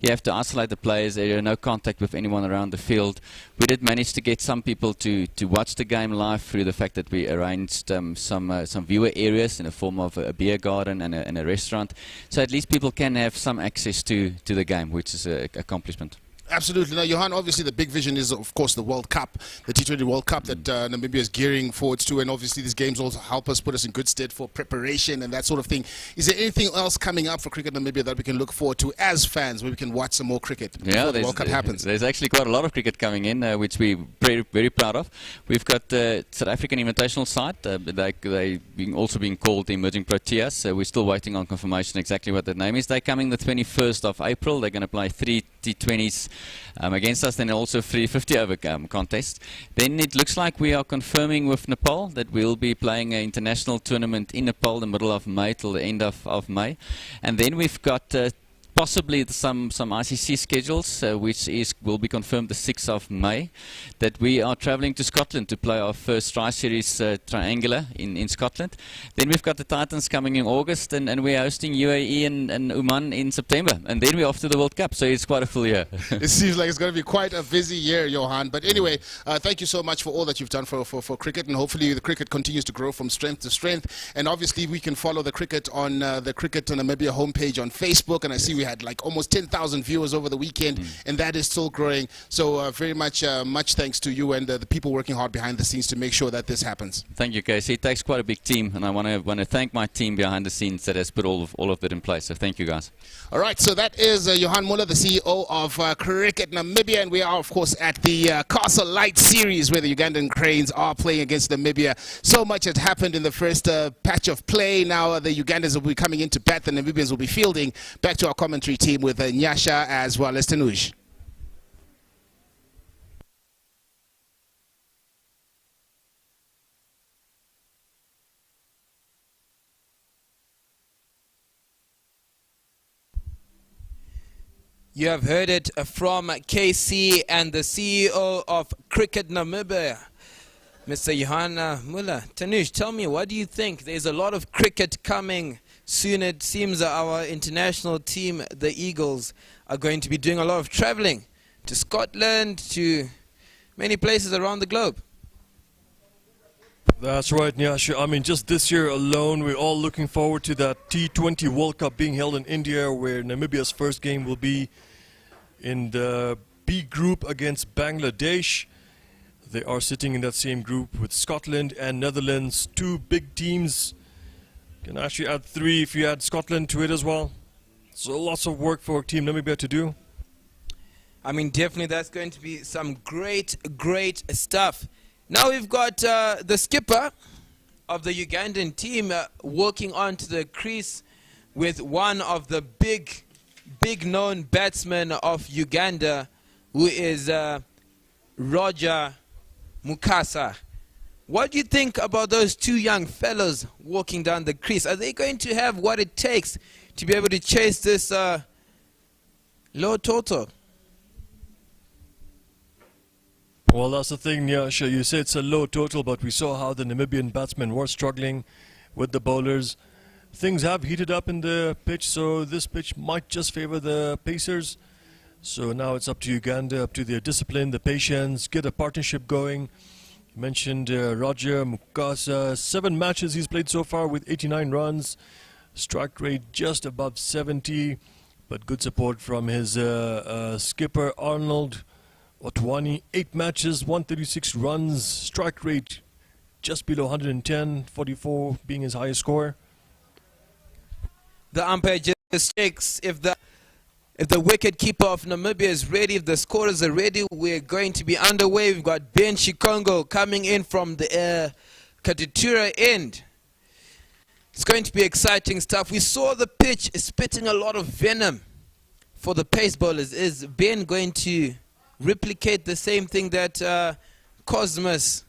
You have to isolate the players. There are no contact with anyone around the field. We did manage to get some people to watch the game live through the fact that we arranged some viewer areas in the form of a beer garden and a restaurant. So at least people can have some access to the game, which is an accomplishment. Absolutely. Now, Johan, obviously the big vision is, of course, the World Cup, the T20 World Cup that Namibia is gearing forwards to, and obviously these games also help us, put us in good stead for preparation and that sort of thing. Is there anything else coming up for Cricket Namibia that we can look forward to as fans, where we can watch some more cricket before the World Cup happens? There's actually quite a lot of cricket coming in, which we're very, very proud of. We've got the South African Invitational side. They also being called the Emerging Proteas. We're still waiting on confirmation exactly what that name is. They're coming the 21st of April. They're going to play 3 T20s against us, then also 350 over contests. Then it looks like we are confirming with Nepal that we'll be playing an international tournament in Nepal the middle of May till the end of May. And then we've got possibly some ICC schedules, which will be confirmed the 6th of May, that we are travelling to Scotland to play our first Lite Series triangular in Scotland. Then we've got the Titans coming in August, and we're hosting UAE and Oman in September, and then we're off to the World Cup, so it's quite a full year. It seems like it's going to be quite a busy year, Johan. But anyway, thank you so much for all that you've done for cricket, and hopefully the cricket continues to grow from strength to strength. And obviously we can follow the cricket on the Cricket Namibia homepage on Facebook, and I see we had like almost 10,000 viewers over the weekend, and that is still growing. So very much thanks to you and the people working hard behind the scenes to make sure that this happens. Thank you, Casey. It takes quite a big team, and I want to thank my team behind the scenes that has put all of that in place. So thank you, guys. All right, so that is Johan Muller, the CEO of Cricket Namibia, and we are, of course, at the Castle Lite Series, where the Ugandan Cranes are playing against Namibia. So much has happened in the first patch of play. Now the Ugandans will be coming into bat, the Namibians will be fielding. Back to our commentary team with Nyasha as well as Tanuj. You have heard it from KC and the CEO of Cricket Namibia, Mr. Johan Muller. Tanuj, tell me, what do you think? There's a lot of cricket coming soon. It seems our international team, the Eagles, are going to be doing a lot of traveling to Scotland, to many places around the globe. That's right, Nyasha. I mean, just this year alone, we're all looking forward to that T20 World Cup being held in India, where Namibia's first game will be in the B group against Bangladesh. They are sitting in that same group with Scotland and Netherlands, two big teams. Can actually add 3 if you add Scotland to it as well. So lots of work for Team Namibia to do. I mean, definitely that's going to be some great stuff. Now we've got the skipper of the Ugandan team working onto the crease with one of the big known batsmen of Uganda, who is Roger Mukasa. What do you think about those two young fellows walking down the crease? Are they going to have what it takes to be able to chase this low total? Well, that's the thing, Nyasha. You say it's a low total, but we saw how the Namibian batsmen were struggling with the bowlers. things have heated up in the pitch, so this pitch might just favor the Pacers. So now it's up to Uganda, up to their discipline, the patience, get a partnership going. You mentioned Roger Mukasa, 7 matches he's played so far with 89 runs, strike rate just above 70, but good support from his skipper Arnold Otwani. 8 matches, 136 runs, strike rate just below 110, 44 being his highest score. The umpire just checks if the wicket keeper of Namibia is ready, if the scorers are ready. We're going to be underway. We've got Ben Shikongo coming in from the Katutura end. It's going to be exciting stuff. We saw the pitch spitting a lot of venom for the pace bowlers. Is Ben going to replicate the same thing that Cosmos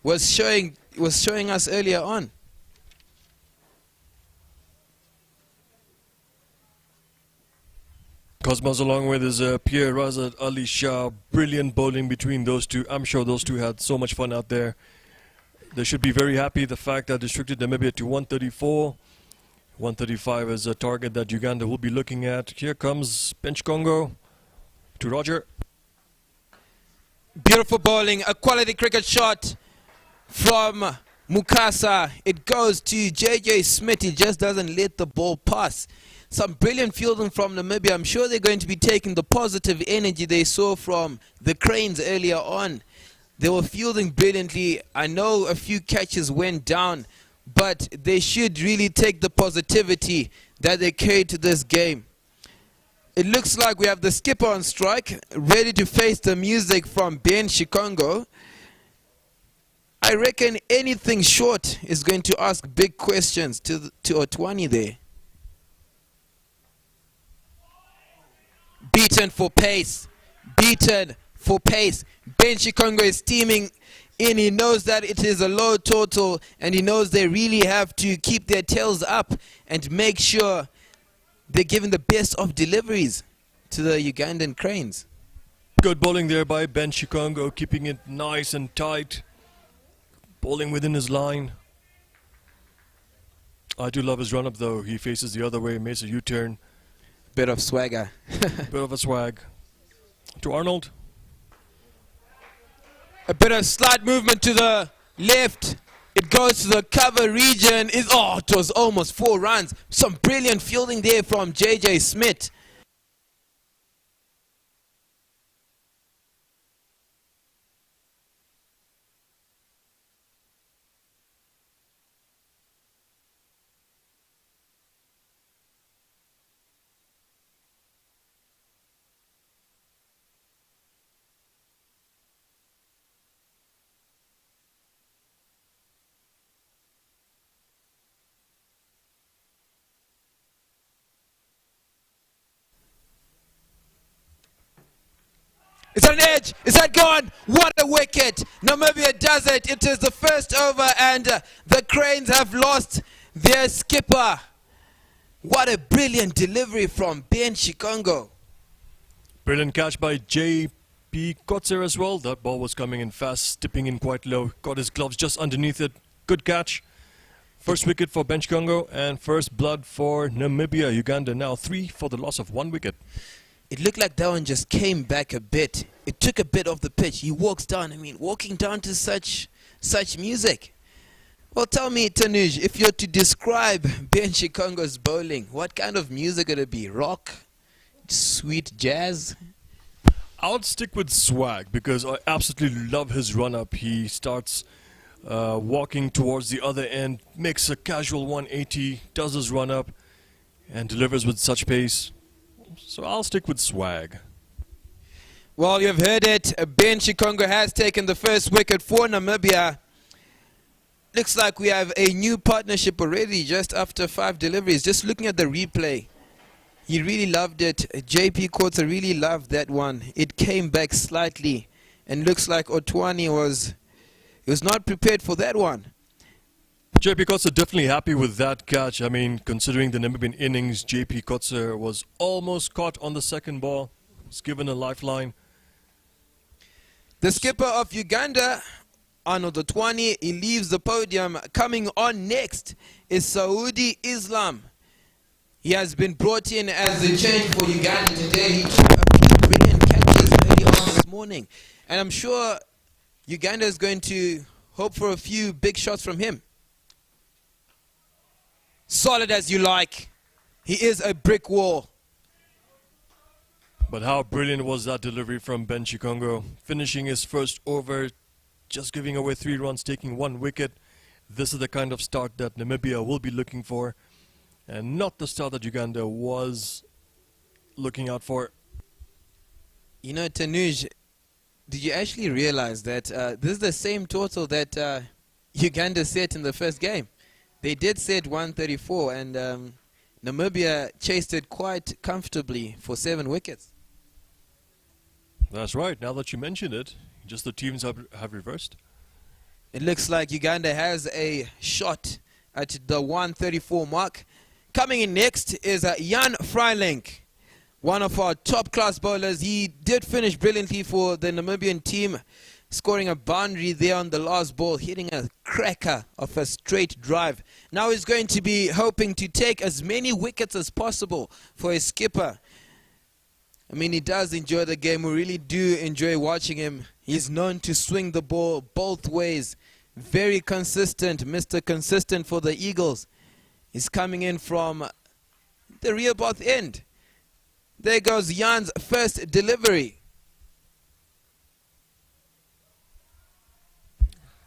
was showing us earlier on? Cosmos along with his Pierre Razat Ali Shah, brilliant bowling between those two. I'm sure those two had so much fun out there. They should be very happy the fact that restricted Namibia to 134. 135 is a target that Uganda will be looking at. Here comes Bench Congo to Roger. Beautiful bowling, a quality cricket shot from Mukasa. It goes to JJ Smith. He just doesn't let the ball pass. Some brilliant fielding from Namibia. I'm sure they're going to be taking the positive energy they saw from the Cranes earlier on. They were fielding brilliantly. I know a few catches went down, but they should really take the positivity that they carry to this game. It looks like we have the skipper on strike, ready to face the music from Ben Shikongo. I reckon anything short is going to ask big questions to Otwani there. Beaten for pace. Beaten for pace. Ben Shikongo is steaming in. He knows that it is a low total, and he knows they really have to keep their tails up and make sure they're giving the best of deliveries to the Ugandan Cranes. Good bowling there by Ben Shikongo, keeping it nice and tight. Bowling within his line. I do love his run-up though. He faces the other way, makes a U-turn. Bit of swagger. Bit of a swag. To Arnold. A bit of slight movement to the left. It goes to the cover region. It was almost 4 runs. Some brilliant fielding there from JJ Smith. Is that an edge? Is that gone? What a wicket. Namibia does it. It is the first over and the Cranes have lost their skipper. What a brilliant delivery from Ben Shikongo. Brilliant catch by J.P. Kotzer as well. That ball was coming in fast, tipping in quite low. Got his gloves just underneath it. Good catch. First wicket for Ben Shikongo and first blood for Namibia. Uganda now 3 for the loss of 1 wicket. It looked like that one just came back a bit. It took a bit off the pitch. He walks down. I mean, walking down to such music. Well, tell me, Tanuj, if you're to describe Ben Shikongo's bowling, what kind of music would it be? Rock? Sweet jazz? I would stick with swag because I absolutely love his run-up. He starts walking towards the other end, makes a casual 180, does his run-up, and delivers with such pace. So I'll stick with swag. Well, you've heard it. Ben Shikongo has taken the first wicket for Namibia. Looks like we have a new partnership already just after 5 deliveries. Just looking at the replay, he really loved it. JP Kotzer really loved that one. It came back slightly, and looks like Otwani was not prepared for that one. JP Kotzer definitely happy with that catch. I mean, considering the Namibian innings, JP Kotzer was almost caught on the second ball. Was given a lifeline. The skipper of Uganda on the 20. He leaves the podium. Coming on next is Saudi Islam. He has been brought in as the change for Uganda today. He took a few brilliant catches early on this morning. And I'm sure Uganda is going to hope for a few big shots from him. Solid as you like. He is a brick wall. But how brilliant was that delivery from Ben Chikongo, finishing his first over, just giving away 3 runs, taking 1 wicket. This is the kind of start that Namibia will be looking for, and not the start that Uganda was looking out for. You know, Tanuj, did you actually realize that this is the same total that Uganda set in the first game? They did set 134, and Namibia chased it quite comfortably for 7 wickets. That's right. Now that you mention it, just the teams have reversed. It looks like Uganda has a shot at the 134 mark. Coming in next is Jan Freiling, one of our top-class bowlers. He did finish brilliantly for the Namibian team, scoring a boundary there on the last ball, hitting a cracker of a straight drive. Now he's going to be hoping to take as many wickets as possible for his skipper. I mean, he does enjoy the game. We really do enjoy watching him. He's known to swing the ball both ways. Very consistent, Mr. Consistent for the Eagles. He's coming in from the rear path end. There goes Jan's first delivery.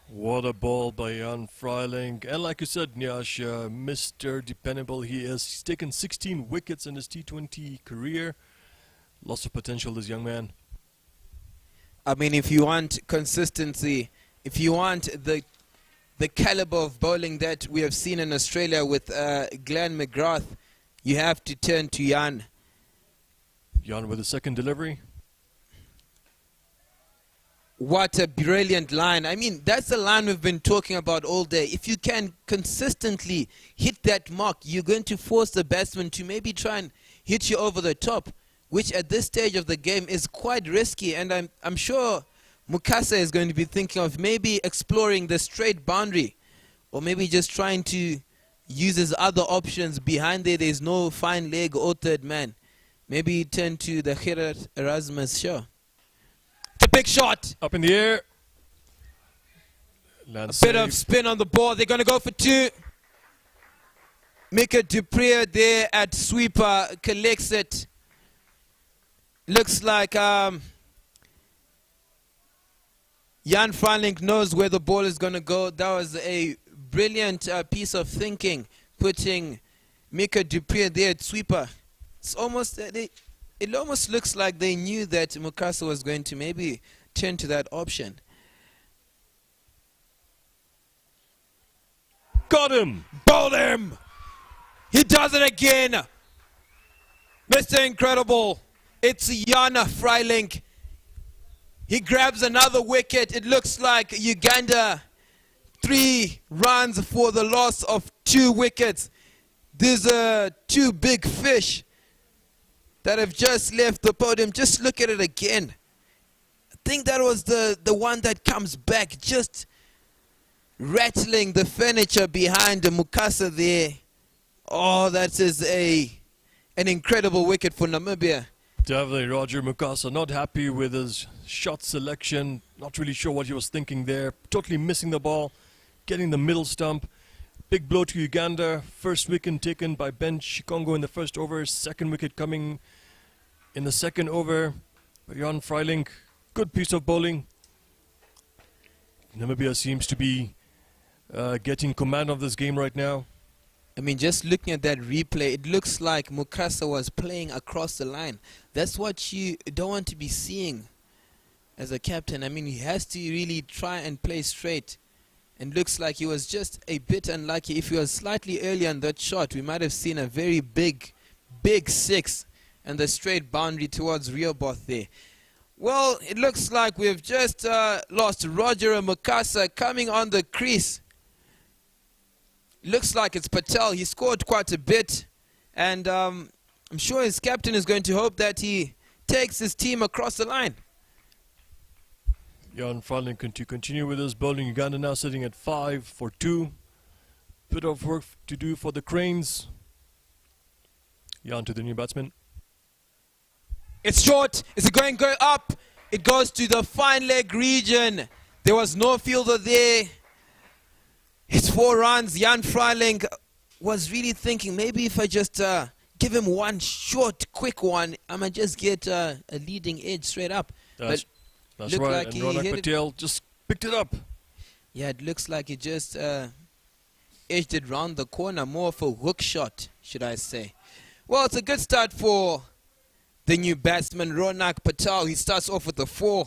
What a ball by Jan Freiling. And like you said, Nyash, Mr. Dependable he is. He's taken 16 wickets in his T20 career. Lots of potential, this young man. I mean, if you want consistency, if you want the caliber of bowling that we have seen in Australia with Glenn McGrath, you have to turn to Jan. Jan with the second delivery. What a brilliant line. I mean, that's the line we've been talking about all day. If you can consistently hit that mark, you're going to force the batsman to maybe try and hit you over the top, which at this stage of the game is quite risky. And I'm sure Mukasa is going to be thinking of maybe exploring the straight boundary, or maybe just trying to use his other options. Behind there, there's no fine leg or third man. Maybe turn to the Gerard Erasmus show. It's a big shot. Up in the air. A bit of spin on the ball. They're going to go for 2. Mika Dupree there at sweeper collects it. Looks like Jan Freiling knows where the ball is going to go. That was a brilliant piece of thinking, putting Mika Dupree there at sweeper. It's almost, it almost looks like they knew that Mukasa was going to maybe turn to that option. Got him! Bowled him! He does it again! Mr. Incredible! It's Jan Freiling. He grabs another wicket. It looks like Uganda 3 runs for the loss of 2 wickets. These are 2 big fish that have just left the podium. Just look at it again. I think that was the one that comes back, just rattling the furniture behind the Mukasa there. Oh, that is an incredible wicket for Namibia. Definitely Roger Mukasa not happy with his shot selection. Not really sure what he was thinking there. Totally missing the ball. Getting the middle stump. Big blow to Uganda. First wicket taken by Ben Chikongo in the first over. Second wicket coming in the second over. Jan Freiling, good piece of bowling. Namibia seems to be getting command of this game right now. I mean, just looking at that replay, it looks like Mukasa was playing across the line. That's what you don't want to be seeing as a captain. I mean, he has to really try and play straight. And looks like he was just a bit unlucky. If he was slightly earlier on that shot, we might have seen a very big 6 and the straight boundary towards Rehoboth there. Well, it looks like we've just lost Roger Mukasa coming on the crease. Looks like it's Patel. He scored quite a bit. And I'm sure his captain is going to hope that he takes his team across the line. Jan Freiling to continue with his bowling. Uganda now sitting at 5 for 2. Bit of work to do for the Cranes. Jan to the new batsman. It's short. Is it going up? It goes to the fine leg region. There was no fielder there. It's 4 runs. Jan Freiling was really thinking, maybe if I just give him one short, quick one, I might just get a leading edge straight up. That's right. Like and he Ronak hit Patel just picked it up. Yeah, it looks like he just edged it round the corner. More of a hook shot, should I say. Well, it's a good start for the new batsman, Ronak Patel. He starts off with a 4.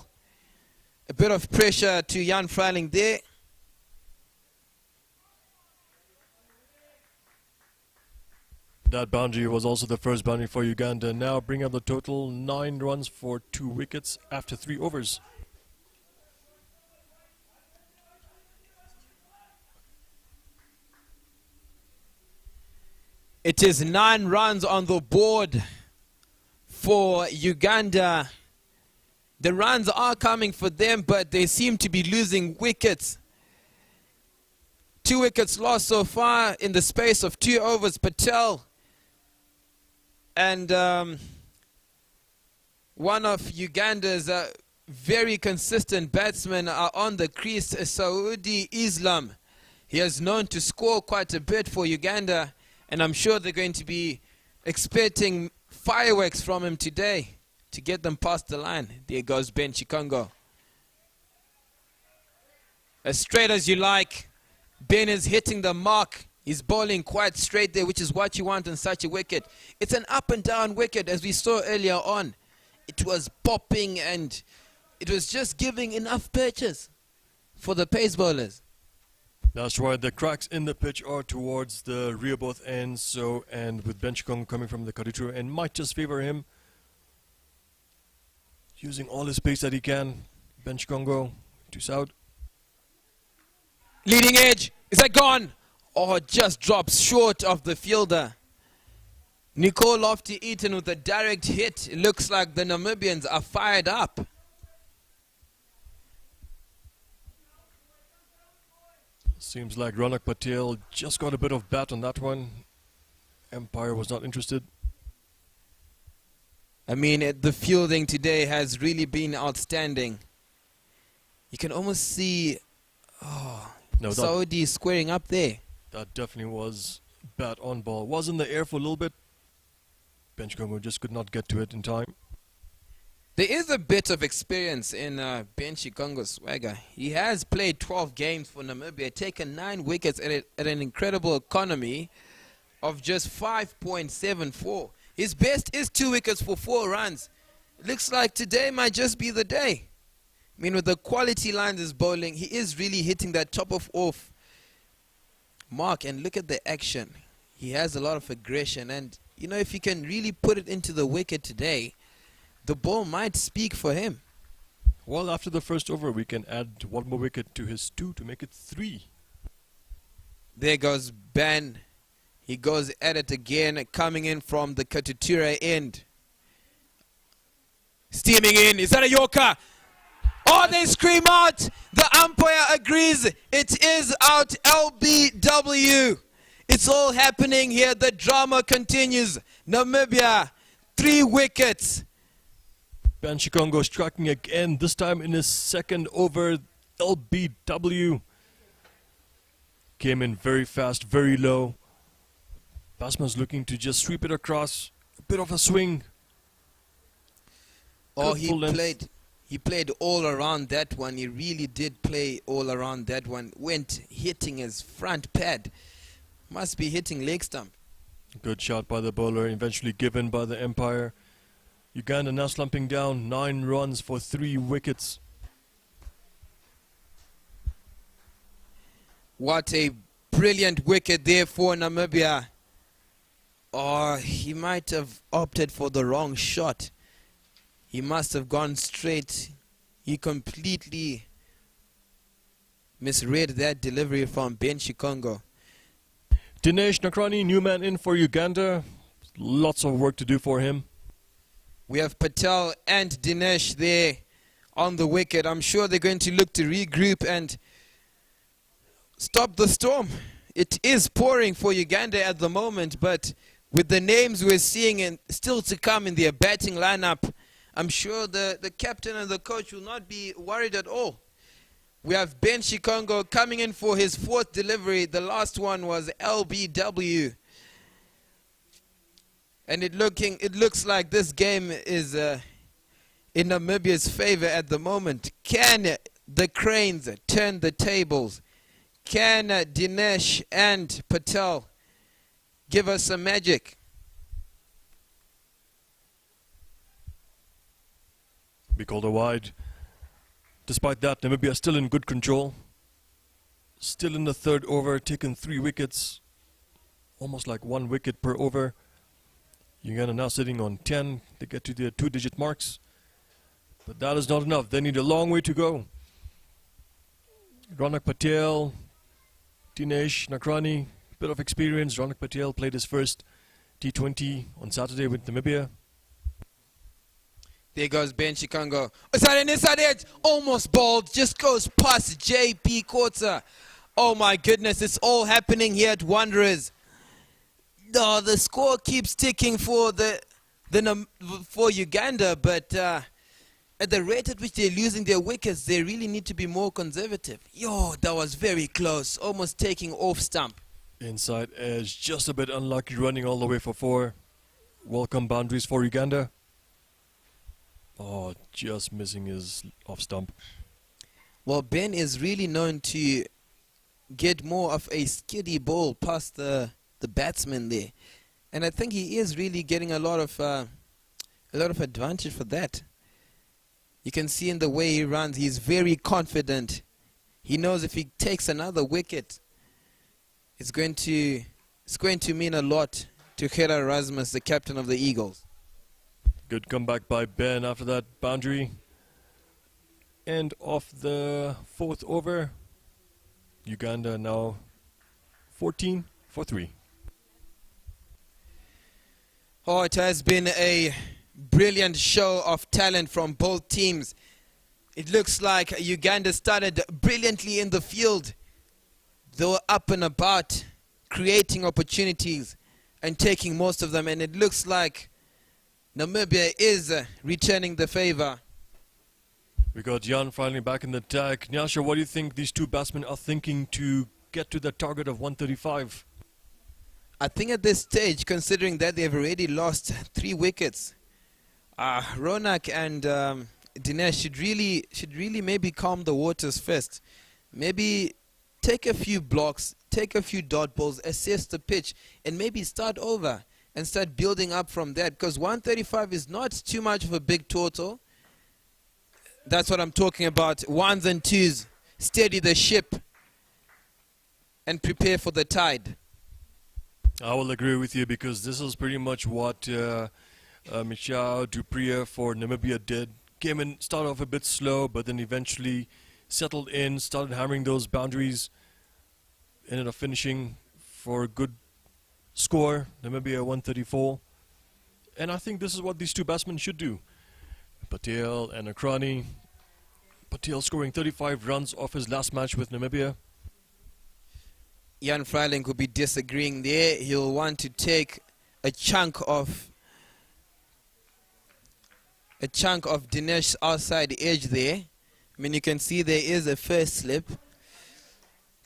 A bit of pressure to Jan Freiling there. That boundary was also the first boundary for Uganda. Now bring up the total 9 runs for 2 wickets after 3 overs. It is 9 runs on the board for Uganda. The runs are coming for them, but they seem to be losing wickets. 2 wickets lost so far in the space of 2 overs. Patel and one of Uganda's very consistent batsmen are on the crease, Saudi Islam. He is known to score quite a bit for Uganda, and I'm sure they're going to be expecting fireworks from him today to get them past the line. There goes Ben Chikongo. As straight as you like. Ben is hitting the mark. He's bowling quite straight there, which is what you want on such a wicket. It's an up and down wicket, as we saw earlier on. It was popping and it was just giving enough pitches for the pace bowlers. That's right. The cracks in the pitch are towards the rear both ends. So, and with Ben Chikongo coming from the Tv2A and might just favor him. Using all his pace that he can. Ben Chikongo to South. Leading edge. Is that gone? Oh, just drops short of the fielder. Nicole Lofty-Eaton with a direct hit. It looks like the Namibians are fired up. Seems like Ronak Patel just got a bit of bat on that one. Empire was not interested. I mean, the fielding today has really been outstanding. You can almost see Saudi squaring up there. That definitely was bat on ball. Was in the air for a little bit. Ben Chikongo just could not get to it in time. There is a bit of experience in Ben Chikongo's swagger. He has played 12 games for Namibia, taken 9 wickets at an incredible economy of just 5.74. His best is 2 wickets for 4 runs. Looks like today might just be the day. I mean, with the quality lines he's bowling, he is really hitting that top of off mark. And look at the action. He has a lot of aggression. And, you know, if he can really put it into the wicket today, the ball might speak for him. Well, after the first over, we can add 1 more wicket to his 2 to make it 3. There goes Ben. He goes at it again, coming in from the Tv2A end. Steaming in. Is that a Yorker? Oh, they scream out. The umpire agrees. It is out. LBW. It's all happening here. The drama continues. Namibia, 3 wickets. Ben Chikongo striking again, this time in his 2nd over. LBW came in very fast, very low. Batsman's looking to just sweep it across. A bit of a swing. Oh, Good he played all around that one. He really did play all around that one. Went hitting his front pad. Must be hitting leg stump. Good shot by the bowler, eventually given by the umpire. Uganda now slumping down, 9 runs for 3 wickets. What a brilliant wicket there for Namibia. Oh, he might have opted for the wrong shot. He must have gone straight. He completely misread that delivery from Ben Chikongo. Dinesh Nakrani, new man in for Uganda. Lots of work to do for him. We have Patel and Dinesh there on the wicket. I'm sure they're going to look to regroup and stop the storm. It is pouring for Uganda at the moment, but with the names we're seeing and still to come in their batting lineup, I'm sure the captain and the coach will not be worried at all. We have Ben Shikongo coming in for his 4th delivery. The last one was LBW. And it looks like this game is in Namibia's favor at the moment. Can the Cranes turn the tables? Can Dinesh and Patel give us some magic? Be called a wide. Despite that, Namibia still in good control. Still in the 3rd over, taken 3 wickets. Almost like 1 wicket per over. Uganda now sitting on 10. They get to their 2-digit marks. But that is not enough. They need a long way to go. Ronak Patel, Dinesh Nakrani, bit of experience. Ronak Patel played his first T20 on Saturday with Namibia. There goes Ben Shikongo. Inside edge, almost bowled, just goes past JP Kotza. Oh my goodness, it's all happening here at Wanderers. No, the score keeps ticking for for Uganda, but at the rate at which they're losing their wickets, they really need to be more conservative. Yo, that was very close, almost taking off stump. Inside edge, just a bit unlucky, running all the way for 4. Welcome boundaries for Uganda. Oh, just missing his off stump. Well, Ben is really known to get more of a skiddy ball past the batsman there, and I think he is really getting a lot of advantage for that. You can see in the way he runs, he's very confident. He knows if he takes another wicket, it's going to mean a lot to Gerard Erasmus, the captain of the Eagles. Good comeback by Ben after that boundary. End of the 4th over. Uganda now 14 for 3. Oh, it has been a brilliant show of talent from both teams. It looks like Uganda started brilliantly in the field. They were up and about, creating opportunities and taking most of them. And it looks like Namibia is returning the favor. We got Jan finally back in the attack. Nyasha, what do you think these 2 batsmen are thinking to get to the target of 135? I think at this stage, considering that they've already lost 3 wickets, Ronak and Dinesh should really maybe calm the waters first. Maybe take a few blocks, take a few dot balls, assess the pitch, and maybe start over and start building up from that, because 135 is not too much of a big total. That's what I'm talking about. 1s and 2s. Steady the ship and prepare for the tide. I will agree with you, because this is pretty much what Michel Dupriya for Namibia did. Came in, started off a bit slow, but then eventually settled in, started hammering those boundaries, ended up finishing for a good score, Namibia 134. And I think this is what these 2 batsmen should do. Patel and Akrani. Patel scoring 35 runs off his last match with Namibia. Jan Freiling could be disagreeing there. He'll want to take a chunk of Dinesh's outside edge there. I mean, you can see there is a first slip.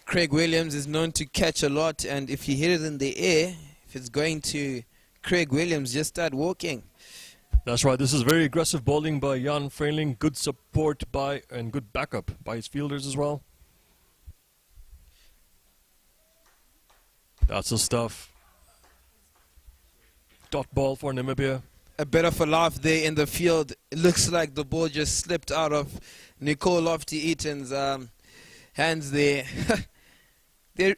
Craig Williams is known to catch a lot, and if you hit it in the air, if it's going to Craig Williams, just start walking. That's right. This is very aggressive bowling by Jan Freiling. Good support by and good backup by his fielders as well. That's the stuff. Dot ball for Namibia. A bit of a laugh there in the field. It looks like the ball just slipped out of Nicole Lofty-Eaton's hands there.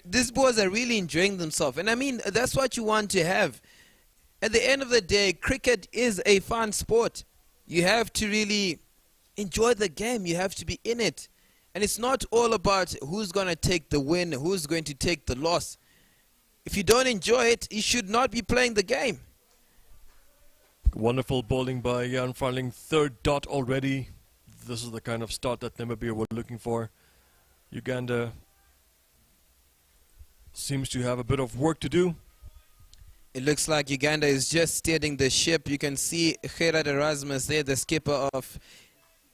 These boys are really enjoying themselves. And I mean, that's what you want to have. At the end of the day, cricket is a fun sport. You have to really enjoy the game. You have to be in it. And it's not all about who's going to take the win, who's going to take the loss. If you don't enjoy it, you should not be playing the game. Wonderful bowling by Jan Freiling. 3rd dot already. this is the kind of start that Namibia were looking for. Uganda seems to have a bit of work to do. It looks like Uganda is just steering the ship. You can see Gerard Erasmus there, the skipper of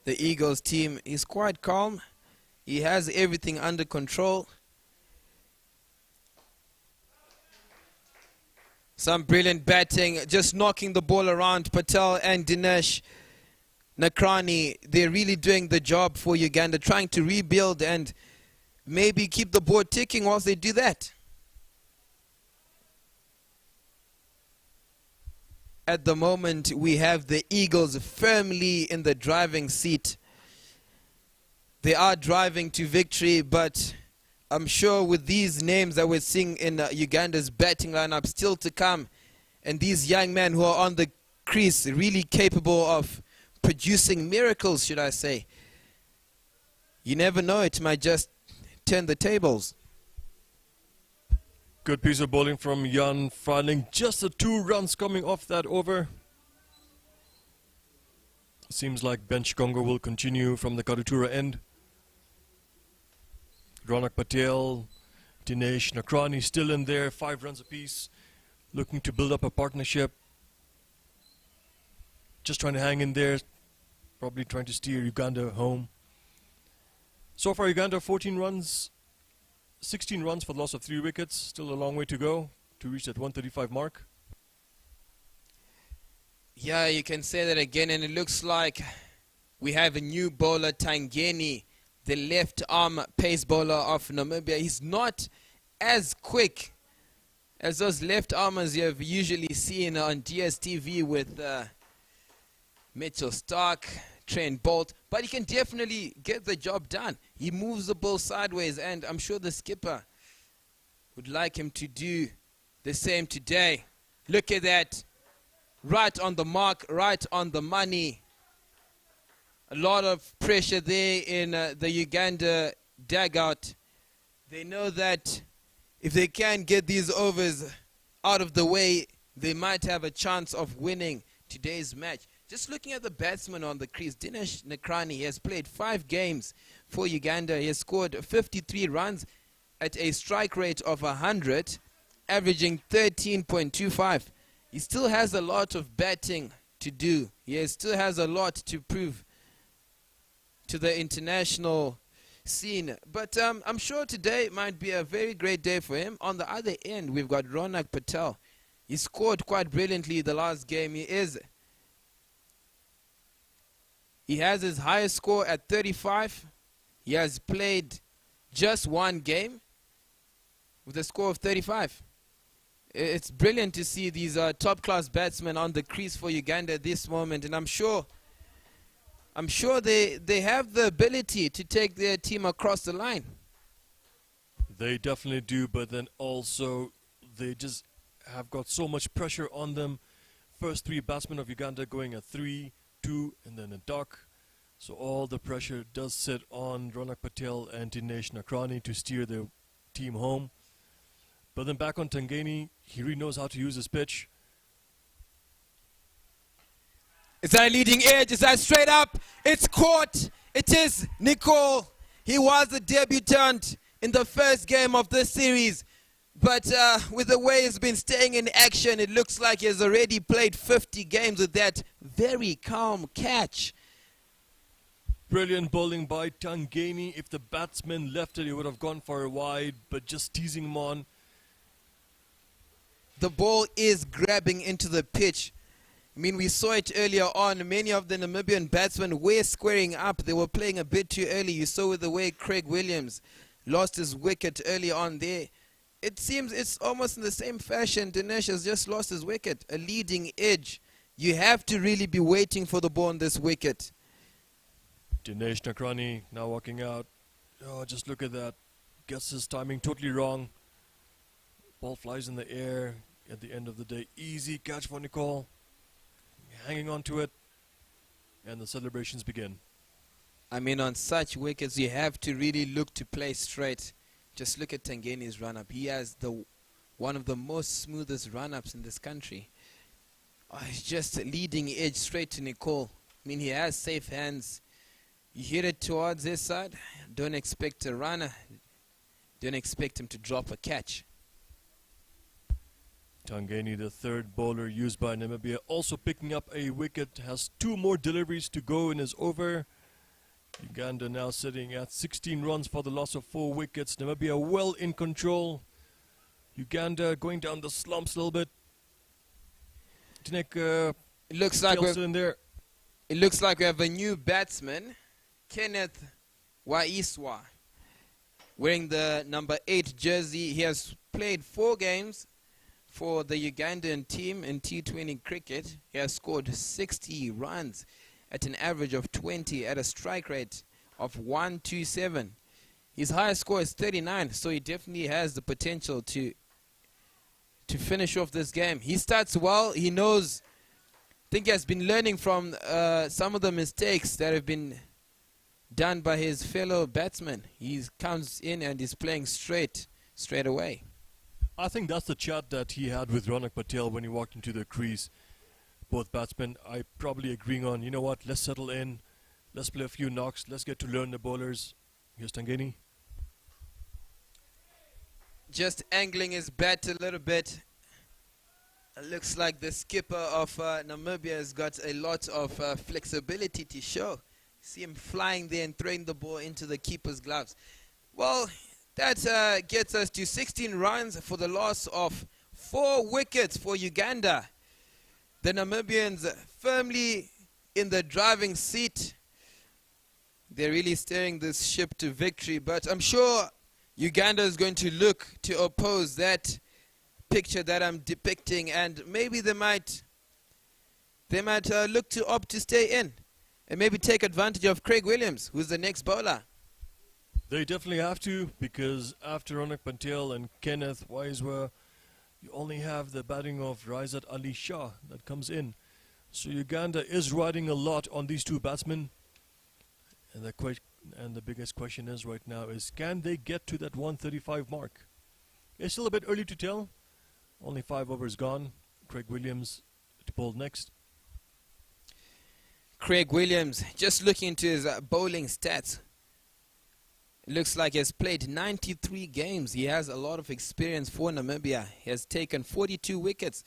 the Eagles team. He's quite calm. He has everything under control. Some brilliant batting, just knocking the ball around. Patel and Dinesh Nakrani, they're really doing the job for Uganda, trying to rebuild and maybe keep the board ticking whilst they do that. At the moment, we have the Eagles firmly in the driving seat. They are driving to victory, but I'm sure with these names that we're seeing in Uganda's batting lineup still to come, and these young men who are on the crease, really capable of producing miracles, should I say. You never know, it might just turn the tables. Good piece of bowling from Jan Freiling. Just the 2 runs coming off that over. Seems like bench Congo will continue from the Karutura end. Ronak Patel, Dinesh Nakrani still in there, 5 runs apiece, looking to build up a partnership. Just trying to hang in there, probably trying to steer Uganda home. So far Uganda 14 runs, 16 runs for the loss of 3 wickets. Still a long way to go to reach that 135 mark. Yeah, you can say that again, and it looks like we have a new bowler, Tangeni, the left arm pace bowler of Namibia. He's not as quick as those left armers you have usually seen on DSTV with Mitchell Stark, Trent Bolt, but he can definitely get the job done. He moves the ball sideways, and I'm sure the skipper would like him to do the same today. Look at that. Right on the mark, right on the money. A lot of pressure there in the Uganda dugout. They know that if they can get these overs out of the way, they might have a chance of winning today's match. Just looking at the batsman on the crease, Dinesh Nakrani, he has played 5 games for Uganda. He has scored 53 runs at a strike rate of 100, averaging 13.25. He still has a lot of batting to do. He still has a lot to prove to the international scene. But I'm sure today might be a very great day for him. On the other end, we've got Ronak Patel. He scored quite brilliantly the last game. He has his highest score at 35. He has played just 1 game with a score of 35. It's brilliant to see these top-class batsmen on the crease for Uganda at this moment, and I'm sure they have the ability to take their team across the line. They definitely do, but then also they just have got so much pressure on them. First 3 batsmen of Uganda going at 3, 2, and then a duck. So all the pressure does sit on Ronak Patel and Dinesh Nakrani to steer their team home. But then back on Tangeni, he really knows how to use his pitch. Is that a leading edge? Is that straight up? It's caught. It is Nicole. He was the debutant in the first game of this series. But with the way he's been staying in action, it looks like he has already played 50 games with that very calm catch. Brilliant bowling by Tangeni. If the batsman left it, he would have gone for a wide, but just teasing him on. The ball is grabbing into the pitch. I mean, we saw it earlier on. Many of the Namibian batsmen were squaring up. They were playing a bit too early. You saw with the way Craig Williams lost his wicket early on there. It seems it's almost in the same fashion. Dinesh has just lost his wicket. A leading edge. You have to really be waiting for the ball on this wicket. Dinesh Nakrani now walking out. Oh, just look at that. Gets his timing totally wrong. Ball flies in the air. At the end of the day, easy catch for Nicole. Hanging on to it. And the celebrations begin. I mean, on such wickets, you have to really look to play straight. Just look at Tangeni's run-up. He has one of the most smoothest run-ups in this country. Oh, he's just leading edge straight to Nicole. I mean, he has safe hands. You hit it towards his side. Don't expect a runner. Don't expect him to drop a catch. Tangeni, the third bowler used by Namibia, also picking up a wicket, has 2 more deliveries to go in his over. Uganda now sitting at 16 runs for the loss of 4 wickets. Namibia well in control. Uganda going down the slumps a little bit. It looks like in there. It looks like we have a new batsman, Kenneth Waiswa, wearing the number 8 jersey. He has played 4 games for the Ugandan team in T20 cricket. He has scored 60 runs at an average of 20 at a strike rate of 127. His highest score is 39, so he definitely has the potential to finish off this game. He starts well. He knows, I think he has been learning from some of the mistakes that have been done by his fellow batsmen. He comes in and is playing straight away. I think that's the chat that he had with Ronak Patel when he walked into the crease. Both batsmen are probably agreeing on, you know what, let's settle in, let's play a few knocks, let's get to learn the bowlers. Here's Tangeni. Just angling his bat a little bit. It looks like the skipper of Namibia has got a lot of flexibility to show. See him flying there and throwing the ball into the keeper's gloves. Well, that gets us to 16 runs for the loss of 4 wickets for Uganda. The Namibians firmly in the driving seat. They're really steering this ship to victory, but I'm sure Uganda is going to look to oppose that picture that I'm depicting, and maybe they might look to opt to stay in and maybe take advantage of Craig Williams, who's the next bowler. They definitely have to, because after Ronak Patel and Kenneth Waiswa, you only have the batting of Raizat Ali Shah that comes in. So Uganda is riding a lot on these 2 batsmen. And the biggest question is right now is, can they get to that 135 mark? It's still a bit early to tell. Only 5 overs gone. Craig Williams to bowl next. Craig Williams, just looking into his bowling stats. It looks like he has played 93 games. He has a lot of experience for Namibia. He has taken 42 wickets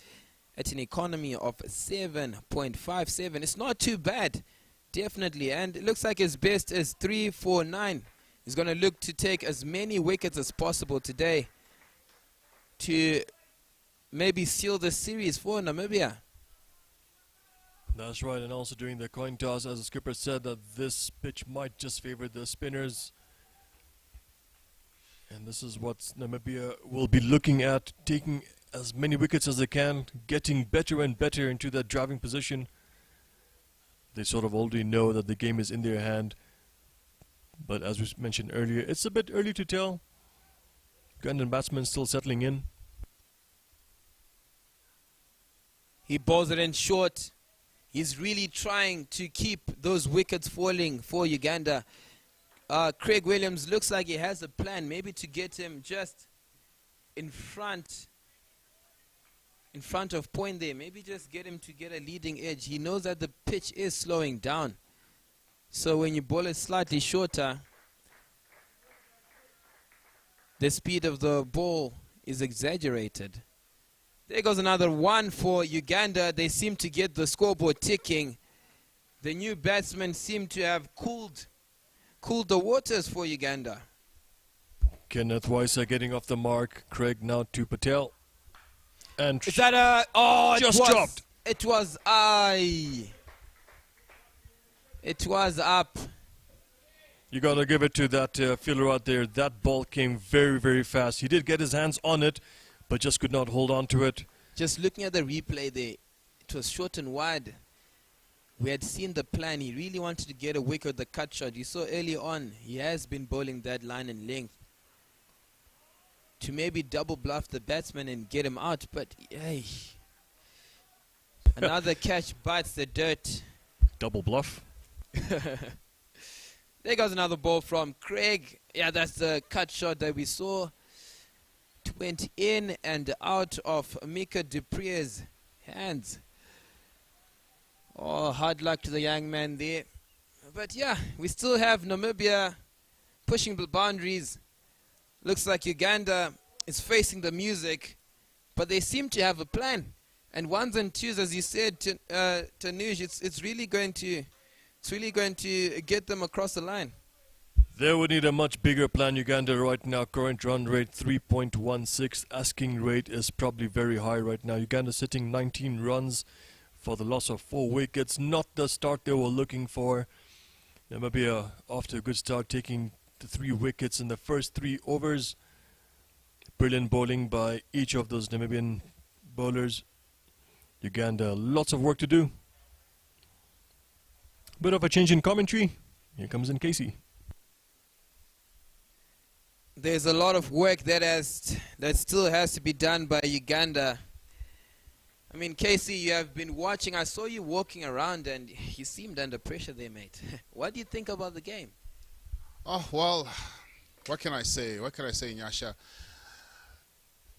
at an economy of 7.57. It's not too bad, definitely. And it looks like his best is 349. He's going to look to take as many wickets as possible today to maybe seal the series for Namibia. That's right, and also during the coin toss, as the skipper said, that this pitch might just favor the spinners. And this is what Namibia will be looking at, taking as many wickets as they can, getting better and better into that driving position. They sort of already know that the game is in their hand. But as we mentioned earlier, it's a bit early to tell. Ugandan batsmen still settling in. He bowls it in short. He's really trying to keep those wickets falling for Uganda. Craig Williams looks like he has a plan, maybe to get him just in front of point there. Maybe just get him to get a leading edge. He knows that the pitch is slowing down. So when you bowl it slightly shorter, the speed of the ball is exaggerated. There goes another one for Uganda. They seem to get the scoreboard ticking. The new batsmen seem to have cooled the waters for Uganda. Kenneth Waiswa getting off the mark. Craig now to Patel. And is that a... Oh, just dropped. It was up. You got to give it to that fielder out there. That ball came very, very fast. He did get his hands on it, but just could not hold on to it. Just looking at the replay there, it was short and wide. We had seen the plan. He really wanted to get a wicket with the cut shot. You saw early on, he has been bowling that line and length to maybe double bluff the batsman and get him out. But, hey, another catch bites the dirt. Double bluff. There goes another ball from Craig. Yeah, that's the cut shot that we saw. It went in and out of Mika Dupree's hands. Oh, hard luck to the young man there. But yeah, we still have Namibia pushing the boundaries. Looks like Uganda is facing the music, but they seem to have a plan. And ones and twos, as you said, Tanuj, it's really going to get them across the line. They would need a much bigger plan. Uganda right now, current run rate 3.16. Asking rate is probably very high right now. Uganda sitting 19 runs for the loss of 4 wickets. Not the start they were looking for. Namibia off to a good start, taking the 3 wickets in the first 3 overs. Brilliant bowling by each of those Namibian bowlers. Uganda, lots of work to do. Bit of a change in commentary. Here comes in Casey. There's a lot of work that still has to be done by Uganda. I mean, Casey, you have been watching. I saw you walking around and you seemed under pressure there, mate. What do you think about the game? Oh, well, what can I say? What can I say, Nyasha?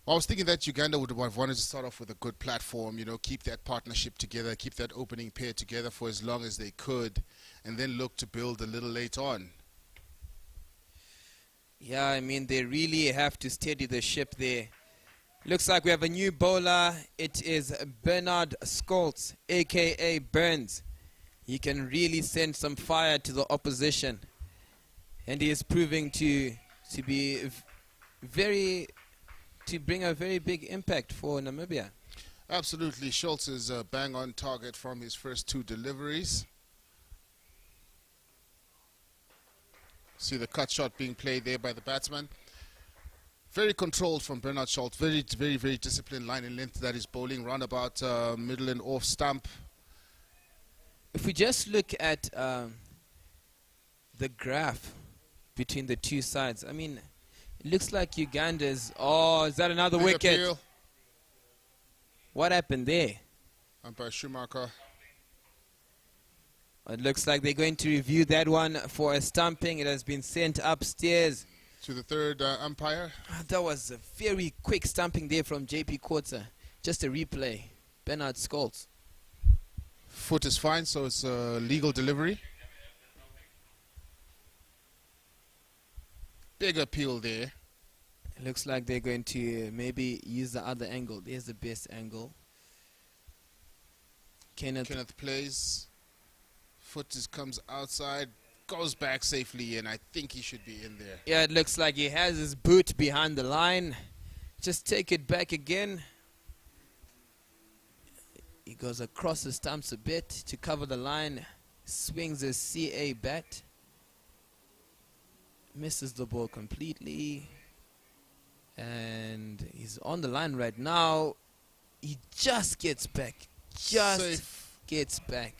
I was thinking that Uganda would have wanted to start off with a good platform, you know, keep that partnership together, keep that opening pair together for as long as they could, and then look to build a little late on. Yeah, I mean, they really have to steady the ship there. Looks like we have a new bowler. It is Bernard Scholz, a.k.a. Burns. He can really send some fire to the opposition. And he is proving to bring a very big impact for Namibia. Absolutely. Schultz is bang on target from his first 2 deliveries. See the cut shot being played there by the batsman. Very controlled from Bernard Schultz. Very, very, very disciplined line and length that is bowling. Round about middle and off stump. If we just look at the graph between the 2 sides, I mean, it looks like Uganda's... Oh, is that another Big wicket? appeal. What happened there? Umpire Schumacher. It looks like they're going to review that one for a stumping. It has been sent upstairs. To the third umpire. That was a very quick stumping there from JP Quarter. Just a replay. Bernard Scholz. Foot is fine, so it's a legal delivery. Big appeal there. It looks like they're going to maybe use the other angle. There's the best angle. Kenneth plays. Foot comes outside, goes back safely in. I think he should be in there. Yeah, it looks like he has his boot behind the line. Just take it back again. He goes across the stumps a bit to cover the line. Swings his CA bat. Misses the ball completely. And he's on the line right now. He just gets back. Gets back.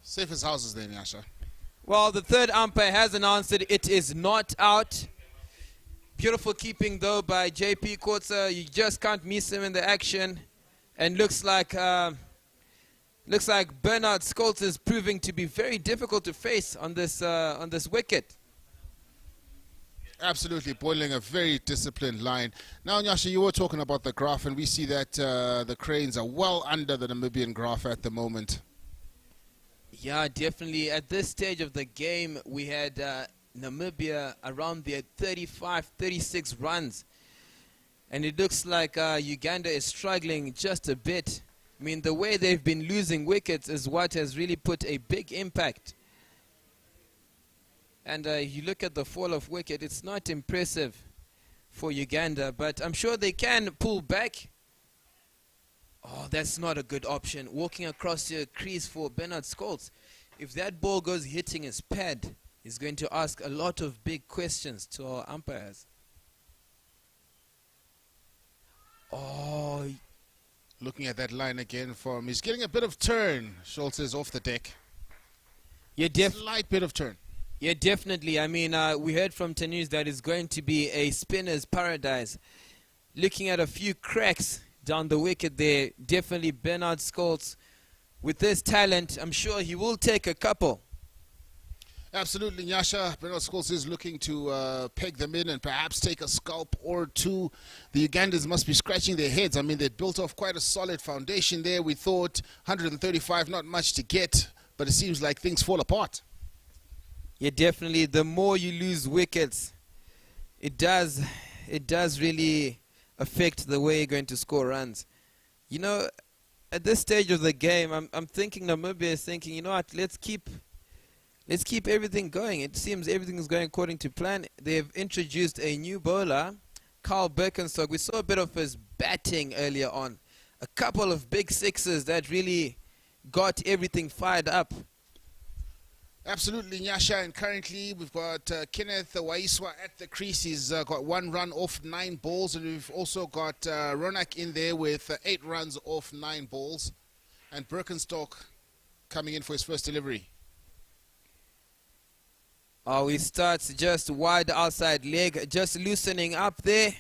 Safe as houses there, Nyasha. Well, the third umpire has announced it is not out. Beautiful keeping, though, by JP Quarter. You just can't miss him in the action. And looks like Bernard Scholz is proving to be very difficult to face on this wicket. Absolutely, boiling a very disciplined line. Now, Nyasha, you were talking about the graph, and we see that the Cranes are well under the Namibian graph at the moment. Yeah, definitely. At this stage of the game, we had Namibia around their 35, 36 runs. And it looks like Uganda is struggling just a bit. I mean, the way they've been losing wickets is what has really put a big impact. And you look at the fall of wicket, it's not impressive for Uganda, but I'm sure they can pull back. Oh, that's not a good option. Walking across the crease for Bernard Scholz. If that ball goes hitting his pad, he's going to ask a lot of big questions to our umpires. Oh. Looking at that line again from, he's getting a bit of turn. Schultz is off the deck. Yeah, slight bit of turn. Yeah, definitely. I mean, we heard from Tanuj that it's going to be a spinner's paradise. Looking at a few cracks down the wicket there, definitely Bernard Scholz. With this talent, I'm sure he will take a couple. Absolutely, Nyasha. Bernard Scholz is looking to peg them in and perhaps take a scalp or two. The Ugandans must be scratching their heads. I mean, they built off quite a solid foundation there. We thought 135, not much to get but it seems like things fall apart. Yeah, definitely. The more you lose wickets, it does really affect the way you're going to score runs. You know, at this stage of the game, I'm thinking Namibia is thinking, you know what, let's keep everything going. It seems everything is going according to plan. They've introduced a new bowler, Carl Birkenstock. We saw a bit of his batting earlier on. A couple of big sixes that really got everything fired up. Absolutely, Nyasha, and currently we've got Kenneth Waiswa at the crease. He's got 1 run off 9 balls, and we've also got Ronak in there with 8 runs off 9 balls, and Birkenstock coming in for his first delivery. Oh, he starts just wide outside leg, just loosening up there.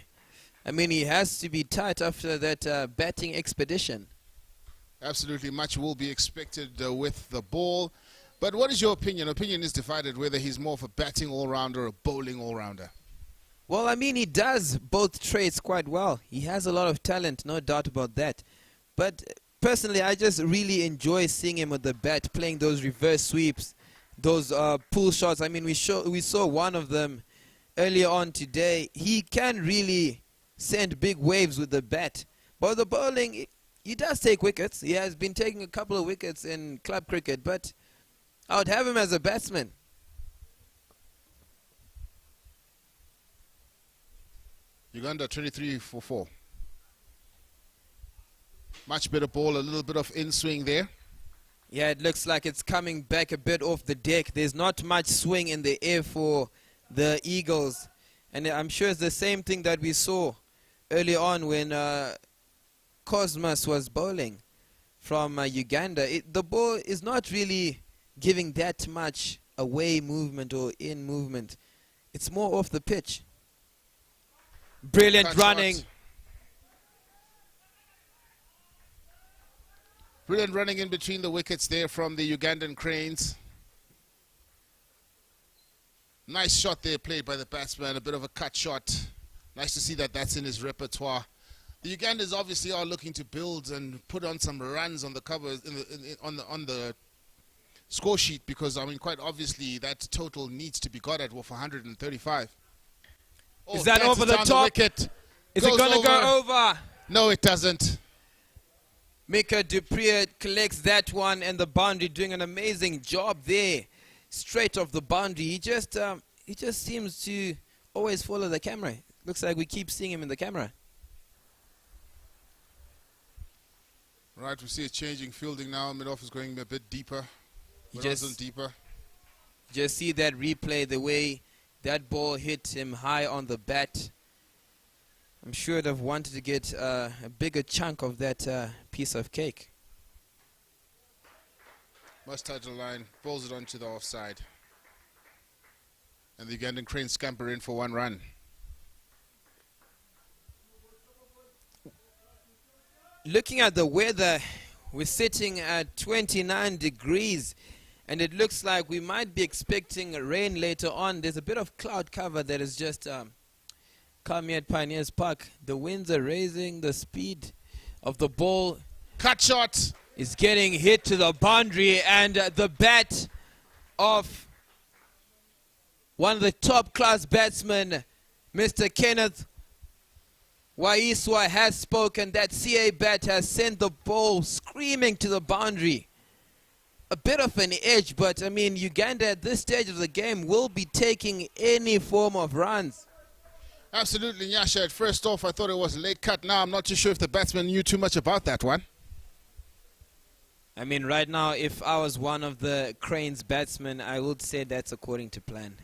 I mean, he has to be tight after that batting expedition. Absolutely, much will be expected with the ball. But what is your opinion? Opinion is divided whether he's more of a batting all-rounder or a bowling all-rounder. Well, I mean, he does both traits quite well. He has a lot of talent, no doubt about that. But personally, I just really enjoy seeing him with the bat, playing those reverse sweeps, those pull shots. I mean, we saw one of them earlier on today. He can really send big waves with the bat. But the bowling, he does take wickets. He has been taking a couple of wickets in club cricket, but I would have him as a batsman. Uganda 23 for 4. Much better ball, a little bit of in-swing there. Yeah, it looks like it's coming back a bit off the deck. There's not much swing in the air for the Eagles. And I'm sure it's the same thing that we saw early on when Cosmos was bowling from Uganda. The ball is not really giving that much away movement or in movement. It's more off the pitch. Brilliant running. Brilliant running in between the wickets there from the Ugandan Cranes. Nice shot there played by the batsman, a bit of a cut shot. Nice to see that that's in his repertoire. The Ugandans obviously are looking to build and put on some runs on the covers on the score sheet, because I mean, quite obviously that total needs to be got at with 135. Oh, is that over the top? Is it going to go over? No, it doesn't. Mika Dupree collects that one, and the boundary, doing an amazing job there. Straight off the boundary. He just seems to always follow the camera. Looks like we keep seeing him in the camera. Right, we see a changing fielding now. Mid-off is going a bit deeper. Deeper. Just see that replay, the way that ball hit him high on the bat. I'm sure they've wanted to get a bigger chunk of that piece of cake. Must touch the line, bowls it onto the offside. And the Ugandan Cranes scamper in for 1 run. Looking at the weather, we're sitting at 29 degrees, and it looks like we might be expecting rain later on. There's a bit of cloud cover that is just come here at Pioneers Park. The winds are raising, the speed of the ball. Cut shot is getting hit to the boundary, and the bat of one of the top class batsmen, Mr. Kenneth Waiswa, has spoken. That CA bat has sent the ball screaming to the boundary. A bit of an edge, but I mean, Uganda at this stage of the game will be taking any form of runs. Absolutely, Nyasha. At first off, I thought it was a late cut. Now I'm not too sure if the batsman knew too much about that one. I mean, right now, if I was one of the Cranes batsmen, I would say that's according to plan.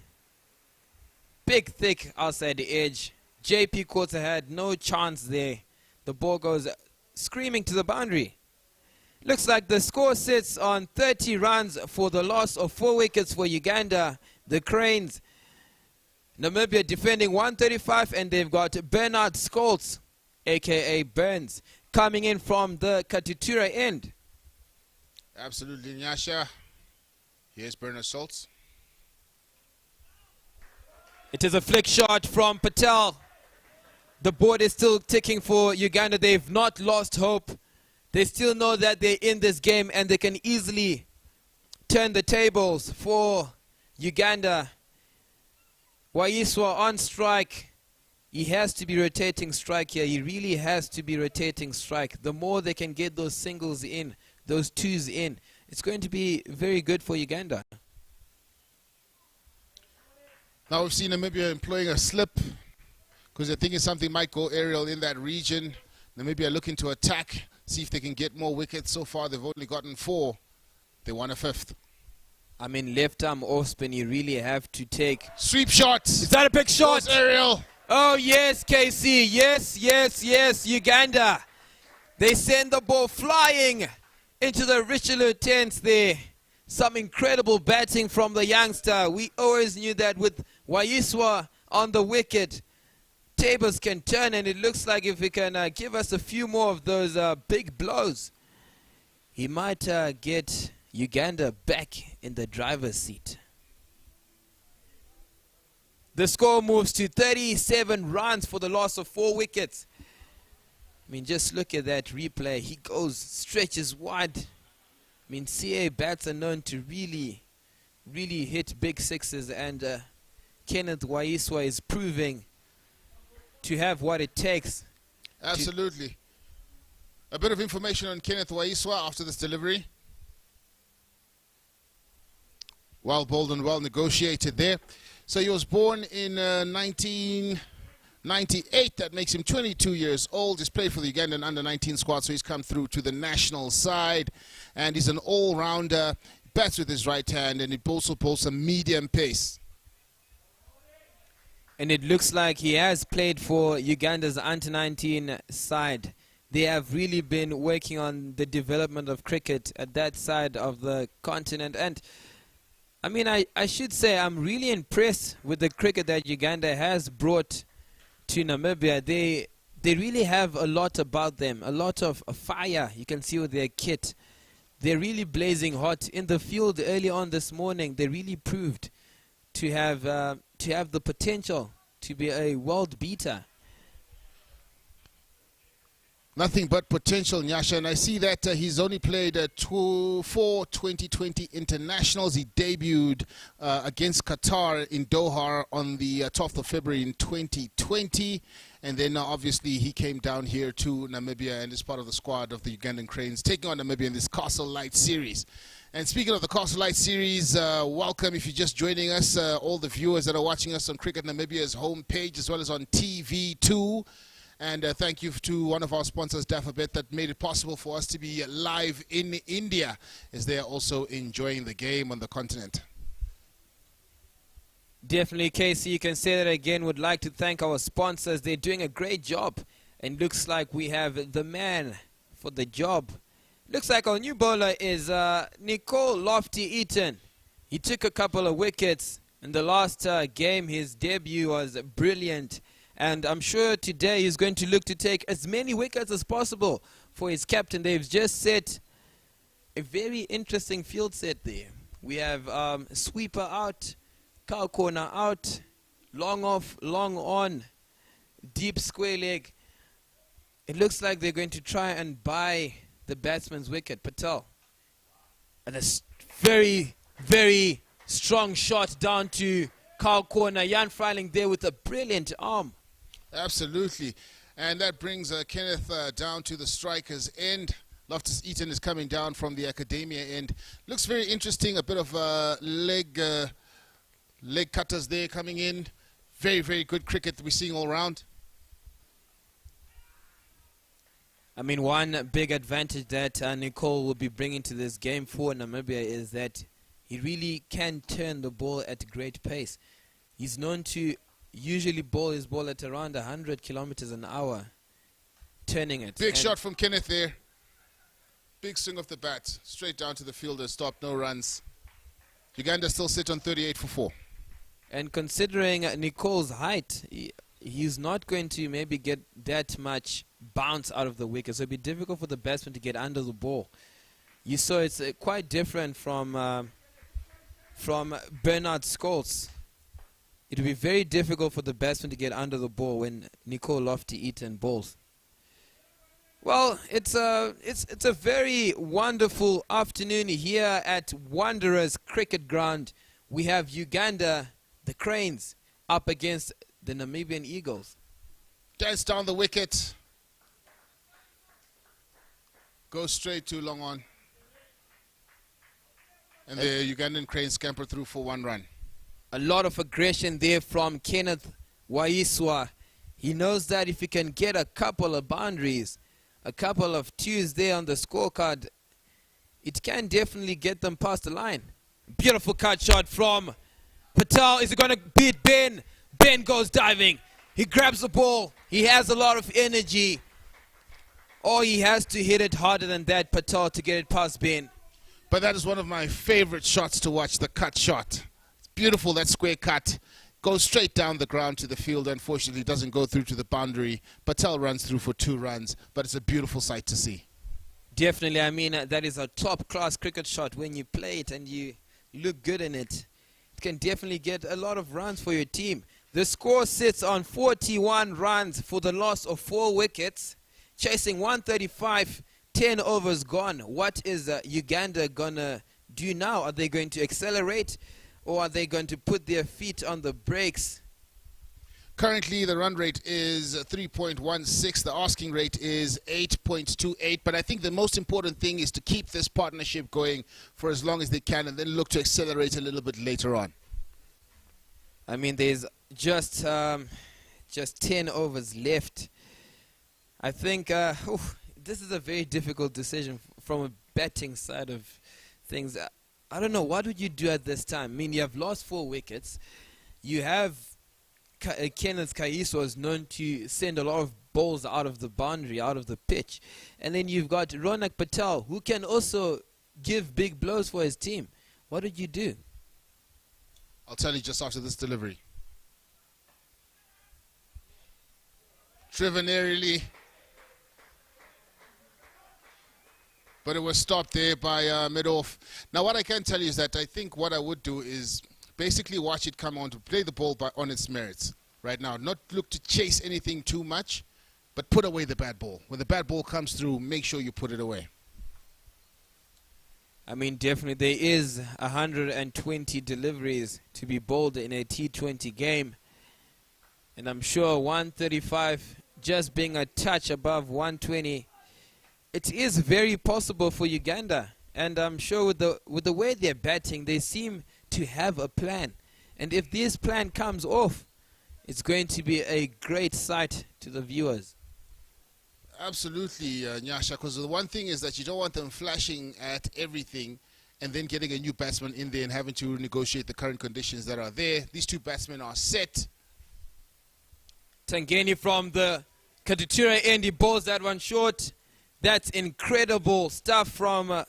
Big, thick outside the edge. JP Quarter had no chance there. The ball goes screaming to the boundary. Looks like the score sits on 30 runs for the loss of 4 wickets for Uganda. The Cranes, Namibia defending 135, and they've got Bernard Scholz, a.k.a. Burns, coming in from the Katutura end. Absolutely, Nyasha. Here's Bernard Scholz. It is a flick shot from Patel. The board is still ticking for Uganda. They've not lost hope. They still know that they're in this game and they can easily turn the tables for Uganda. Waiswa on strike. He has to be rotating strike here. He really has to be rotating strike. The more they can get those singles in, those twos in, it's going to be very good for Uganda. Now we've seen Namibia employing a slip because they're thinking something might go aerial in that region. Namibia looking to attack, see if they can get more wickets. So far they've only gotten 4. They won a 5th. I mean, left arm off spin, you really have to take. Sweep shots. Is that a big shot? Goes aerial. Oh, yes, KC. Yes, yes, yes, Uganda. They send the ball flying into the Richelieu tents there. Some incredible batting from the youngster. We always knew that with Waiswa on the wicket, tables can turn, and it looks like if he can give us a few more of those big blows, he might get Uganda back in the driver's seat. The score moves to 37 runs for the loss of 4 wickets. I mean, just look at that replay. He goes, stretches wide. I mean, CA bats are known to really hit big sixes, and Kenneth Waiswa is proving to have what it takes. Absolutely. A bit of information on Kenneth Waiswa after this delivery. Well bowled and well negotiated there. So he was born in 1998. That makes him 22 years old. He's played for the Ugandan under-19 squad, so he's come through to the national side. And he's an all-rounder. Bats with his right hand, and he also bowls some medium pace. And it looks like he has played for Uganda's under-19 side. They have really been working on the development of cricket at that side of the continent. And I mean, I should say I'm really impressed with the cricket that Uganda has brought to Namibia. They really have a lot about them, a lot of fire. You can see with their kit. They're really blazing hot. In the field early on this morning, they really proved to have the potential to be a world beater. Nothing but potential, Nyasha, and I see that he's only played 4 2020 internationals. He debuted against Qatar in Doha on the 12th of February in 2020, and then obviously he came down here to Namibia and is part of the squad of the Ugandan Cranes, taking on Namibia in this Castle Lite Series. And speaking of the Castle Lite Series, welcome if you're just joining us, all the viewers that are watching us on Cricket Namibia's homepage as well as on TV2. And thank you to one of our sponsors, Dafabet, that made it possible for us to be live in India as they are also enjoying the game on the continent. Definitely, Casey, you can say that again. Would like to thank our sponsors. They're doing a great job. And looks like we have the man for the job. Looks like our new bowler is Nicole Lofty-Eaton. He took a couple of wickets in the last game. His debut was brilliant. And I'm sure today he's going to look to take as many wickets as possible for his captain. They've just set a very interesting field set there. We have sweeper out, cow corner out, long off, long on, deep square leg. It looks like they're going to try and buy the batsman's wicket, Patel. And a very, very strong shot down to cow corner. Jan Freiling there with a brilliant arm. Absolutely. And that brings Kenneth down to the striker's end. Loftus-Eaton is coming down from the academia end. Looks very interesting. A bit of leg cutters there coming in. Very, very good cricket that we're seeing all around. I mean, one big advantage that Nicole will be bringing to this game for Namibia is that he really can turn the ball at great pace. He's known to usually bowl his ball at around 100 kilometers an hour, turning it. Big shot from Kenneth there. Big swing of the bat, straight down to the fielder, stop, no runs. Uganda still sit on 38 for 4. And considering Nicole's height, he's not going to maybe get that much bounce out of the wicket, so it'll be difficult for the batsman to get under the ball. You saw it's quite different from Bernard Scholes. It will be very difficult for the batsman to get under the ball when Nicole Lofty-Eaton bowls. Well, Well, it's a very wonderful afternoon here at Wanderers Cricket Ground. We have Uganda, the Cranes, up against the Namibian Eagles. Dance down the wicket. Goes straight to long on. And the Ugandan Cranes scamper through for 1 run. A lot of aggression there from Kenneth Waiswa. He knows that if he can get a couple of boundaries, a couple of twos there on the scorecard, it can definitely get them past the line. Beautiful cut shot from Patel. Is he going to beat Ben? Ben goes diving. He grabs the ball. He has a lot of energy. Or he has to hit it harder than that, Patel, to get it past Ben. But that is one of my favorite shots to watch, the cut shot. It's beautiful, that square cut. Goes straight down the ground to the field. Unfortunately, doesn't go through to the boundary. Patel runs through for 2 runs, but it's a beautiful sight to see. Definitely, I mean, that is a top-class cricket shot. When you play it and you look good in it, it can definitely get a lot of runs for your team. The score sits on 41 runs for the loss of 4 wickets, chasing 135, 10 overs gone. What is Uganda going to do now? Are they going to accelerate? Or are they going to put their feet on the brakes? Currently, the run rate is 3.16. The asking rate is 8.28. But I think the most important thing is to keep this partnership going for as long as they can and then look to accelerate a little bit later on. I mean, there's just 10 overs left. I think this is a very difficult decision from a batting side of things. I don't know, what would you do at this time? I mean, you have lost 4 wickets. You have Kenneth Kaiso is known to send a lot of balls out of the boundary, out of the pitch. And then you've got Ronak Patel, who can also give big blows for his team. What would you do? I'll tell you just after this delivery. Driven aerially. But it was stopped there by mid-off. Now, what I can tell you is that I think what I would do is basically watch it come on to play the ball on its merits right now. Not look to chase anything too much, but put away the bad ball. When the bad ball comes through, make sure you put it away. I mean, definitely there is 120 deliveries to be bowled in a T20 game. And I'm sure 135 just being a touch above 120, it is very possible for Uganda. And I'm sure with the way they're batting, they seem to have a plan. And if this plan comes off, it's going to be a great sight to the viewers. Absolutely, Nyasha, because the one thing is that you don't want them flashing at everything and then getting a new batsman in there and having to negotiate the current conditions that are there. These 2 batsmen are set. Tangeni from the Katutura end, he bowls that one short. That's incredible stuff from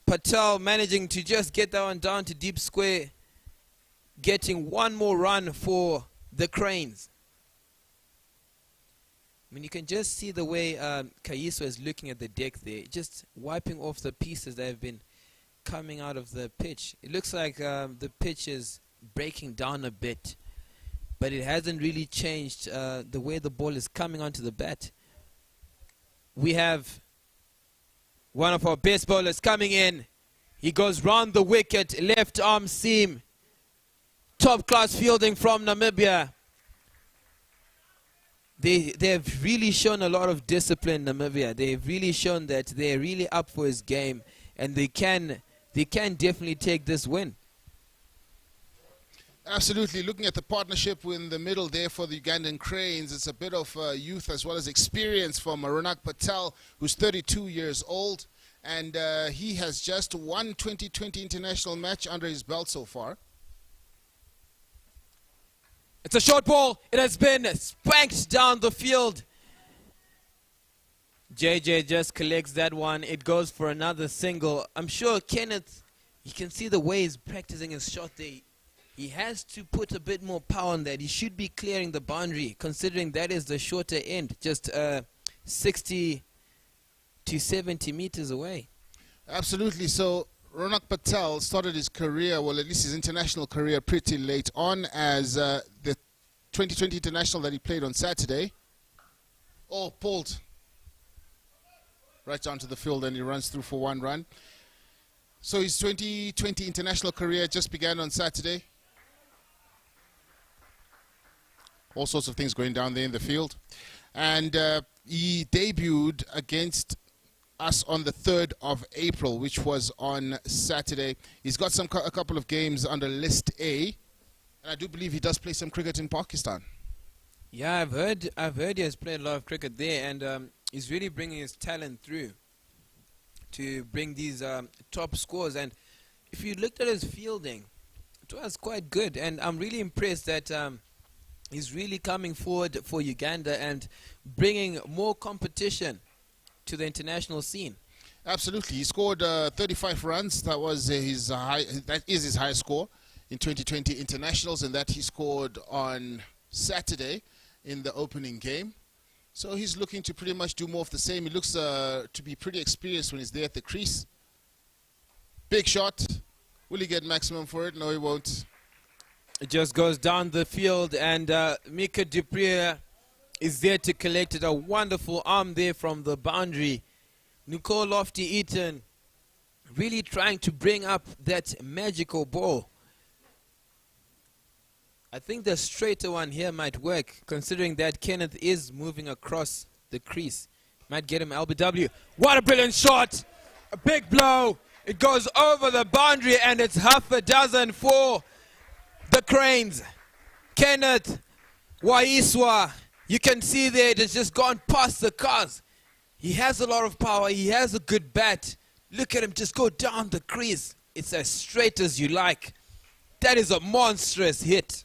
Patel, managing to just get that one down to deep square, getting 1 more run for the Cranes. I mean, you can just see the way Kaiso is looking at the deck there, just wiping off the pieces that have been coming out of the pitch. It looks like the pitch is breaking down a bit, but it hasn't really changed the way the ball is coming onto the bat. We have one of our best bowlers coming in. He goes round the wicket, left arm seam. Top class fielding from Namibia. They've really shown a lot of discipline, Namibia. They've really shown that they're really up for his game, and they can definitely take this win. Absolutely. Looking at the partnership in the middle there for the Ugandan Cranes, it's a bit of youth as well as experience from Ronak Patel, who's 32 years old, and he has just 1 2020 international match under his belt so far. It's a short ball. It has been spanked down the field. JJ just collects that one. It goes for another single. I'm sure Kenneth, you can see the way he's practicing his shot there. He has to put a bit more power on that. He should be clearing the boundary, considering that is the shorter end, just 60 to 70 meters away. Absolutely. So Ronak Patel started his career, well, at least his international career, pretty late on as the 2020 international that he played on Saturday. Oh, pulled. right onto the field, and he runs through for 1 run. So his 2020 international career just began on Saturday. All sorts of things going down there in the field. And he debuted against us on the 3rd of April, which was on Saturday. He's got a couple of games under List A. And I do believe he does play some cricket in Pakistan. Yeah, I've heard he has played a lot of cricket there, and he's really bringing his talent through to bring these top scores. And if you looked at his fielding, it was quite good. And I'm really impressed that he's really coming forward for Uganda and bringing more competition to the international scene. Absolutely. He scored 35 runs. That was that is his highest score in 2020 internationals, and that he scored on Saturday in the opening game. So he's looking to pretty much do more of the same. He looks to be pretty experienced when he's there at the crease. Big shot. Will he get maximum for it? No, he won't. It just goes down the field, and Mika Dupree is there to collect it. A wonderful arm there from the boundary. Nicole Lofty-Eaton really trying to bring up that magical ball. I think the straighter one here might work, considering that Kenneth is moving across the crease. Might get him LBW. What a brilliant shot! A big blow. It goes over the boundary, and it's half a dozen for the Cranes. Kenneth Waiswa. You can see there it has just gone past the cars. He has a lot of power. He has a good bat. Look at him just go down the crease. It's as straight as you like. That is a monstrous hit.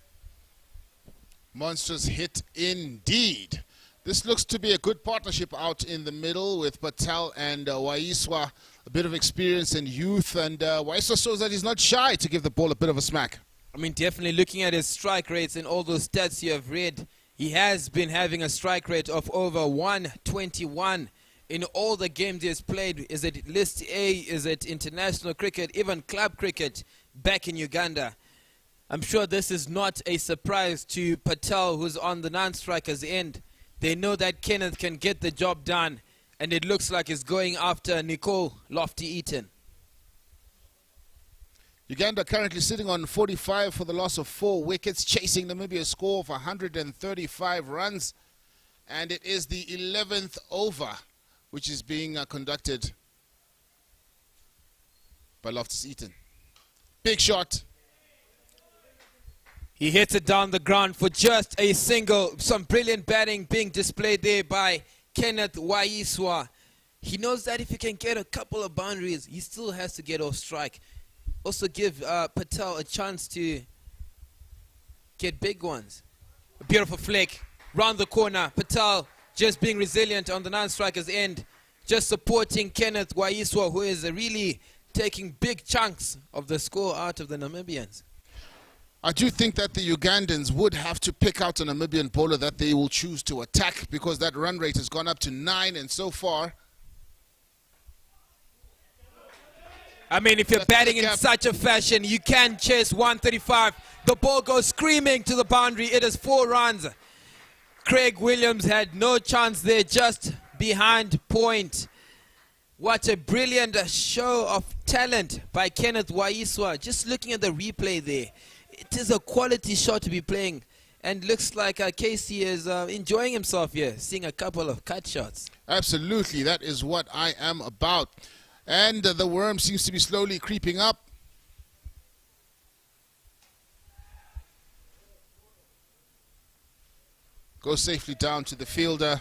Monstrous hit indeed. This looks to be a good partnership out in the middle with Patel and Waiswa. A bit of experience and youth, and Waiswa shows that he's not shy to give the ball a bit of a smack. I mean, definitely looking at his strike rates and all those stats you have read, he has been having a strike rate of over 121 in all the games he has played. Is it List A, is it international cricket, even club cricket back in Uganda? I'm sure this is not a surprise to Patel, who's on the non-strikers end. They know that Kenneth can get the job done, and it looks like he's going after Nicole Lofty-Eaton. Uganda currently sitting on 45 for the loss of 4 wickets, chasing Namibia's score of 135 runs. And it is the 11th over, which is being conducted by Loftus-Eaton. Big shot. He hits it down the ground for just a single. Some brilliant batting being displayed there by Kenneth Waiswa. He knows that if he can get a couple of boundaries, he still has to get off strike. Also give Patel a chance to get big ones. A beautiful flick. Round the corner. Patel just being resilient on the non-striker's end. Just supporting Kenneth Waiswa, who is really taking big chunks of the score out of the Namibians. I do think that the Ugandans would have to pick out a Namibian bowler that they will choose to attack, because that run rate has gone up to 9, and so far... I mean, if you're batting in such a fashion, you can chase 135. The ball goes screaming to the boundary. It is 4 runs. Craig Williams had no chance there, just behind point. What a brilliant show of talent by Kenneth Waiswa. Just looking at the replay there, it is a quality shot to be playing. And looks like Casey is enjoying himself here, seeing a couple of cut shots. Absolutely, that is what I am about. And the worm seems to be slowly creeping up. Goes safely down to the fielder.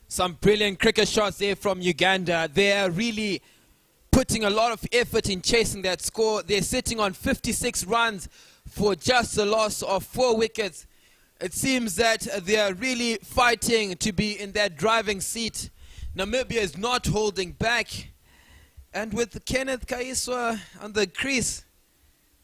Some brilliant cricket shots there from Uganda. They are really putting a lot of effort in chasing that score. They're sitting on 56 runs for just a loss of 4 wickets. It seems that they are really fighting to be in that driving seat. Namibia is not holding back. And with Kenneth Waiswa on the crease,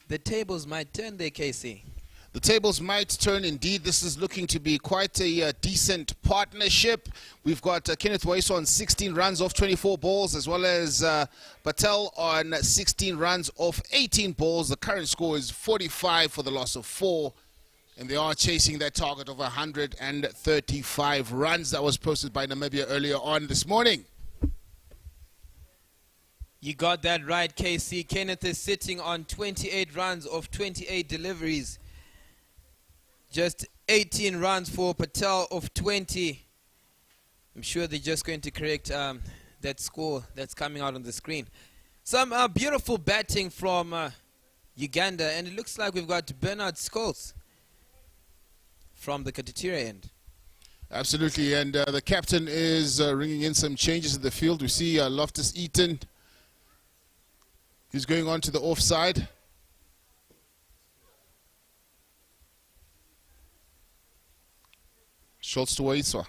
the tables might turn there, Casey. The tables might turn indeed. This is looking to be quite a decent partnership. We've got Kenneth Waiso on 16 runs off 24 balls, as well as Patel on 16 runs off 18 balls. The current score is 45 for the loss of 4. And they are chasing that target of 135 runs that was posted by Namibia earlier on this morning. You got that right, KC. Kenneth is sitting on 28 runs off 28 deliveries. Just 18 runs for Patel of 20. I'm sure they're just going to correct that score that's coming out on the screen. Some beautiful batting from Uganda, and it looks like we've got Bernard Scholes from the Katitira end. Absolutely, and the captain is ringing in some changes in the field. We see Loftus Eaton, who's going on to the offside. Schultz to Waiswa.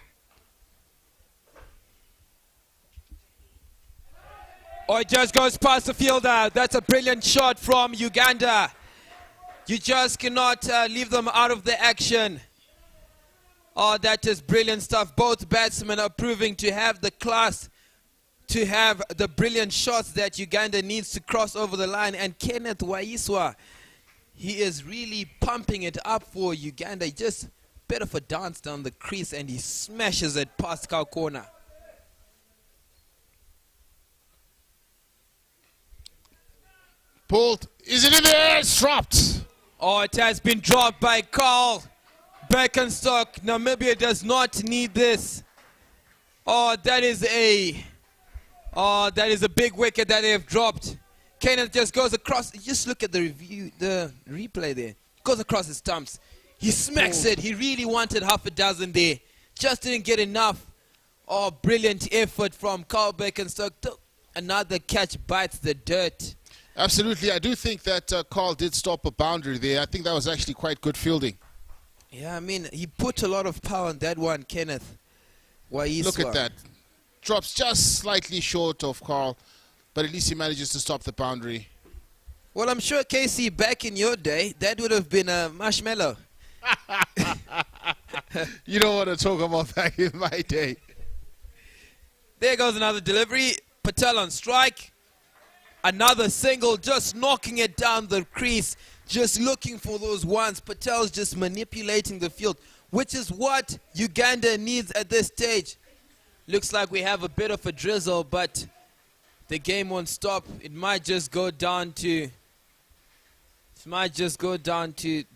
Oh, it just goes past the fielder. That's a brilliant shot from Uganda. You just cannot leave them out of the action. Oh, that is brilliant stuff. Both batsmen are proving to have the class, to have the brilliant shots that Uganda needs to cross over the line. And Kenneth Waiswa, he is really pumping it up for Uganda. Just bit of a dance down the crease, and he smashes it past cow corner. Pulled. Is it in there? It's dropped. Oh, it has been dropped by Carl Birkenstock. Namibia does not need this. Oh, that is a big wicket that they have dropped. Kenneth just goes across. Just look at the replay there. Goes across his stumps. He smacks it. He really wanted half a dozen there. Just didn't get enough. Oh, brilliant effort from Carl Birkenstock. Another catch bites the dirt. Absolutely. I do think that Carl did stop a boundary there. I think that was actually quite good fielding. Yeah, I mean, he put a lot of power on that one, Kenneth Waiswa. Look at that. Drops just slightly short of Carl, but at least he manages to stop the boundary. Well, I'm sure, Casey, back in your day, that would have been a marshmallow. You don't want to talk about back in my day. There goes another delivery. Patel on strike. Another single, just knocking it down the crease. Just looking for those ones. Patel's just manipulating the field, which is what Uganda needs at this stage. Looks like we have a bit of a drizzle, but the game won't stop. It might just go down to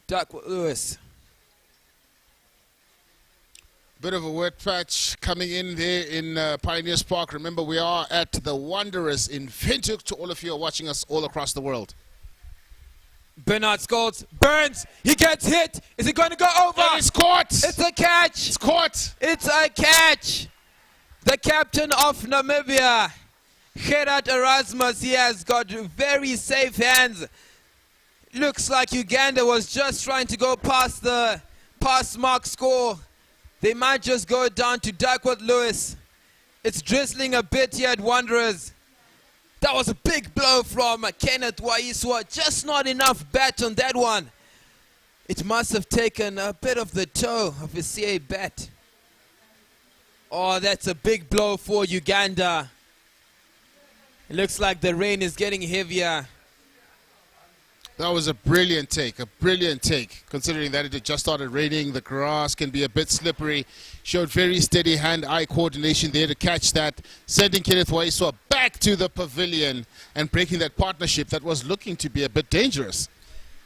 Duckworth Lewis. Bit of a wet patch coming in there in Pioneers Park. Remember, we are at the Wanderers in Windhoek to all of you who are watching us all across the world. Bernard Scholes burns. He gets hit. Is it going to go over? It's caught. It's a catch. It's caught. It's a catch. The captain of Namibia, Gerard Erasmus, he has got very safe hands. Looks like Uganda was just trying to go past the pass mark score. They might just go down to Duckworth Lewis. It's drizzling a bit here at Wanderers. That was a big blow from Kenneth Waiswa. Just not enough bat on that one. It must have taken a bit of the toe of his CA bat. Oh, that's a big blow for Uganda. It looks like the rain is getting heavier. That was a brilliant take, considering that it had just started raining. The grass can be a bit slippery. Showed very steady hand-eye coordination there to catch that, sending Kenneth Waiswa back to the pavilion and breaking that partnership that was looking to be a bit dangerous.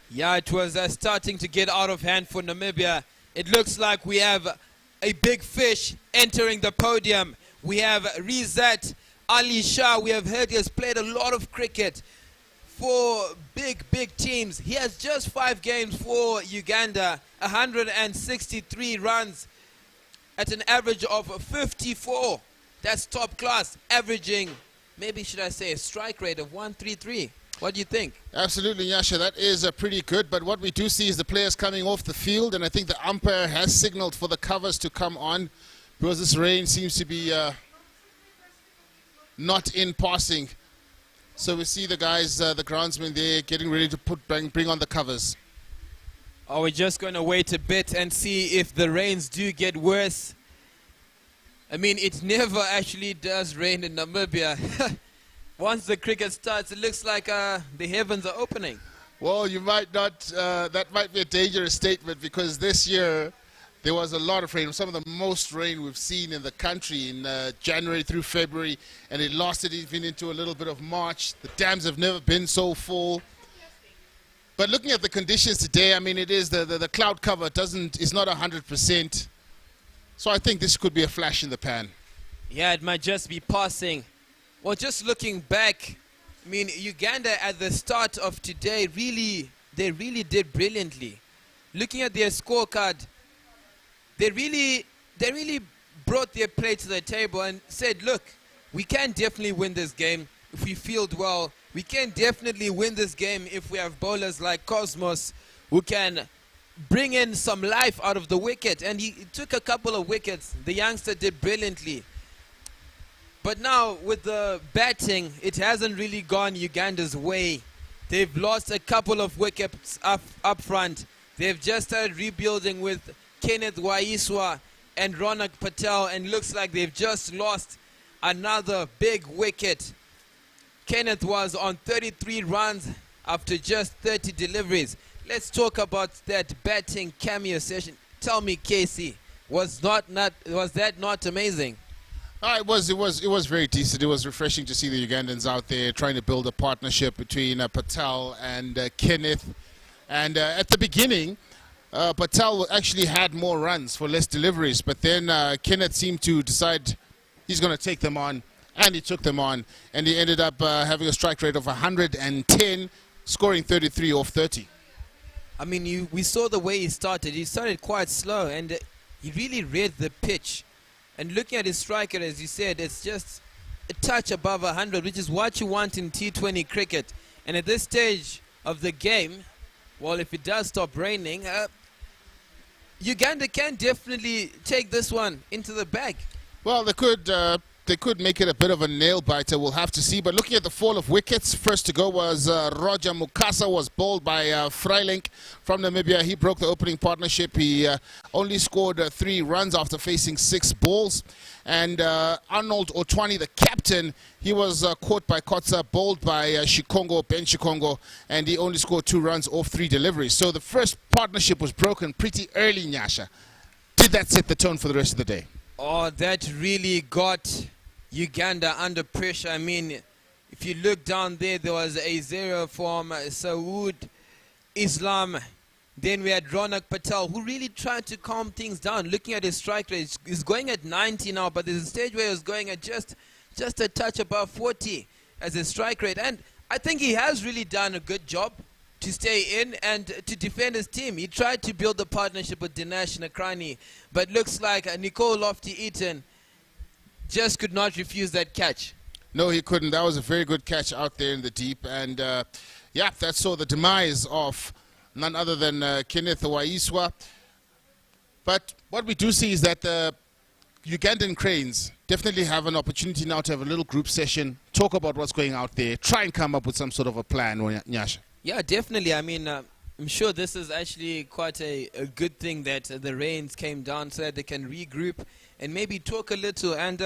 Yeah, it was starting to get out of hand for Namibia. It looks like we have a big fish entering the podium. We have Rizat Ali Shah. We have heard he has played a lot of cricket for big teams. He has just 5 games for Uganda, 163 runs at an average of 54. That's top class, averaging, maybe should I say, a strike rate of 133. What do you think? Absolutely, Nyasha, that is pretty good, but what we do see is the players coming off the field, and I think the umpire has signaled for the covers to come on because this rain seems to be not in passing. So we see the guys, the groundsmen there, getting ready to bring on the covers. Are we just going to wait a bit and see if the rains do get worse? I mean, it never actually does rain in Namibia. Once the cricket starts, it looks like the heavens are opening. Well, you might not, that might be a dangerous statement, because this year there was a lot of rain, some of the most rain we've seen in the country in January through February, and it lasted even into a little bit of March. The dams have never been so full. But looking at the conditions today, I mean, it is the cloud cover is not 100%. So I think this could be a flash in the pan. Yeah, it might just be passing. Well, just looking back, I mean, Uganda at the start of today they really did brilliantly. Looking at their scorecard, they really brought their play to the table and said, look, we can definitely win this game if we field well. We can definitely win this game if we have bowlers like Cosmos who can bring in some life out of the wicket. And he took a couple of wickets. The youngster did brilliantly. But now with the batting, it hasn't really gone Uganda's way. They've lost a couple of wickets up front. They've just started rebuilding with Kenneth Waiswa and Ronak Patel, and looks like they've just lost another big wicket. Kenneth was on 33 runs after just 30 deliveries. Let's talk about that batting cameo session. Tell me, Casey, was that not amazing? It was very decent. It was refreshing to see the Ugandans out there trying to build a partnership between Patel and Kenneth. And at the beginning, Patel actually had more runs for less deliveries, but then Kenneth seemed to decide he's going to take them on, and he took them on, and he ended up having a strike rate of 110, scoring 33 off 30. I mean, we saw the way he started. He started quite slow, and he really read the pitch. And looking at his striker, as you said, it's just a touch above 100, which is what you want in T20 cricket. And at this stage of the game, well, if it does stop raining, Uganda can definitely take this one into the bag. Well, they could make it a bit of a nail biter. We'll have to see. But looking at the fall of wickets, first to go was Roger Mukasa, was bowled by Freiling from Namibia. He broke the opening partnership. He only scored 3 runs after facing 6 balls. And Arnold Otwani, the captain, he was caught by Kotza, bowled by Ben Shikongo, and he only scored 2 runs off 3 deliveries. So the first partnership was broken pretty early, Nyasha. Did that set the tone for the rest of the day? Oh, that really got Uganda under pressure. I mean, if you look down there, there was a 0 from Saud Islam. Then we had Ronak Patel, who really tried to calm things down. Looking at his strike rate, he's going at 90 now, but there's a stage where he was going at just a touch above 40 as a strike rate. And I think he has really done a good job to stay in and to defend his team. He tried to build a partnership with Dinesh Nakrani, but looks like Nicole Lofty-Eaton just could not refuse that catch. No, he couldn't. That was a very good catch out there in the deep. And, yeah, that saw the demise of none other than Kenneth Waiswa. But what we do see is that the Ugandan Cranes definitely have an opportunity now to have a little group session, talk about what's going out there, try and come up with some sort of a plan, Nyasha. Yeah, definitely. I mean, I'm sure this is actually quite a good thing that the rains came down so that they can regroup and maybe talk a little and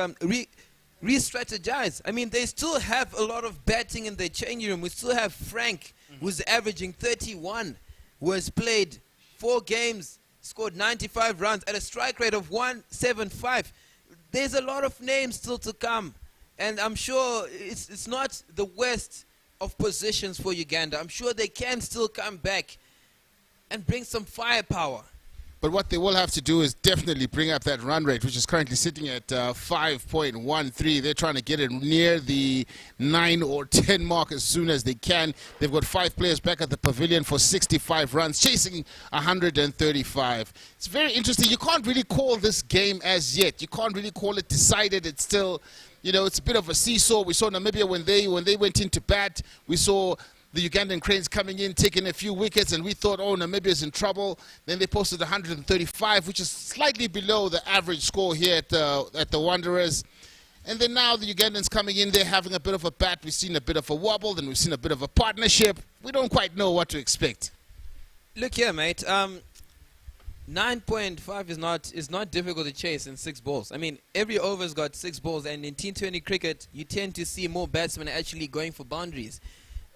re-strategize. I mean, they still have a lot of batting in their changing room. We still have Frank, who's averaging 31, who has played 4 games, scored 95 runs at a strike rate of 175. There's a lot of names still to come, and I'm sure it's not the worst of positions for Uganda. I'm sure they can still come back and bring some firepower. But what they will have to do is definitely bring up that run rate, which is currently sitting at 5.13. They're trying to get it near the 9 or 10 mark as soon as they can. They've got 5 players back at the pavilion for 65 runs, chasing 135. It's very interesting. You can't really call this game as yet. You can't really call it decided. It's still, you know, it's a bit of a seesaw. We saw Namibia when they went into bat. We saw the Ugandan Cranes coming in, taking a few wickets, and we thought, oh, Namibia's in trouble. Then they posted 135, which is slightly below the average score here at the Wanderers. And then now the Ugandans coming in, they're having a bit of a bat. We've seen a bit of a wobble, then we've seen a bit of a partnership. We don't quite know what to expect. Look here, mate. 9.5 is not difficult to chase in 6 balls. I mean, every over's got 6 balls, and in T20 cricket, you tend to see more batsmen actually going for boundaries.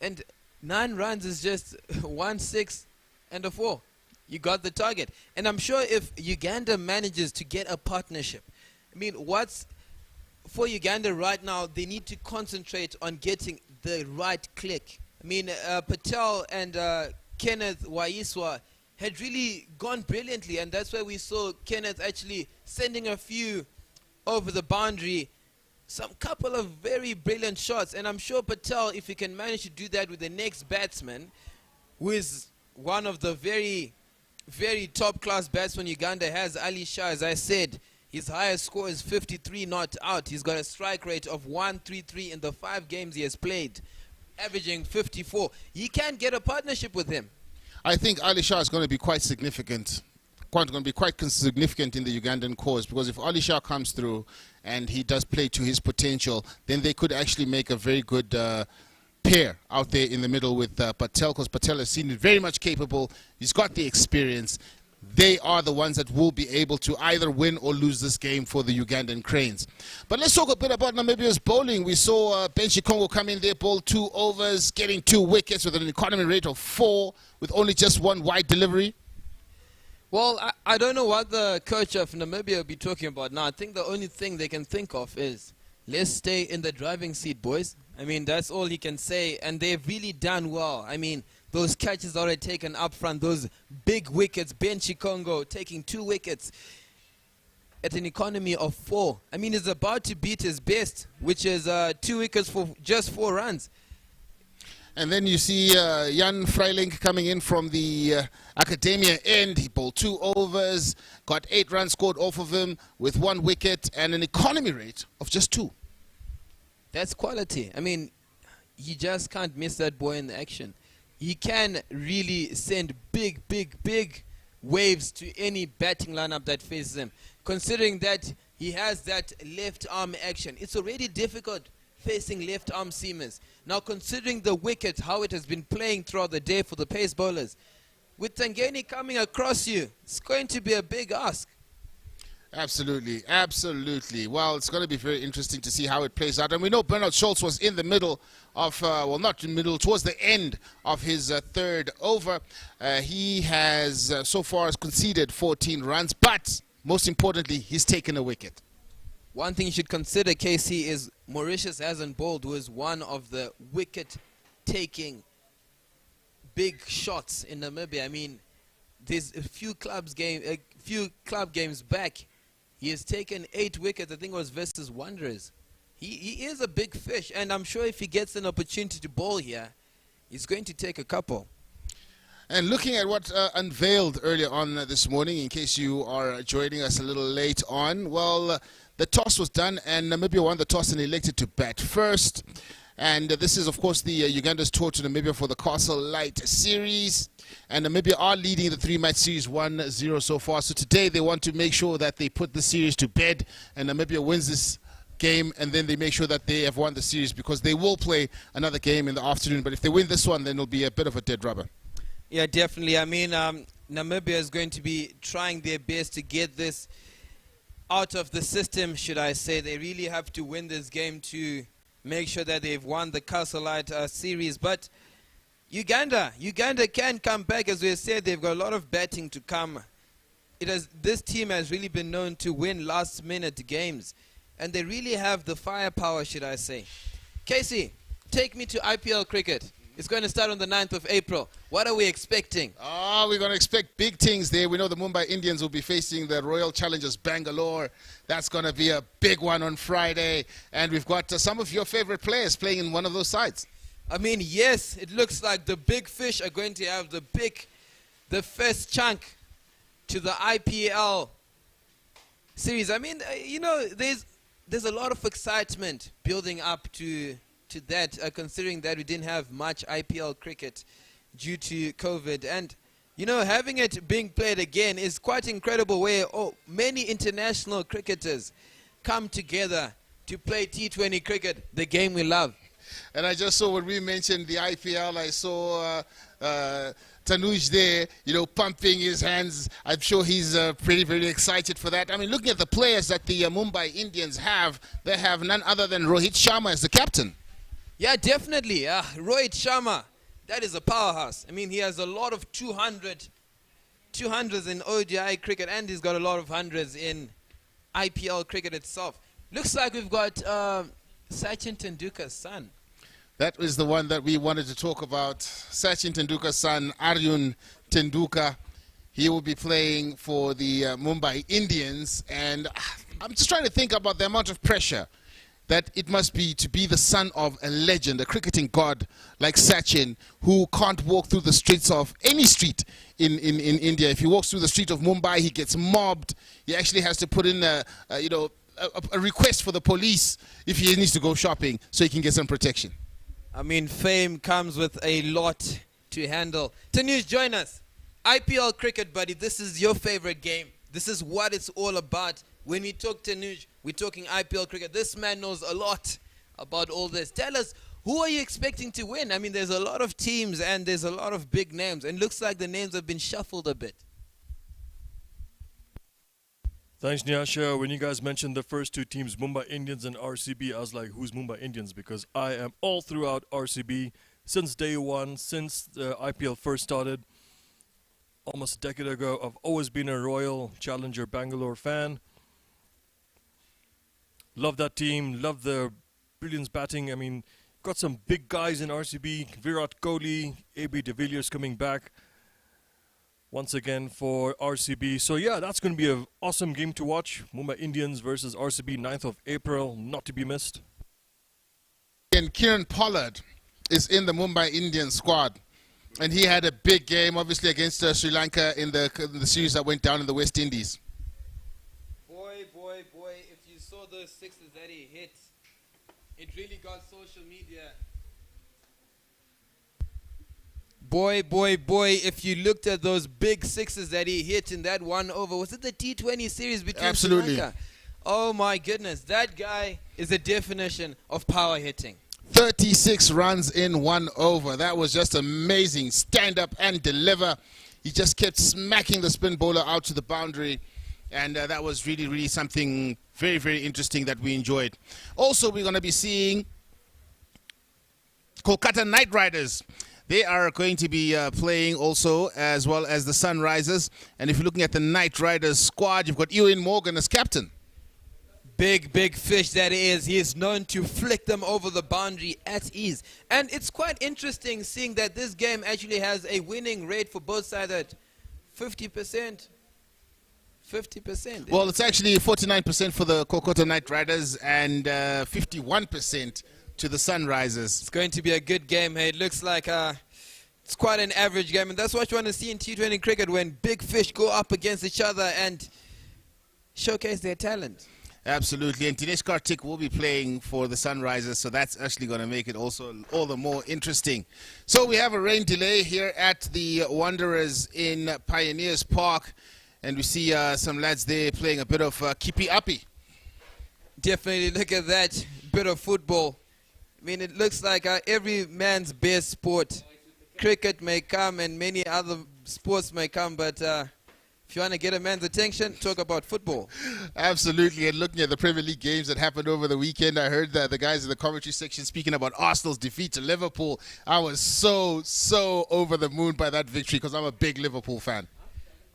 And 9 runs is just 1 6 and a 4. You got the target. And I'm sure if Uganda manages to get a partnership, I mean, what's for Uganda right now, they need to concentrate on getting the right click. I mean, Patel and Kenneth Waiswa had really gone brilliantly, and that's why we saw Kenneth actually sending a few over the boundary, some couple of very brilliant shots. And I'm sure Patel, if he can manage to do that with the next batsman, who is one of the very, very top-class batsmen Uganda has, Ali Shah, as I said, his highest score is 53 not out. He's got a strike rate of 133 in the 5 games he has played, averaging 54. He can get a partnership with him. I think Ali Shah is going to be quite significant. Going to be quite significant in the Ugandan cause, because if Ali Shah comes through and he does play to his potential, then they could actually make a very good pair out there in the middle with Patel, because Patel has seen it very much capable. He's got the experience. They are the ones that will be able to either win or lose this game for the Ugandan Cranes. But let's talk a bit about Namibia's bowling. We saw Benji Congo come in there, bowl 2 overs, getting 2 wickets with an economy rate of 4, with only just 1 wide delivery. Well, I don't know what the coach of Namibia will be talking about now. I think the only thing they can think of is, let's stay in the driving seat, boys. I mean, that's all he can say, and they've really done well. I mean, those catches already taken up front, those big wickets, Benji Congo taking 2 wickets at an economy of 4. I mean, he's about to beat his best, which is 2 wickets for just 4 runs. And then you see Jan Freiling coming in from the academia end. He bowled 2 overs, got 8 runs scored off of him with 1 wicket and an economy rate of just 2. That's quality. I mean, you just can't miss that boy in the action. He can really send big, big, big waves to any batting lineup that faces him. Considering that he has that left arm action, it's already difficult facing left arm seamers. Now, considering the wicket, how it has been playing throughout the day for the pace bowlers, with Tangeni coming across you, it's going to be a big ask. Absolutely, absolutely. Well, it's going to be very interesting to see how it plays out. And we know Bernard Schultz was in the middle of, well, not in the middle, towards the end of his 3rd over. He has so far conceded 14 runs, but most importantly, he's taken a wicket. One thing you should consider, KC, is Mauritius hasn't bowled, who is one of the wicket-taking big shots in Namibia. I mean, there's a few club games back. He has taken 8 wickets. I think it was versus Wanderers. He is a big fish, and I'm sure if he gets an opportunity to bowl here, he's going to take a couple. And looking at what unveiled earlier on this morning, in case you are joining us a little late on, well, the toss was done, and Namibia won the toss and elected to bat first. And this is, of course, the Uganda's tour to Namibia for the Castle Lite Series. And Namibia are leading the 3-match series 1-0 so far. So today they want to make sure that they put the series to bed and Namibia wins this game, and then they make sure that they have won the series, because they will play another game in the afternoon. But if they win this one, then it'll be a bit of a dead rubber. Yeah, definitely. I mean, Namibia is going to be trying their best to get this out of the system, should I say. They really have to win this game to make sure that they've won the Castle Lite series. But Uganda can come back. As we said, they've got a lot of batting to come. This team has really been known to win last-minute games, and they really have the firepower, should I say. Casey, take me to IPL cricket. It's going to start on the 9th of April. What are we expecting? We're going to expect big things there. We know the Mumbai Indians will be facing the Royal Challengers Bangalore. That's going to be a big one on Friday. And we've got some of your favorite players playing in one of those sides. I mean, yes, it looks like the big fish are going to have the first chunk to the IPL series. I mean, you know, there's a lot of excitement building up to that, considering that we didn't have much IPL cricket due to COVID. And, you know, having it being played again is quite incredible, where many international cricketers come together to play T20 cricket, the game we love. And I just saw when we mentioned the IPL, I saw Tanuj there, pumping his hands. I'm sure he's pretty, very excited for that. I mean, looking at the players that the Mumbai Indians have, they have none other than Rohit Sharma as the captain. Yeah, definitely. Rohit Sharma, that is a powerhouse. I mean, he has a lot of 200s in ODI cricket, and he's got a lot of hundreds in IPL cricket itself. Looks like we've got Sachin Tendulkar's son. That is the one that we wanted to talk about. Sachin Tendulkar's son, Arjun Tendulkar. He will be playing for the Mumbai Indians. And I'm just trying to think about the amount of pressure that it must be to be the son of a legend, a cricketing god like Sachin, who can't walk through the streets of any street in India. If he walks through the street of Mumbai, he gets mobbed. He actually has to put in a request for the police if he needs to go shopping so he can get some protection. I mean, fame comes with a lot to handle. Tanuj, join us. IPL cricket, buddy, this is your favorite game. This is what it's all about. When we talk Tanuj, we're talking IPL cricket. This man knows a lot about all this. Tell us, who are you expecting to win? I mean, there's a lot of teams and there's a lot of big names. And looks like the names have been shuffled a bit. Thanks, Nyasha. When you guys mentioned the first two teams, Mumbai Indians and RCB, I was like, who's Mumbai Indians? Because I am all throughout RCB since day one, since the IPL first started, almost a decade ago. I've always been a Royal Challenger Bangalore fan. Love that team, love the brilliance batting. I mean, got some big guys in RCB, Virat Kohli, AB de Villiers coming back once again for RCB. So yeah, that's going to be an awesome game to watch. Mumbai Indians versus RCB, 9th of April, not to be missed. And Kieran Pollard is in the Mumbai Indian squad. And he had a big game, obviously, against Sri Lanka in the series that went down in the West Indies. Boy, if you saw those sixes that he hit, it really got social media. Boy, if you looked at those big sixes that he hit in that one over, was it the T20 series between Absolutely. Sri Lanka? Oh my goodness, that guy is a definition of power hitting. 36 runs in 1 over. That was just amazing. Stand up and deliver. He just kept smacking the spin bowler out to the boundary. And that was really, really something very, very interesting that we enjoyed. Also, we're going to be seeing Kolkata Knight Riders. They are going to be playing also, as well as the Sunrisers. And if you're looking at the Knight Riders squad, you've got Ewan Morgan as captain. Big fish that is. He is known to flick them over the boundary at ease. And it's quite interesting seeing that this game actually has a winning rate for both sides at 50%. 50%. Well, it's actually 49% for the Kolkata Knight Riders and 51% to the Sunrisers. It's going to be a good game. Hey, it looks like it's quite an average game. And that's what you want to see in T20 cricket, when big fish go up against each other and showcase their talent. Absolutely, and Dinesh Karthik will be playing for the Sunrisers, so that's actually going to make it also all the more interesting. So we have a rain delay here at the Wanderers in Pioneers Park, and we see some lads there playing a bit of kippy uppy. Definitely look at that bit of football. I mean, it looks like every man's best sport. Cricket may come and many other sports may come, but if you want to get a man's attention, talk about football. Absolutely, and looking at the Premier League games that happened over the weekend, I heard the guys in the commentary section speaking about Arsenal's defeat to Liverpool. I was so over the moon by that victory because I'm a big Liverpool fan.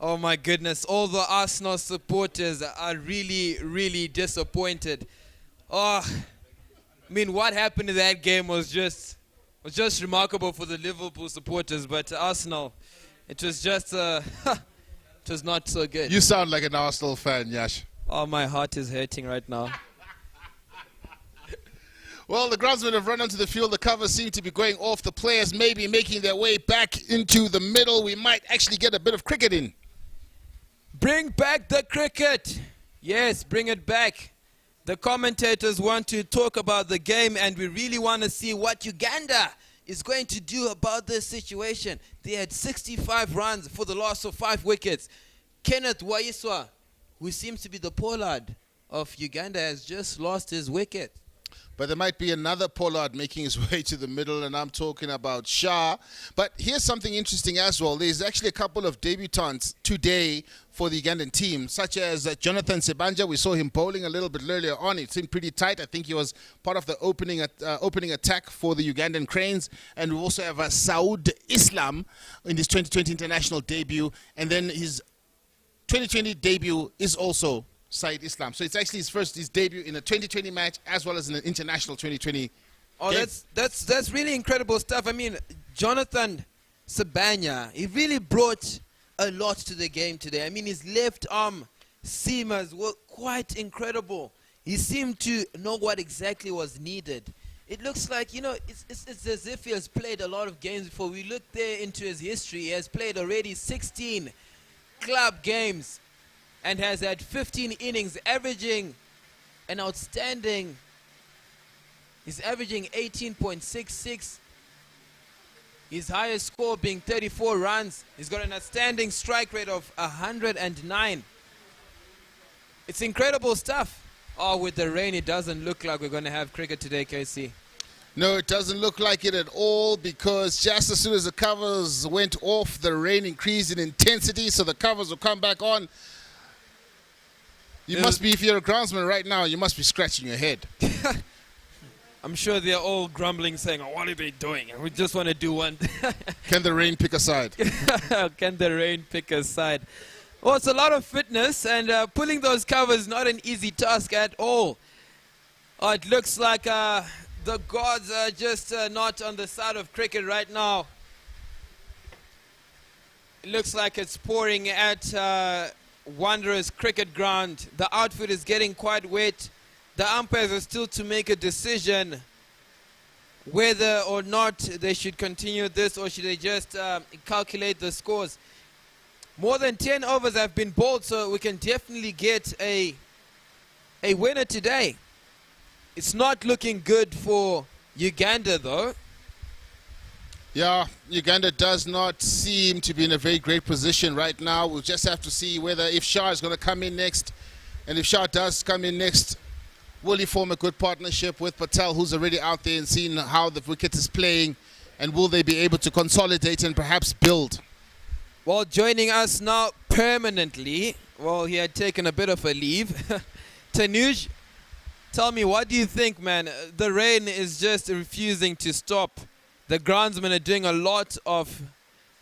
Oh my goodness, all the Arsenal supporters are really disappointed. Oh, I mean, what happened in that game was just remarkable for the Liverpool supporters, but Arsenal, it was just it was not so good. You sound like an Arsenal fan, Yash. Oh, my heart is hurting right now. Well, the groundsmen have run onto the field. The covers seem to be going off. The players may be making their way back into the middle. We might actually get a bit of cricket in. Bring back the cricket. Yes, bring it back. The commentators want to talk about the game, and we really want to see what Uganda is going to do about this situation. They had 65 runs for the loss of 5 wickets. Kenneth Waiswa, who seems to be the pollard of Uganda, has just lost his wicket. But there might be another Pollard making his way to the middle, and I'm talking about Shah. But here's something interesting as well. There's actually a couple of debutants today for the Ugandan team, such as Jonathan Sebanja. We saw him bowling a little bit earlier on. It seemed pretty tight. I think he was part of the opening attack for the Ugandan Cranes. And we also have Saud Islam in his 2020 international debut. And then his 2020 debut is also Said Islam. So it's actually his debut in a 2020 match as well as in an international 2020 Oh, game. that's really incredible stuff. I mean, Jonathan Sabanya, he really brought a lot to the game today. I mean, his left arm seamers were quite incredible. He seemed to know what exactly was needed. It looks like, you know, it's as if he has played a lot of games before. We look there into his history. He has played already 16 club games and has had 15 innings, averaging an outstanding. He's averaging 18.66. His highest score being 34 runs. He's got an outstanding strike rate of 109. It's incredible stuff. Oh, with the rain, it doesn't look like we're going to have cricket today, KC. No, it doesn't look like it at all, because just as soon as the covers went off, the rain increased in intensity, so the covers will come back on. You must be, if you're a groundsman right now, you must be scratching your head. I'm sure they're all grumbling, saying, oh, what are they doing? We just want to do one. Can the rain pick a side? Can the rain pick a side? Well, it's a lot of fitness, and pulling those covers not an easy task at all. Oh, it looks like the gods are just not on the side of cricket right now. It looks like it's pouring at Wanderers cricket ground. The outfield is getting quite wet. The umpires are still to make a decision whether or not they should continue this, or should they just calculate the scores. More than 10 overs have been bowled, so we can definitely get a winner today. It's not looking good for Uganda, though. Yeah, Uganda does not seem to be in a very great position right now. We'll just have to see whether, if Shah is going to come in next, and if Shah does come in next, will he form a good partnership with Patel, who's already out there and seen how the wicket is playing, and will they be able to consolidate and perhaps build? Well, joining us now permanently, well, he had taken a bit of a leave. Tanuj, tell me, what do you think, man? The rain is just refusing to stop. The groundsmen are doing a lot of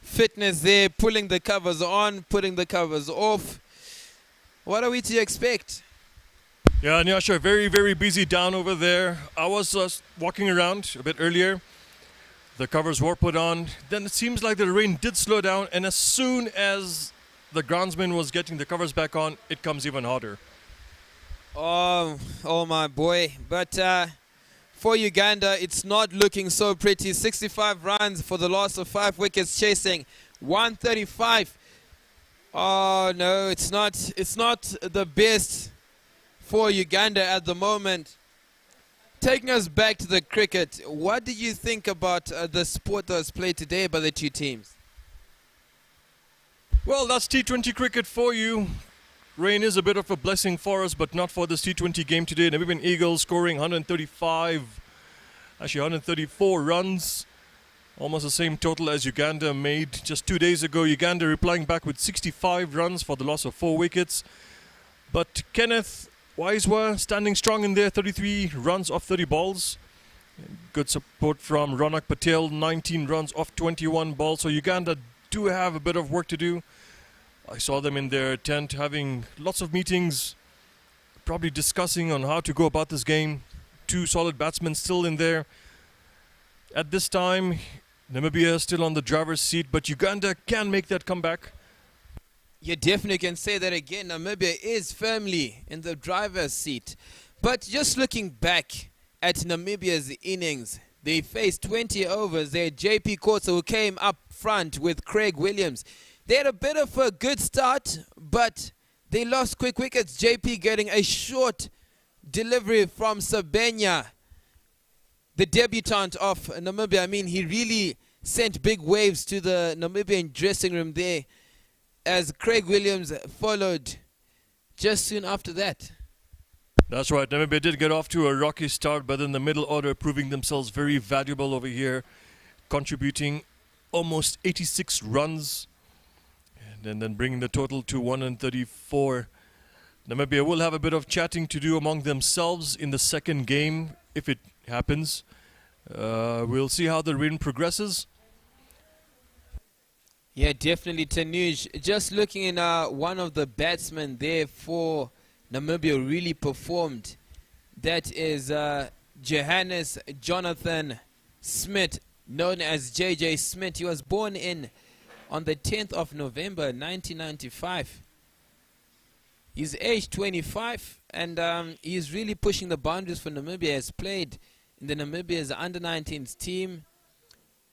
fitness there, pulling the covers on, putting the covers off. What are we to expect? Yeah, Nyasha, very, very busy down over there. I was walking around a bit earlier. The covers were put on. Then it seems like the rain did slow down, and as soon as the groundsman was getting the covers back on, it comes even harder. Oh my boy. But for Uganda, it's not looking so pretty. 65 runs for the loss of 5 wickets, chasing 135. Oh no, it's not the best for Uganda at the moment. Taking us back to the cricket, what do you think about the sport that was played today by the two teams? Well, that's T20 cricket for you. Rain is a bit of a blessing for us, but not for this T20 game today. Namibian Eagles scoring 134 runs. Almost the same total as Uganda made just 2 days ago. Uganda replying back with 65 runs for the loss of 4 wickets. But Kenneth Wisewa standing strong in there, 33 runs off 30 balls. Good support from Ronak Patel, 19 runs off 21 balls. So Uganda do have a bit of work to do. I saw them in their tent having lots of meetings, probably discussing on how to go about this game. 2 solid batsmen still in there. At this time, Namibia is still on the driver's seat, but Uganda can make that comeback. You definitely can say that again. Namibia is firmly in the driver's seat. But just looking back at Namibia's innings, they faced 20 overs there. JP Kotsa, who came up front with Craig Williams. They had a bit of a good start, but they lost quick wickets. JP getting a short delivery from Sabenya, the debutant of Namibia. I mean, he really sent big waves to the Namibian dressing room there, as Craig Williams followed just soon after that. That's right. Namibia did get off to a rocky start, but in the middle order, proving themselves very valuable over here, contributing almost 86 runs, and then bringing the total to 134. Namibia will have a bit of chatting to do among themselves in the second game, if it happens. We'll see how the rain progresses. Yeah, definitely, Tanuj. Just looking in one of the batsmen there for Namibia really performed. That is Johannes Jonathan Smith, known as JJ Smith. He was born on the 10th of November 1995. He's aged 25, and he's really pushing the boundaries for Namibia. He has played in the Namibia's under-19s team.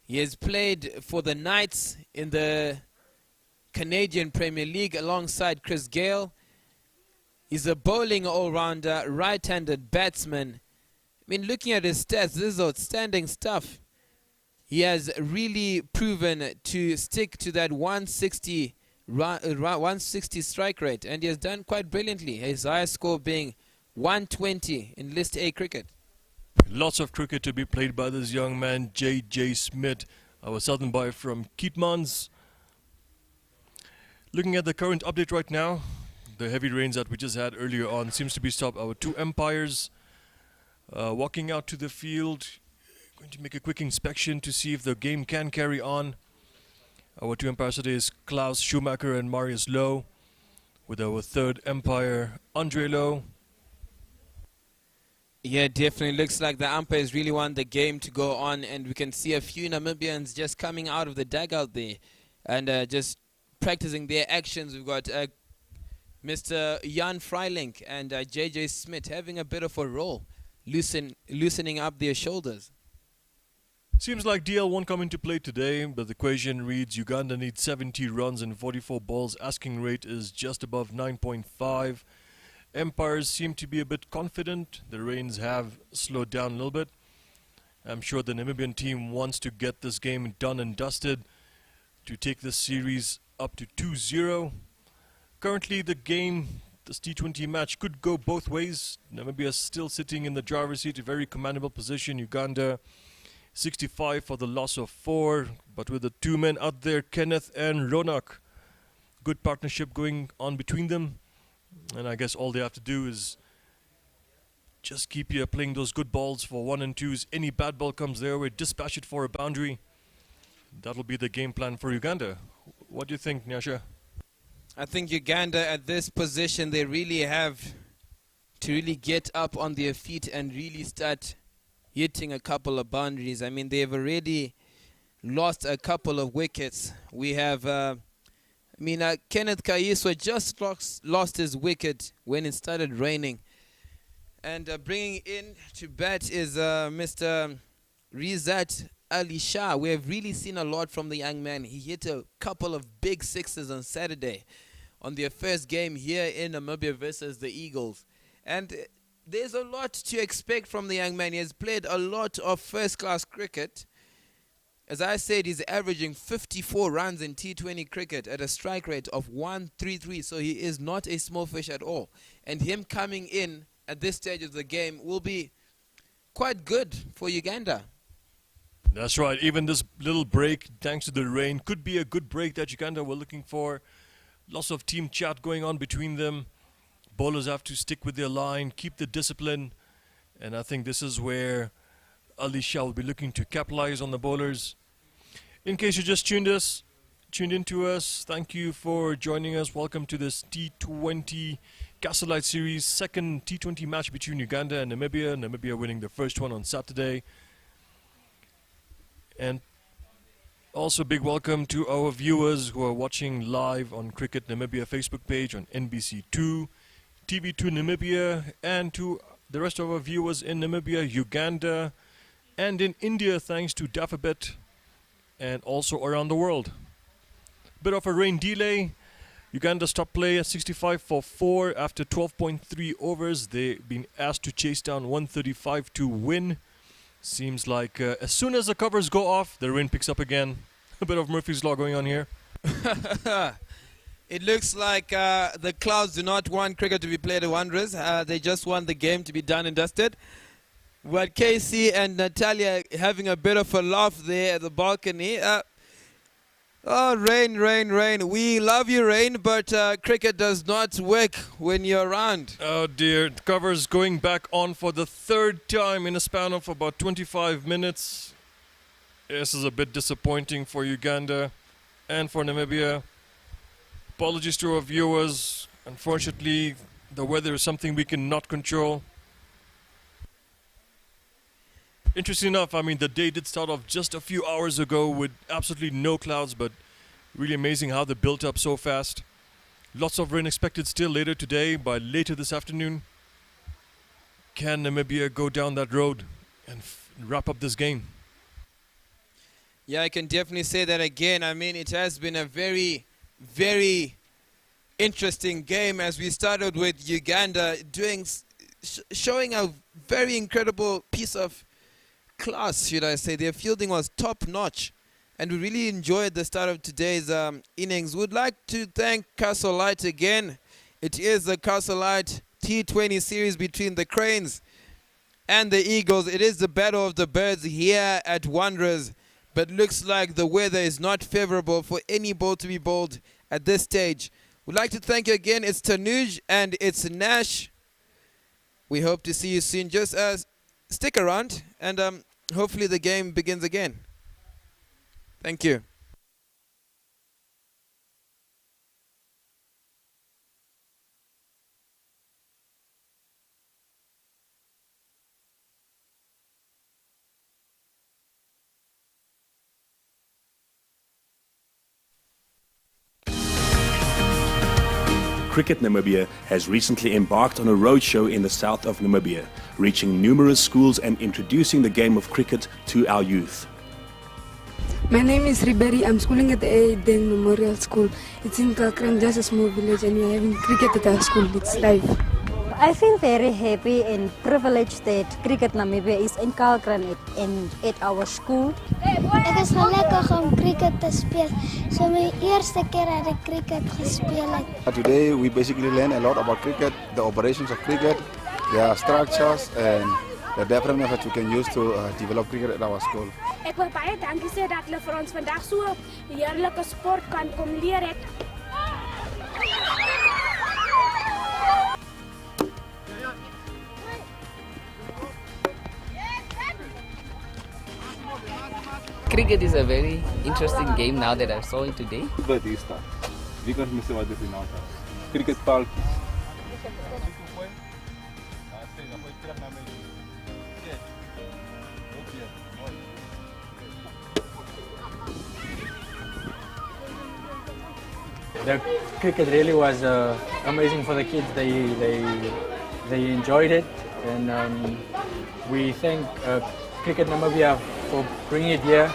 He has played for the Knights in the Canadian Premier League alongside Chris Gale. He's a bowling all-rounder, right-handed batsman. I mean, looking at his stats, this is outstanding stuff. He has really proven to stick to that 160 strike rate, and he has done quite brilliantly. His highest score being 120 in List A cricket. Lots of cricket to be played by this young man, J.J. Smith, our southern boy from Keetmans. Looking at the current update right now, the heavy rains that we just had earlier on seems to be stopped. Our two umpires walking out to the field, going to make a quick inspection to see if the game can carry on. Our two umpires today is Klaus Schumacher and Marius Lowe, with our third umpire, Andre Lowe. Yeah, definitely looks like the umpires really want the game to go on, and we can see a few Namibians just coming out of the dugout there and just practicing their actions. We've got Mr. Jan Freilink and JJ Smith having a bit of a roll, loosening up their shoulders. Seems like DL won't come into play today, but the equation reads Uganda needs 70 runs and 44 balls. Asking rate is just above 9.5. Umpires seem to be a bit confident. The rains have slowed down a little bit. I'm sure the Namibian team wants to get this game done and dusted to take this series up to 2-0. Currently the game, this T20 match, could go both ways. Namibia is still sitting in the driver's seat, a very commendable position. Uganda 65 for the loss of 4, but with the two men out there, Kenneth and Ronak, good partnership going on between them. And I guess all they have to do is just keep playing those good balls for 1 and 2s. Any bad ball comes their way, dispatch it for a boundary. That'll be the game plan for Uganda. What do you think, Nyasha? I think Uganda at this position, they really have to really get up on their feet and really start hitting a couple of boundaries. I mean, they've already lost a couple of wickets. We have Kenneth Kayiswa just lost his wicket when it started raining. And bringing in to bat is Mr. Rizat Ali Shah. We have really seen a lot from the young man. He hit a couple of big sixes on Saturday on their first game here in Namibia versus the Eagles. And there's a lot to expect from the young man. He has played a lot of first-class cricket. As I said, he's averaging 54 runs in T20 cricket at a strike rate of 133, so he is not a small fish at all. And him coming in at this stage of the game will be quite good for Uganda. That's right. Even this little break, thanks to the rain, could be a good break that Uganda were looking for. Lots of team chat going on between them. Bowlers have to stick with their line, keep the discipline. And I think this is where Ali Shah will be looking to capitalize on the bowlers. In case you just tuned into us, thank you for joining us. Welcome to this T20 Lite Series, second T20 match between Uganda and Namibia. Namibia winning the first one on Saturday. And also big welcome to our viewers who are watching live on Cricket Namibia Facebook page, on NBC2, Tv2Namibia, and to the rest of our viewers in Namibia, Uganda, and in India, thanks to Dafabet, and also around the world. Bit of a rain delay. Uganda stopped play at 65 for 4 after 12.3 overs. They've been asked to chase down 135 to win. Seems like as soon as the covers go off, the rain picks up again. A bit of Murphy's Law going on here. It looks like the Clouds do not want cricket to be played at Wanderers. They just want the game to be done and dusted. But Casey and Natalia having a bit of a laugh there at the balcony. Oh, Rain, Rain, Rain. We love you, Rain, but cricket does not work when you're around. Oh dear, the cover's going back on for the third time in a span of about 25 minutes. This is a bit disappointing for Uganda and for Namibia. Apologies to our viewers. Unfortunately, the weather is something we cannot control. Interesting enough, I mean, the day did start off just a few hours ago with absolutely no clouds, but really amazing how they built up so fast. Lots of rain expected still later today, by later this afternoon. Can Namibia go down that road and wrap up this game? Yeah, I can definitely say that again. I mean, it has been a very, very interesting game as we started with Uganda showing a very incredible piece of class, should I say. Their fielding was top-notch, and we really enjoyed the start of today's innings. Would like to thank Castle Lite again. It is the Castle Lite T20 series between the Cranes and the Eagles. It is the battle of the birds here at Wanderers, but looks like the weather is not favorable for any ball to be bowled at this stage. We'd like to thank you again. It's Tanuj and it's Nash. We hope to see you soon. Just stick around and hopefully the game begins again. Thank you. Cricket Namibia has recently embarked on a roadshow in the south of Namibia, reaching numerous schools and introducing the game of cricket to our youth. My name is Riberi. I'm schooling at the Deng Memorial School. It's in Kalkran, just a small village, and we're having cricket at our school. It's live. I feel very happy and privileged that Cricket Namibia is in Kalkran at our school. Ek is nou lekker om cricket te speel. So my eerste keer dat ek cricket gespeel het. Today we basically learn a lot about cricket, the operations of cricket, their structures and the different methods we can use to develop cricket at our school. Ek wil baie dankie sê dat hulle vir ons vandag so 'n heerlike sport kan kom leer het. Cricket is a very interesting game now that I saw it today. Wat is dat? Wie kan me sê wat dit nou is? Cricket paaltjies. The cricket really was amazing for the kids. They enjoyed it, and we thank Cricket Namibia for bringing it here.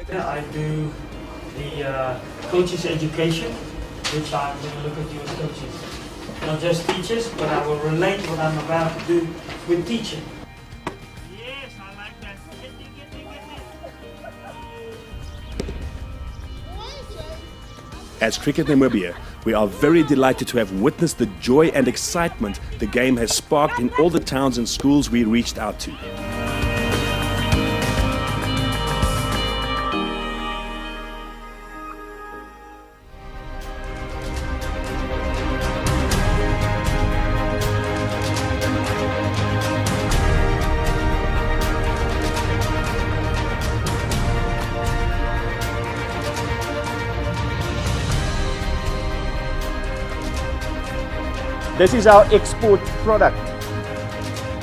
I do the coaches education, which I'm going to look at you as coaches. Not just teachers, but I will relate what I'm about to do with teaching. Yes, I like that. As Cricket Namibia, we are very delighted to have witnessed the joy and excitement the game has sparked in all the towns and schools we reached out to. This is our export product.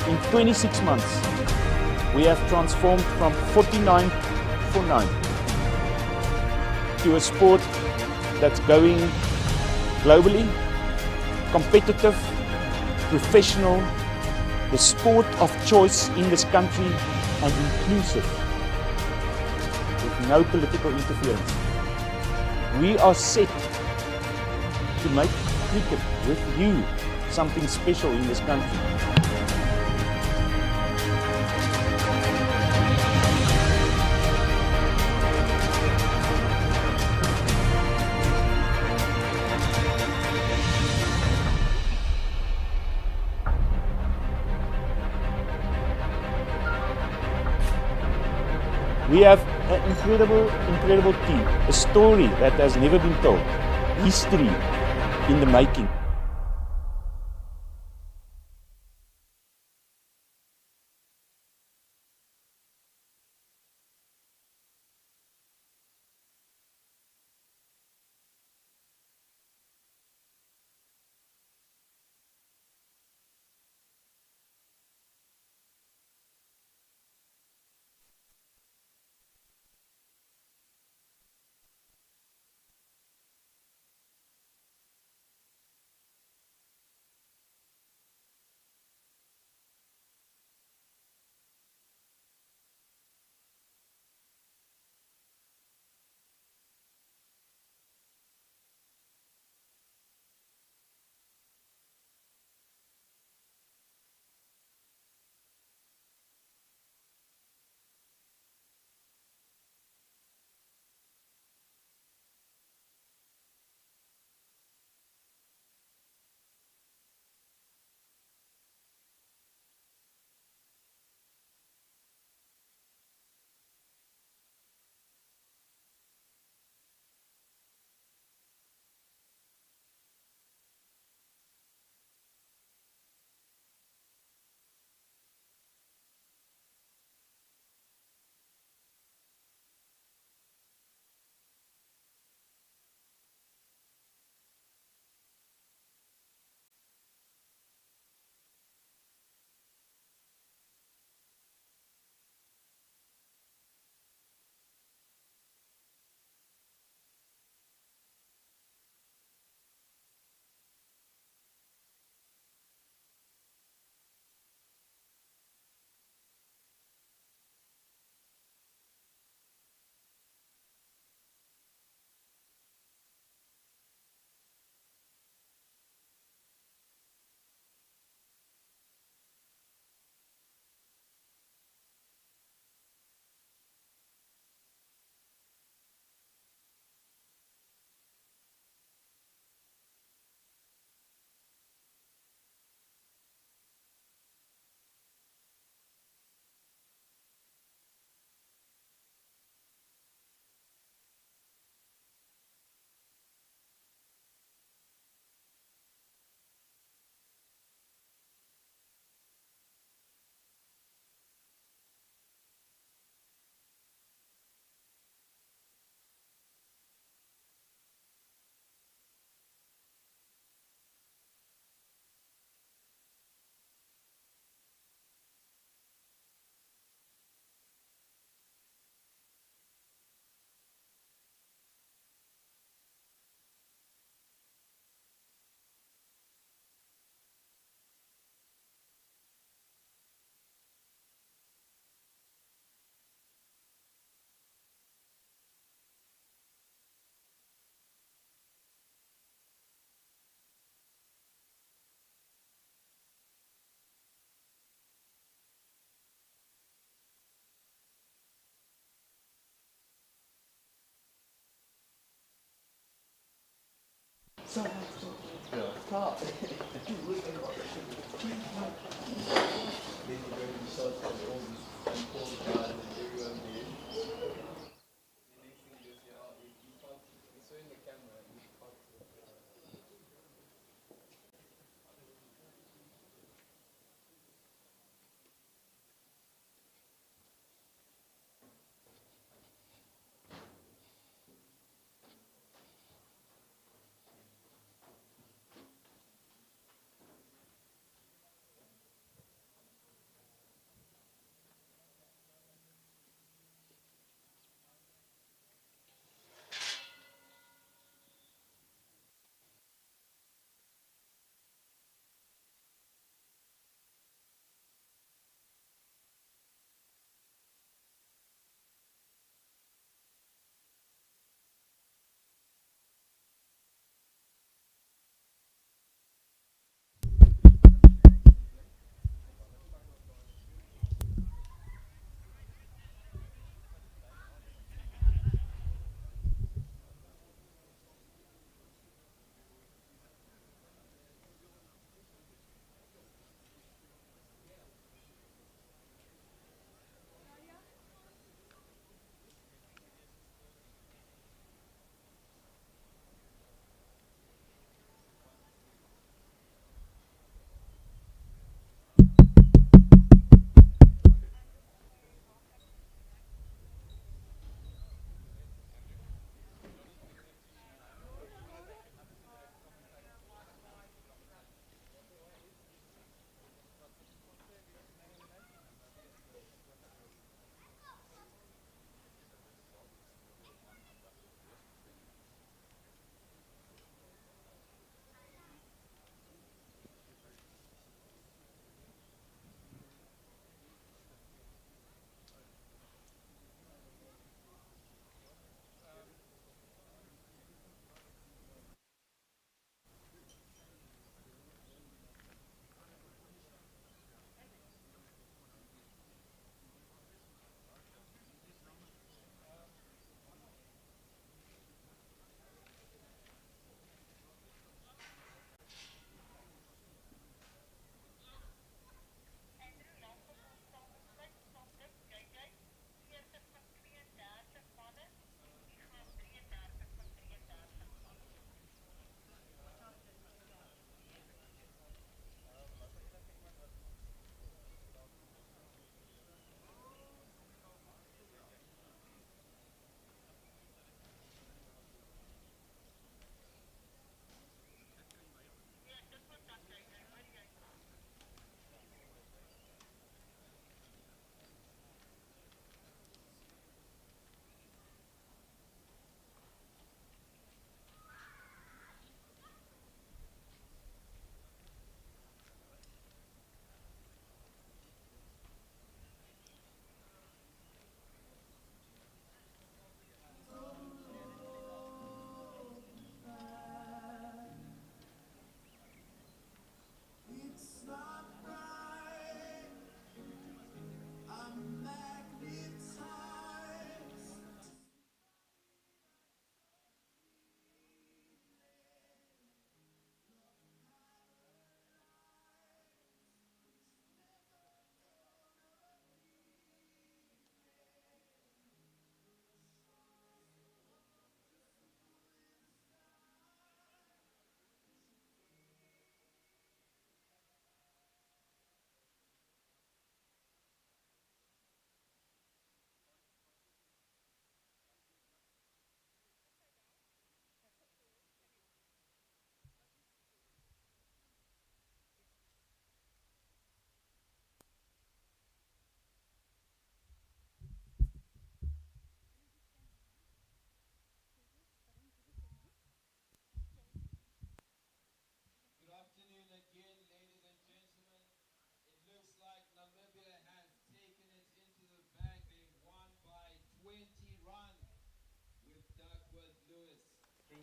In 26 months, we have transformed from 49 for 9 to a sport that's going globally, competitive, professional, the sport of choice in this country, and inclusive, with no political interference. We are set to make cricket with you something special in this country. We have an incredible team, a story that has never been told, history in the making.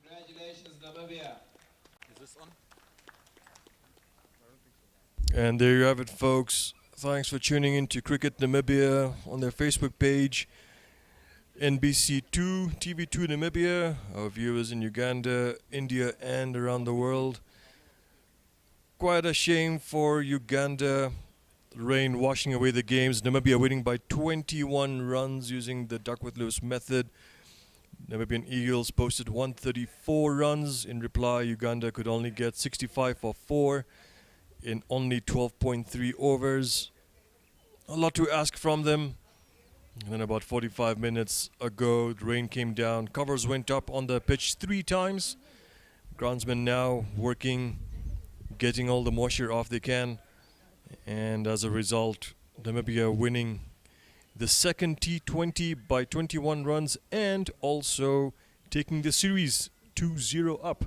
Congratulations, Namibia. Is this on? And there you have it, folks. Thanks for tuning in to Cricket Namibia on their Facebook page. NBC2, TV2 Namibia, our viewers in Uganda, India and around the world. Quite a shame for Uganda. Rain washing away the games. Namibia winning by 21 runs using the Duckworth-Lewis method. Namibian Eagles posted 134 runs. In reply, Uganda could only get 65 for 4 in only 12.3 overs. A lot to ask from them. And then about 45 minutes ago, the rain came down. Covers went up on the pitch 3 times. Groundsmen now working, getting all the moisture off they can. And as a result, Namibia winning the second T20 by 21 runs and also taking the series 2-0 up.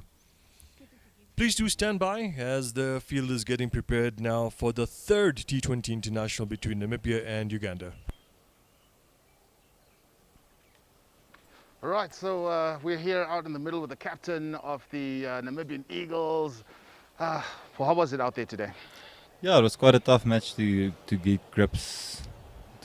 Please do stand by as the field is getting prepared now for the third T20 international between Namibia and Uganda. All right, so we're here out in the middle with the captain of the Namibian Eagles. Well, how was it out there today? Yeah, it was quite a tough match to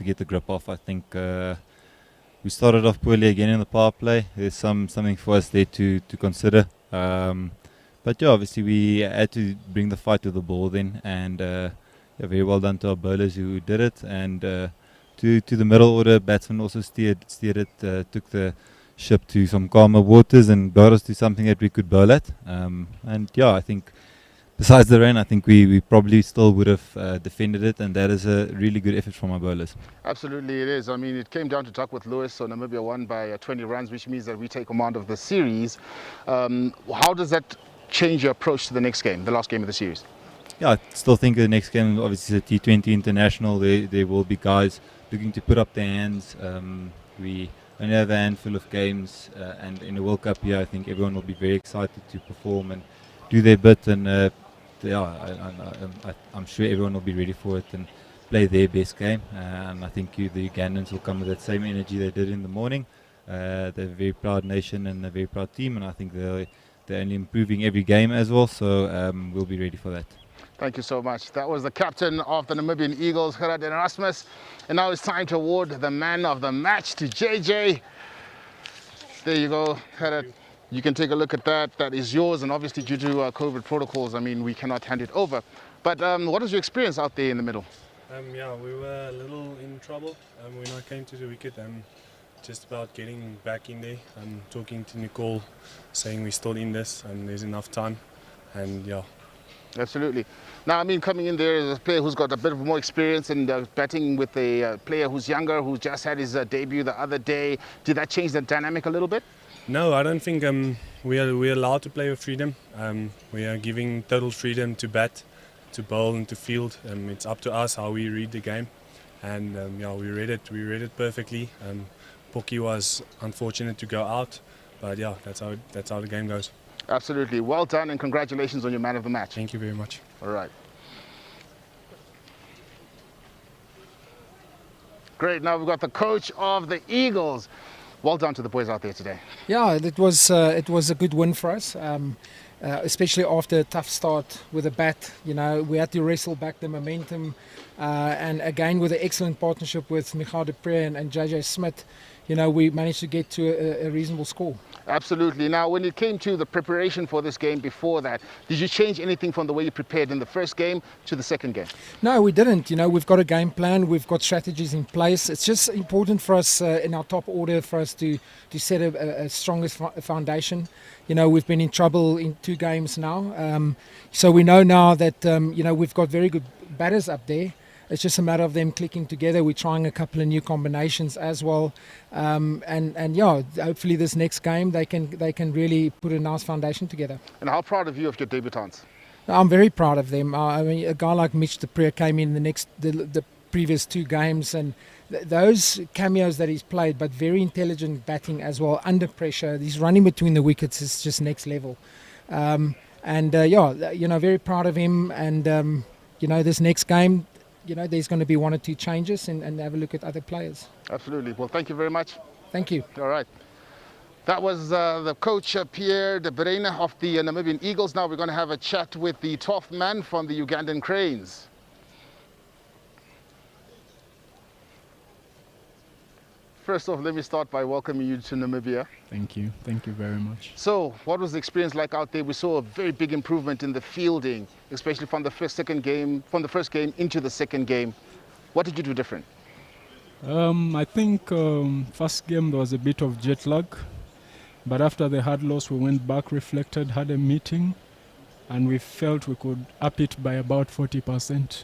get the grip off. I think we started off poorly again in the power play. There's something for us there to consider. But yeah, obviously we had to bring the fight to the ball then, and yeah, very well done to our bowlers who did it. And to the middle order, batsmen also steered it, took the ship to some calmer waters and got us to something that we could bowl at. And yeah, I think besides the rain, I think we probably still would have defended it, and that is a really good effort from our bowlers. Absolutely it is. I mean, it came down to Duckworth-Lewis, so Namibia won by 20 runs, which means that we take command of the series. How does that change your approach to the next game, the last game of the series? Yeah, I still think the next game obviously is a T20 international. There will be guys looking to put up their hands. We only have a handful of games, and in the World Cup here, I think everyone will be very excited to perform and do their bit. And yeah, I'm sure everyone will be ready for it and play their best game. And I think the Ugandans will come with that same energy they did in the morning. They're a very proud nation and a very proud team, and I think they're only improving every game as well. So we'll be ready for that. Thank you so much. That was the captain of the Namibian Eagles, Gerard Erasmus. And now it's time to award the man of the match to JJ. There you go, Gerard. You can take a look at that. That is yours. And obviously, due to COVID protocols, I mean, we cannot hand it over. But what was your experience out there in the middle? Yeah, we were a little in trouble when I came to the wicket. Just about getting back in there. Talking to Nicole, saying we're still in this and there's enough time. And yeah. Absolutely. Now, I mean, coming in there as a player who's got a bit of more experience and batting with a player who's younger, who just had his debut the other day, did that change the dynamic a little bit? No, I don't think we're allowed to play with freedom. We are giving total freedom to bat, to bowl and to field. It's up to us how we read the game. And yeah, we read it perfectly. Pocky was unfortunate to go out, but yeah, that's how the game goes. Absolutely. Well done and congratulations on your man of the match. Thank you very much. All right. Great. Now we've got the coach of the Eagles. Well done to the boys out there today. Yeah, it was a good win for us, especially after a tough start with a bat. You know, we had to wrestle back the momentum, and again with an excellent partnership with Michal de Pre and JJ Smith, you know, we managed to get to a reasonable score. Absolutely. Now, when it came to the preparation for this game before that, did you change anything from the way you prepared in the first game to the second game? No, we didn't. You know, we've got a game plan, we've got strategies in place. It's just important for us in our top order for us to set a strongest foundation. You know, we've been in trouble in 2 games now. So we know now that, you know, we've got very good batters up there. It's just a matter of them clicking together. We're trying a couple of new combinations as well, and yeah, hopefully this next game they can really put a nice foundation together. And how proud of you of your debutants? I'm very proud of them. I mean, a guy like Mitch de Pre came in the previous 2 games, and those cameos that he's played, but very intelligent batting as well under pressure. He's running between the wickets is just next level, and yeah, you know, very proud of him. And you know, this next game, you know, there's going to be 1 or 2 changes and have a look at other players. Absolutely. Well, thank you very much. Thank you. All right. That was the coach, Pierre de Bruyne of the Namibian Eagles. Now we're going to have a chat with the 12th man from the Ugandan Cranes. First off, let me start by welcoming you to Namibia. Thank you very much. So, what was the experience like out there? We saw a very big improvement in the fielding, especially from the first game into the second game. What did you do different? I think first game there was a bit of jet lag, but after the hard loss we went back, reflected, had a meeting, and we felt we could up it by about 40%.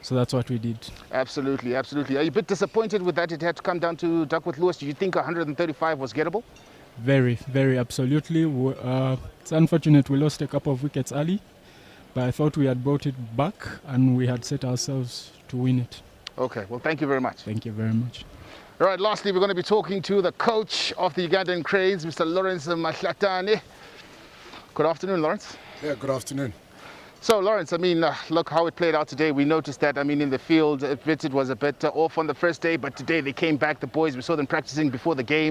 So that's what we did. Absolutely. Are you a bit disappointed with that? It had to come down to Duckworth Lewis. Do you think 135 was gettable? Very, absolutely. It's unfortunate we lost a couple of wickets early, but I thought we had brought it back and we had set ourselves to win it. Okay, well, thank you very much. Thank you very much. All right, lastly, we're going to be talking to the coach of the Ugandan Cranes, Mr. Lawrence Mahlatane. Good afternoon, Lawrence. Yeah, good afternoon. So, Lawrence, I mean, look how it played out today. We noticed that, I mean, in the field, it was a bit off on the first day, but today they came back, the boys. We saw them practicing before the game.